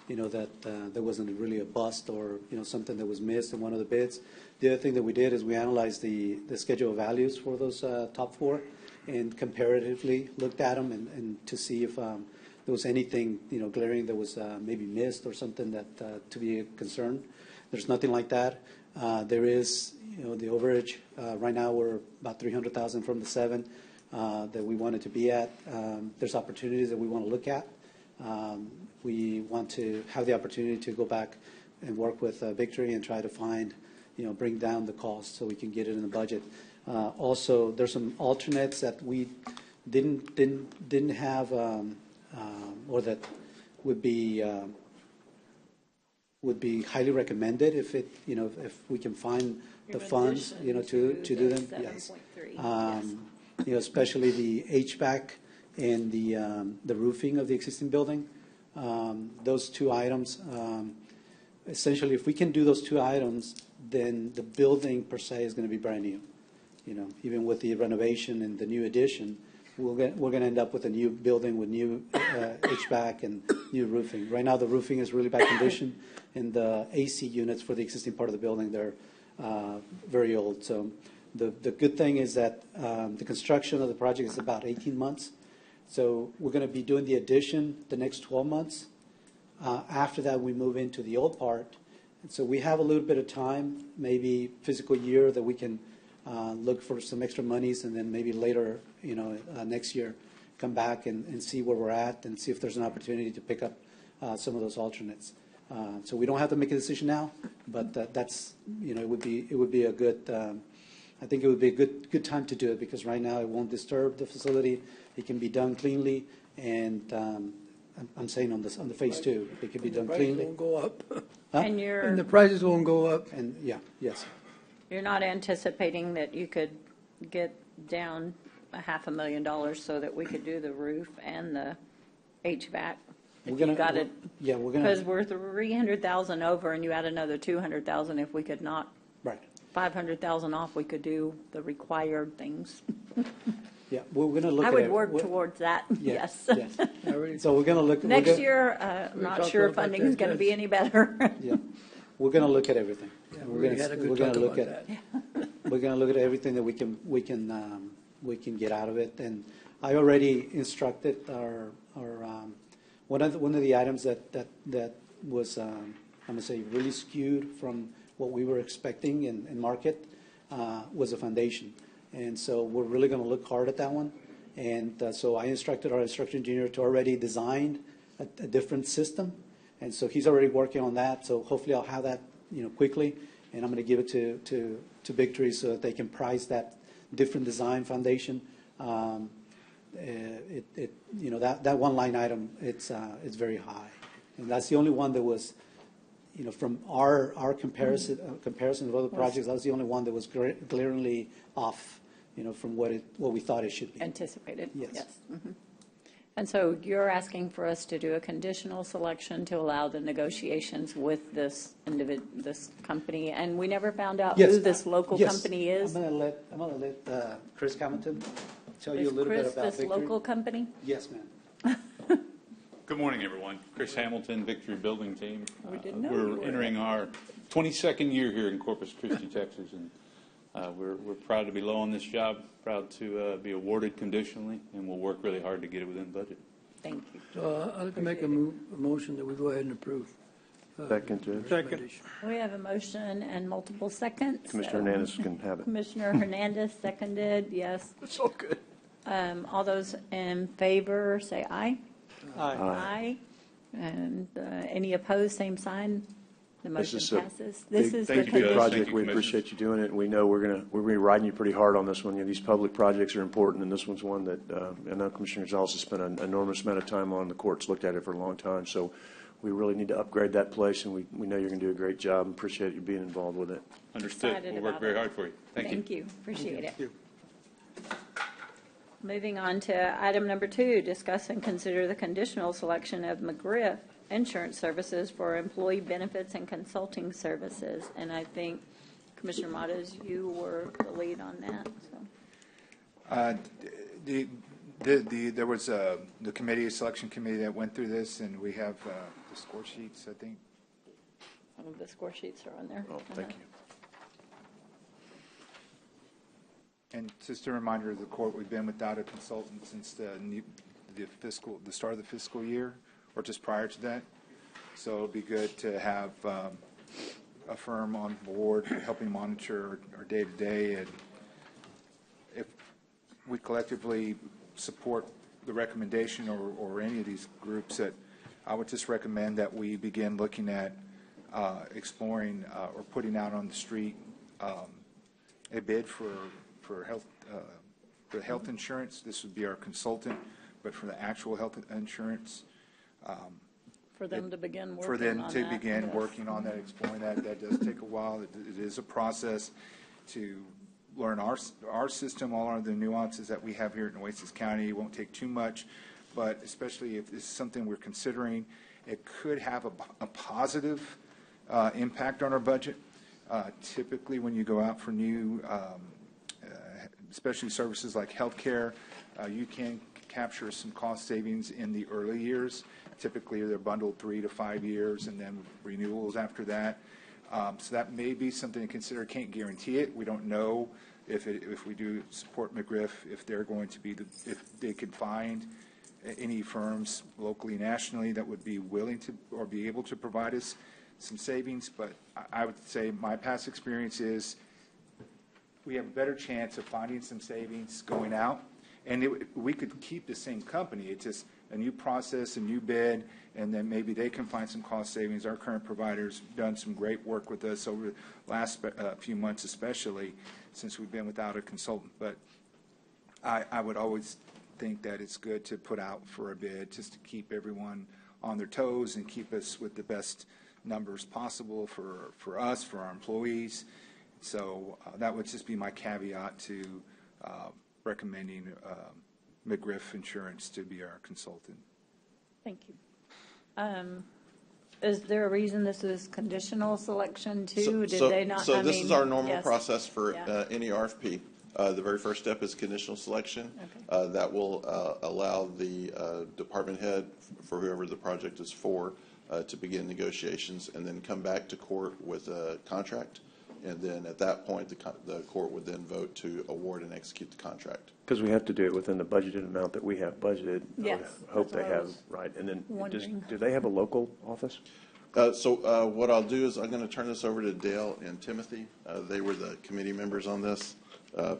that there wasn't really a bust or, something that was missed in one of the bids. The other thing that we did is we analyzed the schedule of values for those top four and comparatively looked at them and to see if there was anything, glaring that was maybe missed or something that to be a concern. There's nothing like that. There is, the overage. Right now, we're about $300,000 from the 7 that we wanted to be at. There's opportunities that we want to look at. We want to have the opportunity to go back and work with Victory and try to find, bring down the cost so we can get it in the budget. Also, there's some alternates that we didn't have, or that would be highly recommended if it, if we can find the funds, to do them. Yes. Especially the HVAC and the roofing of the existing building. Those two items, essentially, if we can do those two items, then the building per se is going to be brand new. Even with the renovation and the new addition, we're going to end up with a new building with new HVAC and new roofing. Right now, the roofing is really bad condition, and the AC units for the existing part of the building, they're very old. So the good thing is that the construction of the project is about 18 months. So we're going to be doing the addition the next 12 months. After that, we move into the old part. And so we have a little bit of time, maybe fiscal year, that we can look for some extra monies, and then maybe later, next year, come back and see where we're at and see if there's an opportunity to pick up some of those alternates. So we don't have to make a decision now, but that's, it would be a good, I think it would be a good time to do it, because right now it won't disturb the facility. It can be done cleanly, and I'm saying on the phase 2, it can be done cleanly. The prices won't go up. And the prices won't go up. And yes. You're not anticipating that you could get down $500,000 so that we could do the roof and the HVAC? If you got it, yeah, we're gonna, because we're 300,000 over, and you add another 200,000. If we could knock right 500,000 off, we could do the required things. Yeah, we're going to look. I at would it. work towards that. Yes. Yes. So we're going to look next year. I'm not sure funding is going to be any better. Yeah, we're going to look at everything. Yeah, we're going to look at we're going to look at everything that we can get out of it. And I already instructed our one of the items that was I'm going to say really skewed from what we were expecting in market was a foundation. And so we're really going to look hard at that one. And so I instructed our structural engineer to already design a different system. And so he's already working on that. So hopefully I'll have that, quickly. And I'm going to give it to Victory so that they can price that different design foundation. That one line item, it's very high. And that's the only one that was, from our comparison of other projects, that was the only one that was glaringly off, from what we thought it should be. Anticipated. Yes. Mm-hmm. And so you're asking for us to do a conditional selection to allow the negotiations with this this company, and we never found out who this local company is? I'm gonna let Chris Hamilton tell you a little bit about this Victory. local company? Yes, ma'am. Good morning, everyone. Chris Hamilton, Victory Building Team. We didn't know you We're were entering our 22nd year here in Corpus Christi, Texas, and we're proud to be low on this job, proud to be awarded conditionally, and we'll work really hard to get it within budget. Thank you. So I'd like to make a motion that we go ahead and approve. Second, Judge. Second. We have a motion and multiple seconds. Commissioner Hernandez can have it. Commissioner Hernandez seconded, yes. It's all good. All those in favor, say aye. Aye. Aye. And any opposed, same sign. The motion passes. This is the big project. We Commissioner. appreciate you doing it, and we know we're going to be riding you pretty hard on this one. You know, these public projects are important, and this one's one that I know Commissioner Gonzalez has spent an enormous amount of time on. The court's looked at it for a long time, so we really need to upgrade that place, and we know you're going to do a great job and appreciate you being involved with it. Understood. Excited We'll work about very it. hard for you. Thank you. Appreciate it. Moving on to item number 2, discuss and consider the conditional selection of McGriff Insurance Services for employee benefits and consulting services. And I think, Commissioner Matas, you were the lead on that. So. There was the committee, a selection committee that went through this, and we have the score sheets, I think. Some of the score sheets are on there. Oh, thank you. And just a reminder of the court, we've been without a consultant since the start of the fiscal year, or just prior to that. So it'll be good to have a firm on board helping monitor our day-to-day. And if we collectively support the recommendation or any of these groups, that I would just recommend that we begin looking at exploring or putting out on the street a bid for health insurance. This would be our consultant, but for the actual health insurance. For them to begin working for them on to that, begin yes. working on that, exploring that. That does take a while. It is a process to learn our system, all of the nuances that we have here at Nueces County. It won't take too much, but especially if this is something we're considering, it could have a positive impact on our budget. Typically, when you go out for new, especially services like healthcare, you can capture some cost savings in the early years. Typically, they're bundled 3 to 5 years, and then renewals after that. So that may be something to consider. Can't guarantee it. We don't know if we do support McGriff, if they're going to be if they could find any firms locally, nationally that would be willing to or be able to provide us some savings. But I would say my past experience is we have a better chance of finding some savings going out, and we could keep the same company. It's just a new process, a new bid, and then maybe they can find some cost savings. Our current provider's done some great work with us over the last few months, especially since we've been without a consultant. But I would always think that it's good to put out for a bid just to keep everyone on their toes and keep us with the best numbers possible for us, for our employees. So that would just be my caveat to recommending McGriff Insurance to be our consultant. Thank you. Is there a reason this is conditional selection too? Did they not? So this is our normal yes. process for Yeah. any RFP. The very first step is conditional selection. Okay. That will allow the department head, for whoever the project is for, to begin negotiations and then come back to court with a contract. And then at that point, the court would then vote to award and execute the contract. Because we have to do it within the budgeted amount that we have budgeted. Yes, I hope that's they what I have, was right. And then wondering. do they have a local office? So what I'll do is I'm going to turn this over to Dale and Timothy. They were the committee members on this.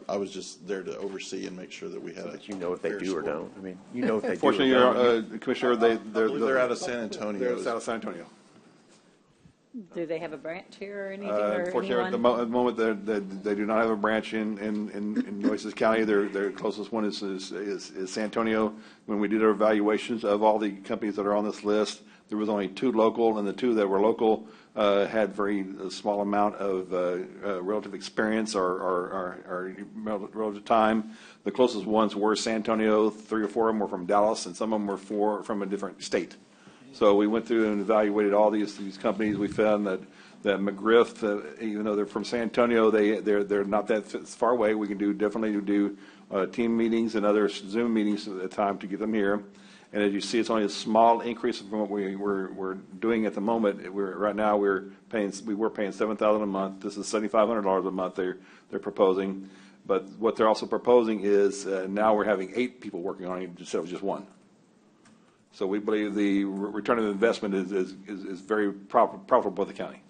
I was just there to oversee and make sure that we had a. You know if they fair do or score. don't. I mean, you know if they do or Fortunately, don't. Commissioner, They're out of San Antonio. They're out of San Antonio. Do they have a branch here or anything? Or Unfortunately, at the moment, they do not have a branch in Nueces County. Their closest one is San Antonio. When we did our evaluations of all the companies that are on this list, There was only 2 local, and the 2 that were local had very small amount of relative experience or relative time. The closest ones were San Antonio. 3 or 4 of them were from Dallas, and some of them were from a different state. So we went through and evaluated all these companies. We found that McGriff, even though they're from San Antonio, they're not that far away. We can definitely do team meetings and other Zoom meetings at a time to get them here. And as you see, it's only a small increase from what we're doing at the moment. Right now we were paying $7,000 a month. This is $7,500 a month they're proposing. But what they're also proposing is now we're having 8 people working on it instead of just 1. So we believe the return on investment is very profitable for the county.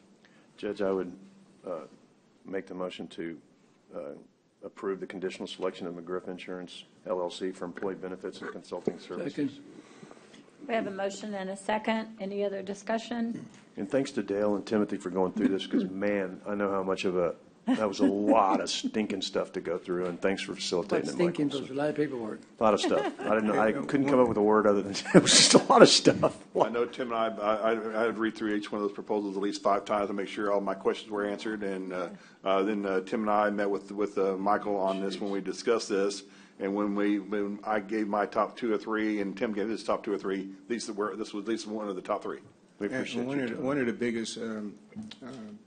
Judge, I would make the motion to approve the conditional selection of McGriff Insurance, LLC for employee benefits and consulting services. Second. We have a motion and a second. Any other discussion? And thanks to Dale and Timothy for going through this, because, man, I know how much of that was a lot of stinking stuff to go through, and thanks for facilitating But it, stinking, Michael. there's a lot of paperwork. A lot of stuff. I didn't know. I couldn't come up with a word other than it was just a lot of stuff. I know Tim and I would read through each one of those proposals at least 5 times to make sure all my questions were answered. And then Tim and I met with Michael on this when we discussed this. And when I gave my top 2 or 3, and Tim gave his top 2 or 3, this was at least one of the top 3. We appreciate you. One of the biggest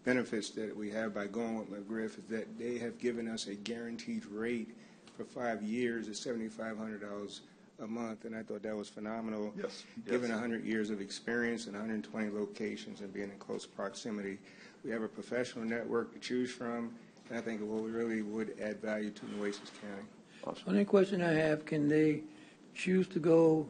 benefits that we have by going with McGriff is that they have given us a guaranteed rate for 5 years of $7,500 a month, and I thought that was phenomenal. Yes. Given 100 years of experience and 120 locations and being in close proximity, we have a professional network to choose from, and I think it really would add value to Nueces County. Awesome. Only question I have, can they choose to go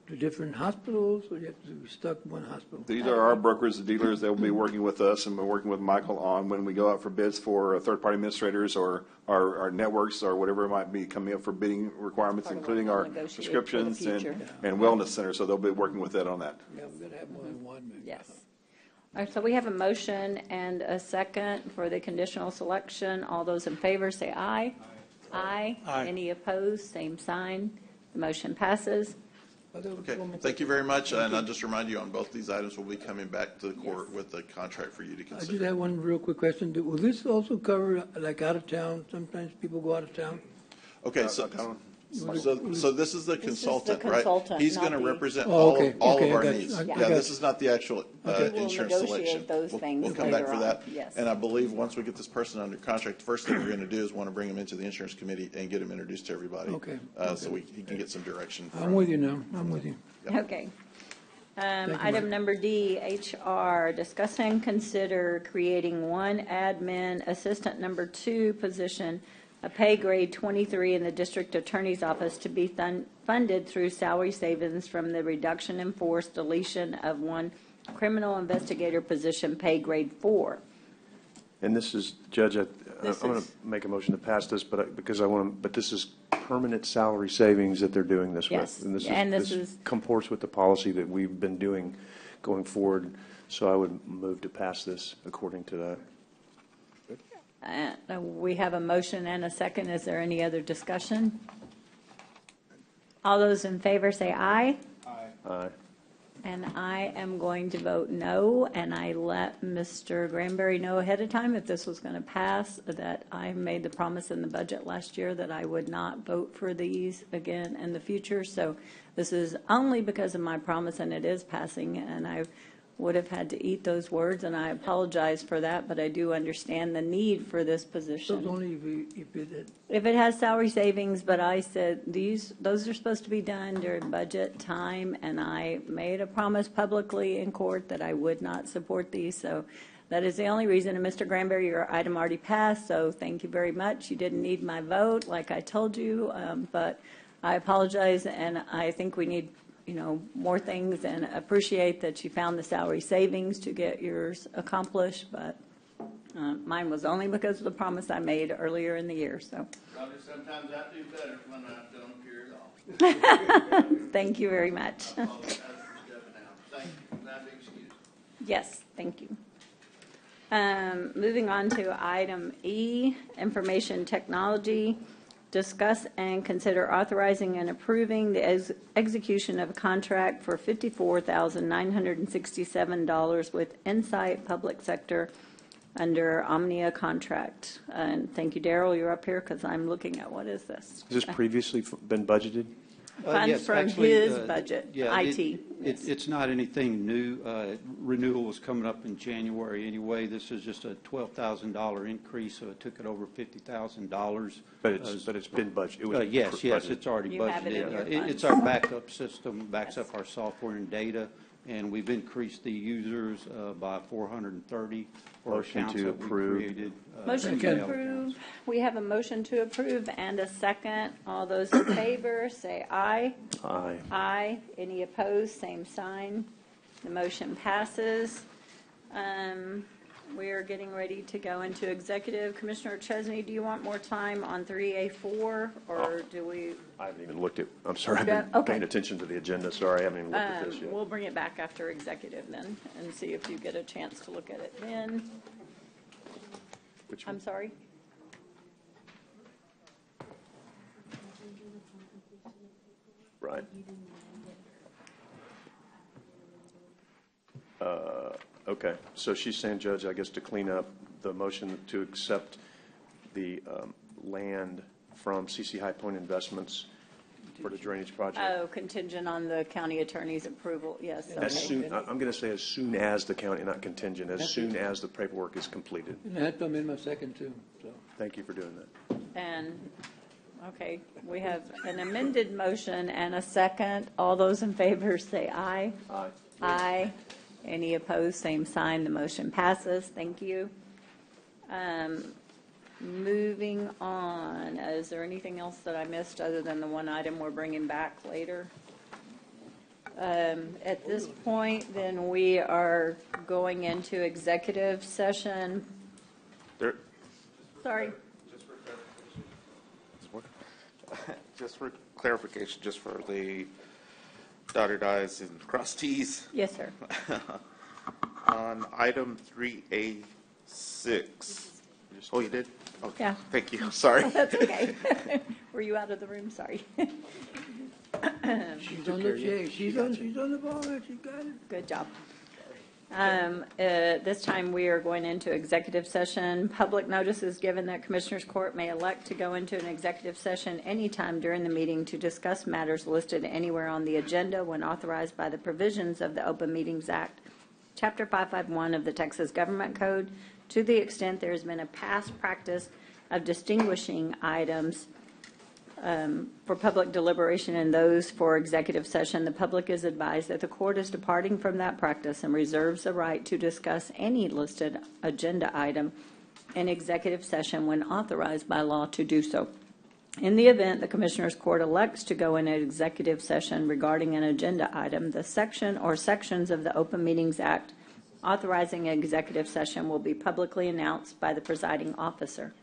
to different hospitals, or you have to be stuck in one hospital? These are our brokers, the dealers. They'll be working with us, and we're working with Michael on when we go out for bids for third-party administrators or our networks or whatever it might be coming up for bidding requirements, including our prescriptions and wellness centers. So they'll be working with that on that. Yeah, we're going to have more than one, maybe. Yes. All right, so we have a motion and a second for the conditional selection. All those in favor say aye. Aye. Aye. Any opposed? Same sign. The motion passes. Okay, thank you very much. And I'll just remind you on both these items, we'll be coming back to the court with a contract for you to I consider. just have one real quick question. Will this also cover, like, out of town? Sometimes people go out of town. Okay, so this is the consultant, right? consultant, He's not going to the- represent Oh, all okay, of our I got you. needs. I Yeah, got this you. is not the actual We'll insurance negotiate selection. those things We'll come back later for on, that. yes. And I believe once we get this person under contract, the first thing we're going to do is want to bring him into the insurance committee and get him introduced to everybody. Okay, So he can get some direction. I'm with you now. I'm with you. Okay. you, Item Mike. number D, HR, discuss and consider creating one admin assistant number 2 position, a pay grade 23 in the district attorney's office to be funded through salary savings from the reduction in force deletion of one criminal investigator position, pay grade 4. And this is, Judge, I'm This going is- to make a motion to pass this, but this is permanent salary savings that they're doing this Yes, with. and this is- comports with the policy that we've been doing going forward. So I would move to pass this according to that. We have a motion and a second. Is there any other discussion? All those in favor say aye. Aye. And I am going to vote no, and I let Mr. Granberry know ahead of time if this was going to pass, that I made the promise in the budget last year that I would not vote for these again in the future. So this is only because of my promise, and it is passing, and I would have had to eat those words, and I apologize for that, but I do understand the need for this So position. it's only if it, If it has salary savings, but I said those are supposed to be done during budget time, and I made a promise publicly in court that I would not support these, so that is the only reason. And Mr. Granberry, your item already passed, so thank you very much. You didn't need my vote, like I told you, but I apologize, and I think we need more things, and appreciate that you found the salary savings to get yours accomplished, but mine was only because of the promise I made earlier in the year, so. Probably sometimes I do better when I don't care at all. Thank you very much. Thank you. Not be excused. Yes, thank you. Moving on to item E, information technology. discuss and consider authorizing and approving the execution of a contract for $54,967 with Insight Public Sector under Omnia contract. And thank you, Daryl, you're up here because I'm looking at, what is this? Has this previously been budgeted? Funds Yes, from actually, his budget, yeah, IT. It's not anything new. Renewal was coming up in January anyway. This is just a $12,000 increase, so it took it over $50,000. But it's been budgeted. Yes, it's already You have it in budgeted. your It's funds. our backup system, backs up our software and data, and we've increased the users by 430 for Motion accounts to that we approve. created. Motion to approve. We have a motion to approve and a second. All those in favor, say aye. Aye. Aye. Any opposed, same sign. The motion passes. We are getting ready to go into executive. Commissioner Chesney, do you want more time on 3A4, or do we? I haven't even looked at, I'm sorry, I've been Okay. paying attention to the agenda. Sorry, I haven't even looked at this yet. We'll bring it back after executive then and see if you get a chance to look at it then. Which one? I'm sorry? Right. Okay, so she's saying, Judge, I guess to clean up the motion to accept the land from CC High Point Investments for the drainage project. Oh, contingent on the county attorney's approval, yes. As okay. soon, I'm going to say as soon as the county, not contingent, as soon as the paperwork is completed. And I had to amend my second too, so. Thank you for doing that. And, okay, we have an amended motion and a second. All those in favor say aye. Aye. Aye. Any opposed, same sign. The motion passes. Thank you. Moving on, is there anything else that I missed other than the one item we're bringing back later? At this point, then we are going into executive session. Sorry. Just for clarification, just for the dotted i's and crossed t's. Yes, sir. On item 3A6. Oh, you did? Okay. Yeah. Thank you. Sorry. That's okay. Were you out of the room? Sorry. She's on the chase. She's on the ball. She got it. Good job. This time we are going into executive session. Public notice is given that Commissioners Court may elect to go into an executive session anytime during the meeting to discuss matters listed anywhere on the agenda when authorized by the provisions of the Open Meetings Act, Chapter 551 of the Texas Government Code, to the extent there has been a past practice of distinguishing items for public deliberation and those for executive session. The public is advised that the court is departing from that practice and reserves the right to discuss any listed agenda item in executive session when authorized by law to do so. In the event the Commissioners Court elects to go in an executive session regarding an agenda item, the section or sections of the Open Meetings Act authorizing an executive session will be publicly announced by the presiding officer.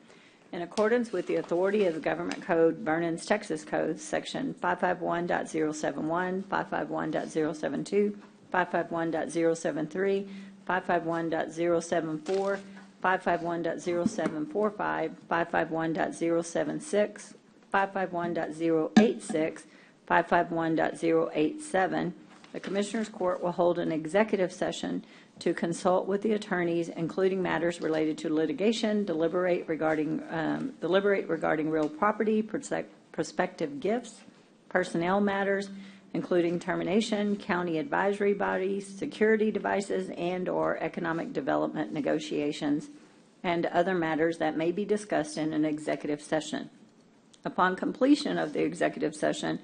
In accordance with the authority of the Government Code, Vernon's Texas Code, Section 551.071, 551.072, 551.073, 551.074, 551.0745, 551.076, 551.086, 551.087, the Commissioners Court will hold an executive session to consult with the attorneys, including matters related to litigation, deliberate regarding real property, prospective gifts, personnel matters, including termination, county advisory bodies, security devices, and/or economic development negotiations, and other matters that may be discussed in an executive session. Upon completion of the executive session,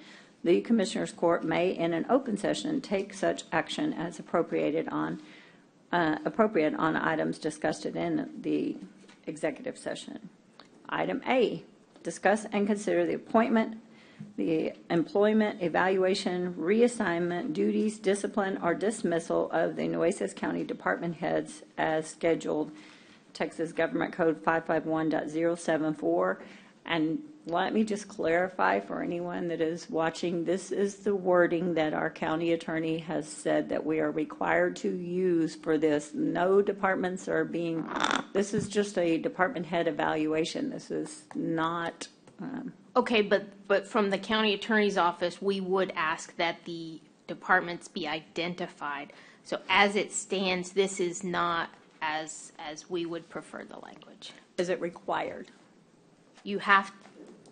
the Commissioners Court may, in an open session, take such action as appropriate on items discussed in the executive session. Item A, discuss and consider the appointment, the employment, evaluation, reassignment, duties, discipline, or dismissal of the Nueces County Department heads as scheduled, Texas Government Code 551.074. And let me just clarify for anyone that is watching, this is the wording that our county attorney has said that we are required to use for this. No departments are being, this is just a department head evaluation. This is not Okay, but from the county attorney's office, we would ask that the departments be identified. So as it stands, this is not as we would prefer the language. Is it required? You have,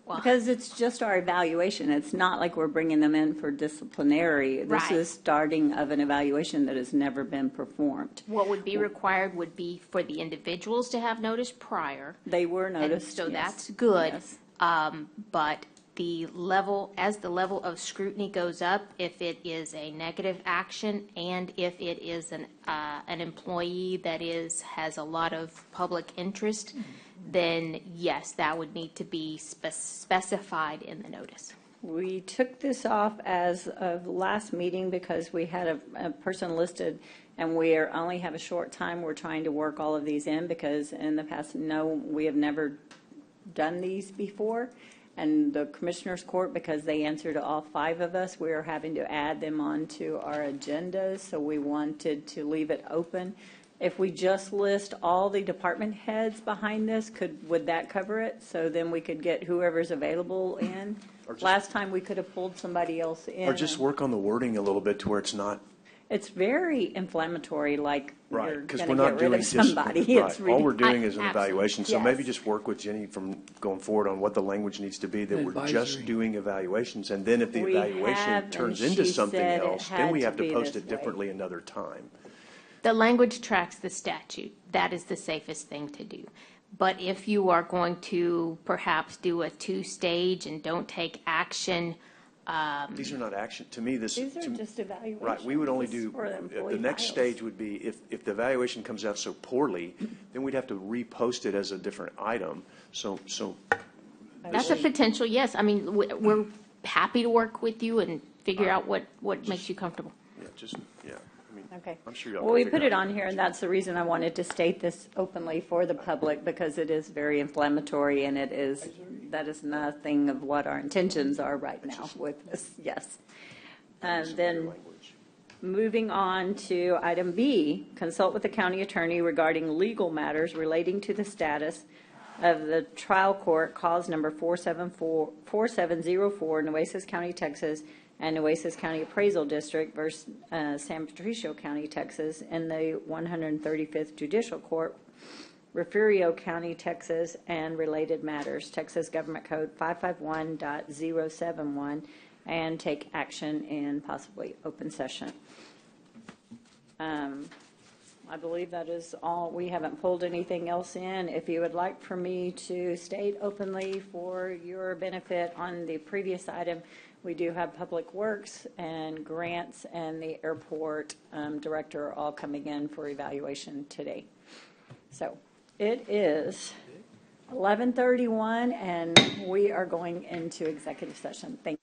well, Because it's just our evaluation. It's not like we're bringing them in for disciplinary. This Right. is starting of an evaluation that has never been performed. what would be required would be for the individuals to have notice prior. They were And noticed. so yes. that's good. Yes. But as the level of scrutiny goes up, if it is a negative action and if it is an employee that has a lot of public interest, then yes, that would need to be specified in the notice. We took this off as of last meeting because we had a person listed, and only have a short time. We're trying to work all of these in because in the past, no, we have never done these before. And the Commissioners Court, because they answer to all 5 of us, we are having to add them onto our agendas, so we wanted to leave it open. If we just list all the department heads behind this, would that cover it? So then we could get whoever's available in? Last time, we could have pulled somebody else in. Or just work on the wording a little bit to where it's not. It's very inflammatory, like Right, you're because going we're to not get doing rid of just, somebody. right, all we're doing is an Absolutely. evaluation, so maybe Yes. just work with Jenny from going forward on what the language needs to be, that we're just Advisory. doing evaluations, and then if the We have, evaluation and turns into she something said it else, then had we to have to be post this it way. differently another time. The language tracks the statute. That is the safest thing to do. But if you are going to perhaps do a 2-stage and don't take action, These are not action, to me, this. These are to- just evaluations. Right, we would only This is do, for employee the next files. stage would be, if the evaluation comes out so poorly, then we'd have to repost it as a different item, so. that's a potential, yes. I mean, we're happy to work with you and figure out what makes you comfortable. Yeah, just, yeah, I mean, Okay. I'm sure y'all. Well, can we figure put it out- on here, and that's the reason I wanted to state this openly for the public, because it is very inflammatory, and that is nothing of what our intentions are right now with this, yes. Then, moving on to item B, consult with the county attorney regarding legal matters relating to the status of the trial court cause number 4704, Nueces County, Texas, and Nueces County Appraisal District versus San Patricio County, Texas, in the 135th Judicial Court, Refugio County, Texas, and related matters, Texas Government Code 551.071, and take action in possibly open session. I believe that is all. We haven't pulled anything else in. If you would like for me to state openly for your benefit on the previous item, we do have Public Works and Grants and the Airport Director all coming in for evaluation today. So it is 11:31, and we are going into executive session. Thank you.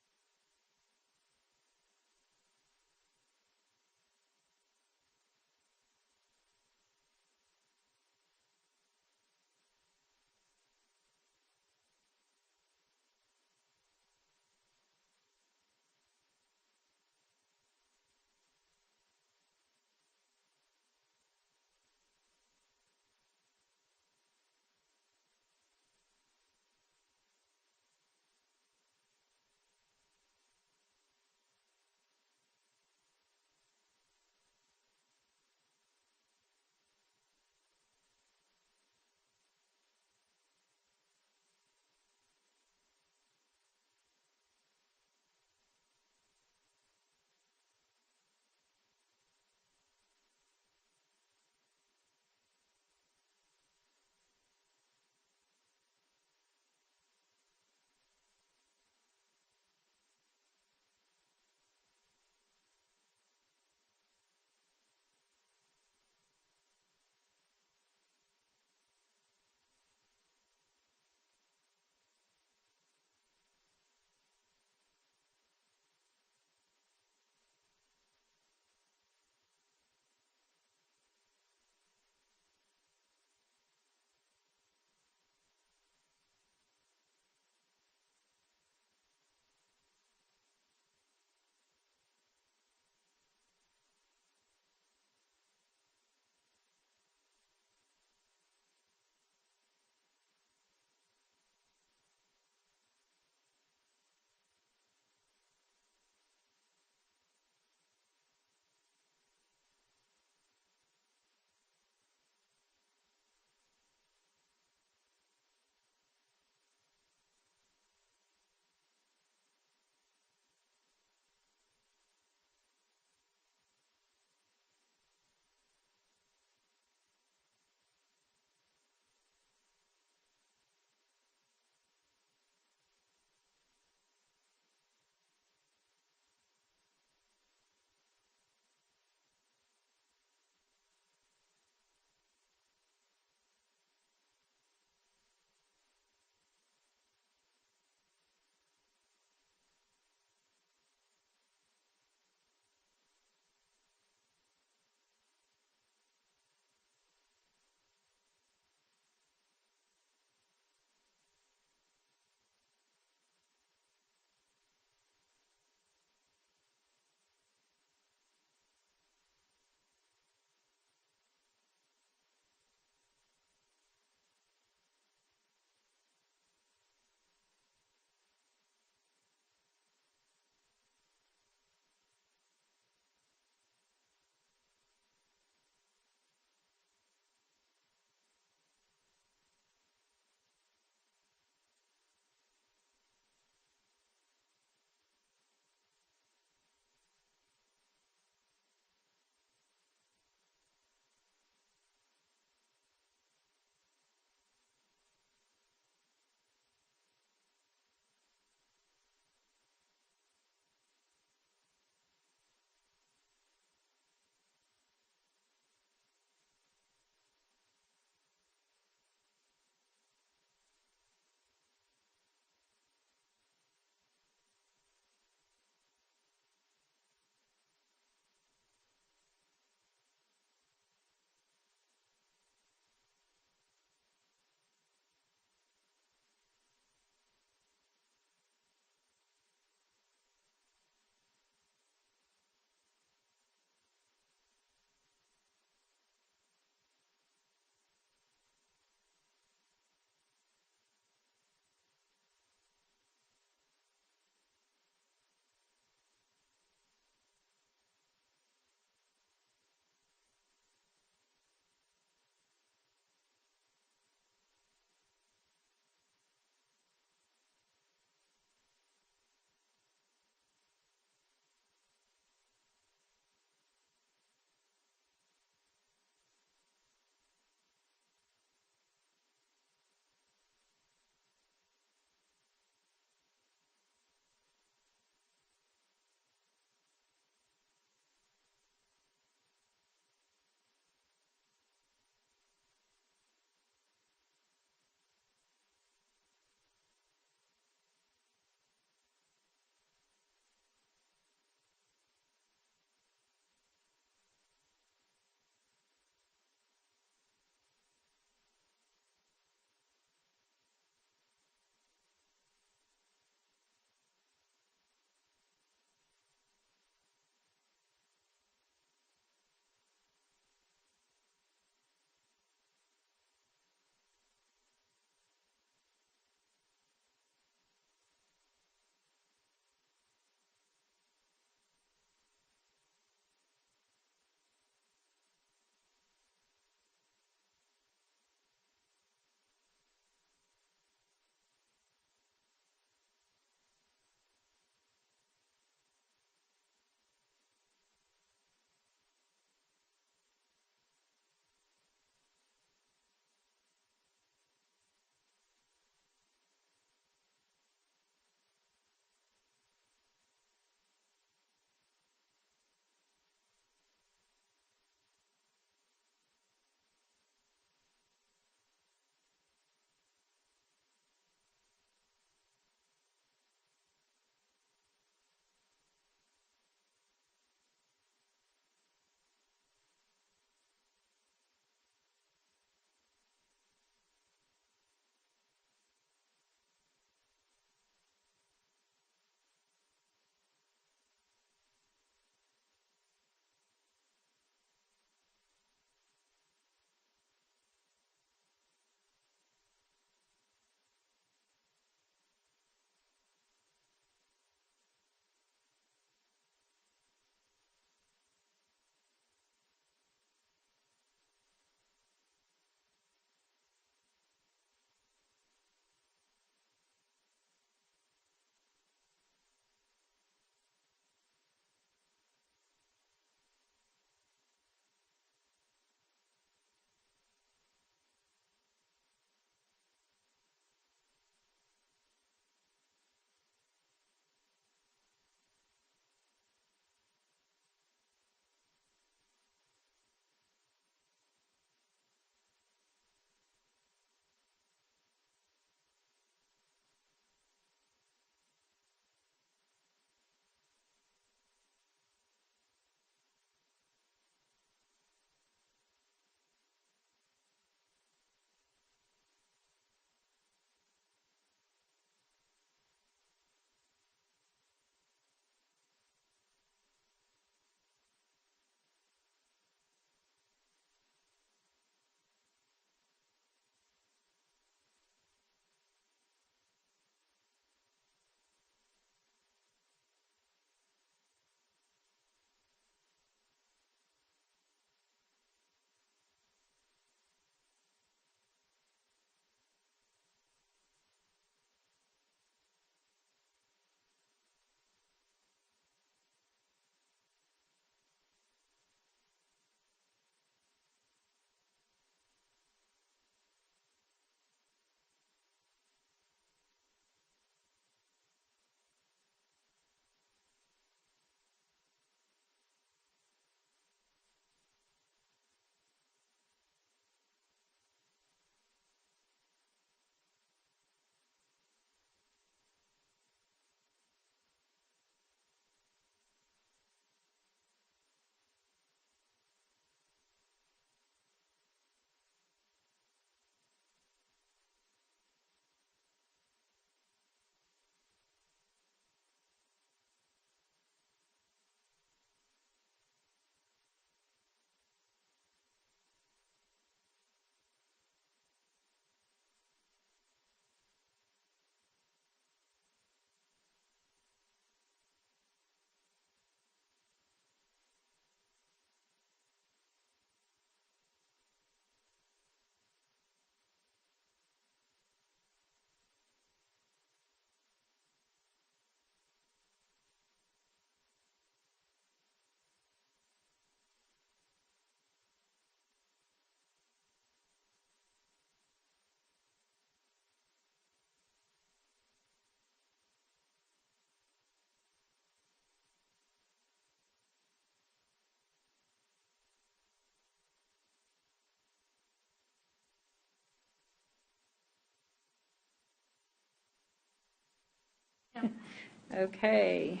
Okay.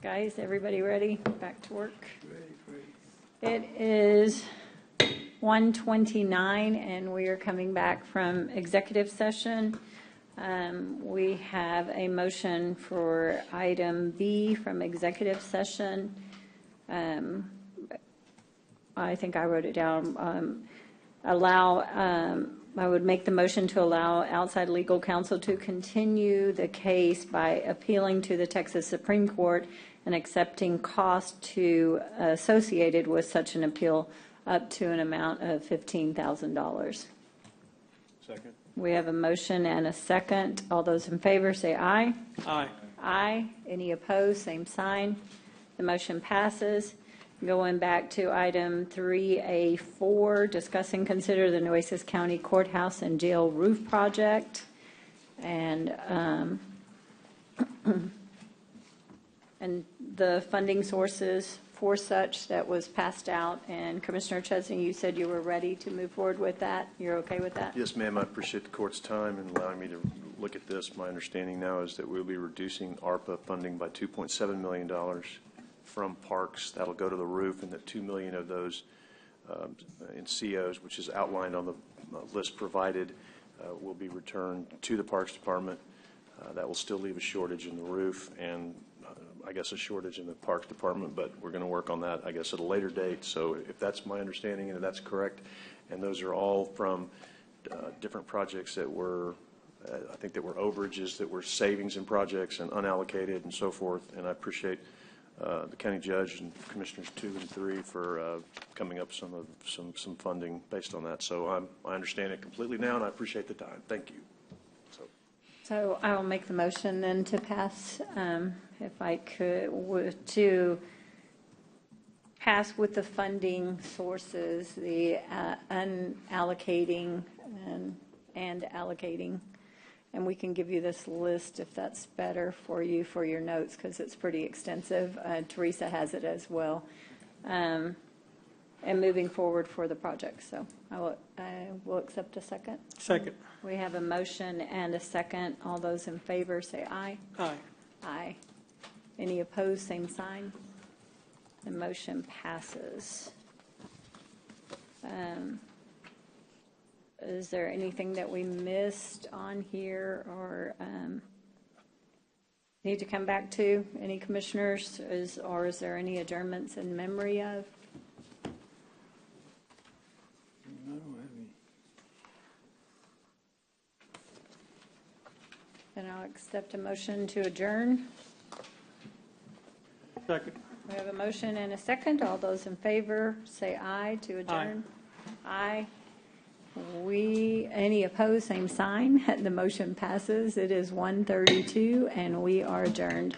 Guys, everybody ready? Back to work? It is 1:29, and we are coming back from executive session. We have a motion for item B from executive session. I think I wrote it down. I would make the motion to allow outside legal counsel to continue the case by appealing to the Texas Supreme Court and accepting costs associated with such an appeal up to an amount of $15,000. Second. We have a motion and a second. All those in favor say aye. Aye. Aye. Any opposed, same sign. The motion passes. Going back to item 3A4, discuss and consider the Nueces County Courthouse and Jail Roof Project. And and the funding sources for such that was passed out. And Commissioner Chesney, you said you were ready to move forward with that. You're okay with that? Yes, ma'am. I appreciate the court's time and allowing me to look at this. My understanding now is that we'll be reducing ARPA funding by $2.7 million from parks. That'll go to the roof, and that $2 million of those in COs, which is outlined on the list provided, will be returned to the Parks Department. That will still leave a shortage in the roof and I guess a shortage in the Parks Department, but we're going to work on that, I guess, at a later date. So if that's my understanding and that's correct, and those are all from different projects that were, I think that were overages, that were savings in projects and unallocated and so forth. And I appreciate the county judge and Commissioners 2 and 3 for coming up some funding based on that. So I understand it completely now, and I appreciate the time. Thank you. So I will make the motion then to pass, if I could, to pass with the funding sources, the unallocating and allocating. And we can give you this list if that's better for you for your notes, because it's pretty extensive. Teresa has it as well. And moving forward for the project. So I will accept a second. Second. We have a motion and a second. All those in favor say aye. Aye. Aye. Any opposed, same sign. The motion passes. Is there anything that we missed on here or need to come back to? Any commissioners? Or is there any adjournments in memory of? I don't have any. Then I'll accept a motion to adjourn. Second. We have a motion and a second. All those in favor say aye to adjourn. Aye. Any opposed, same sign. The motion passes. It is 1:32 and we are adjourned.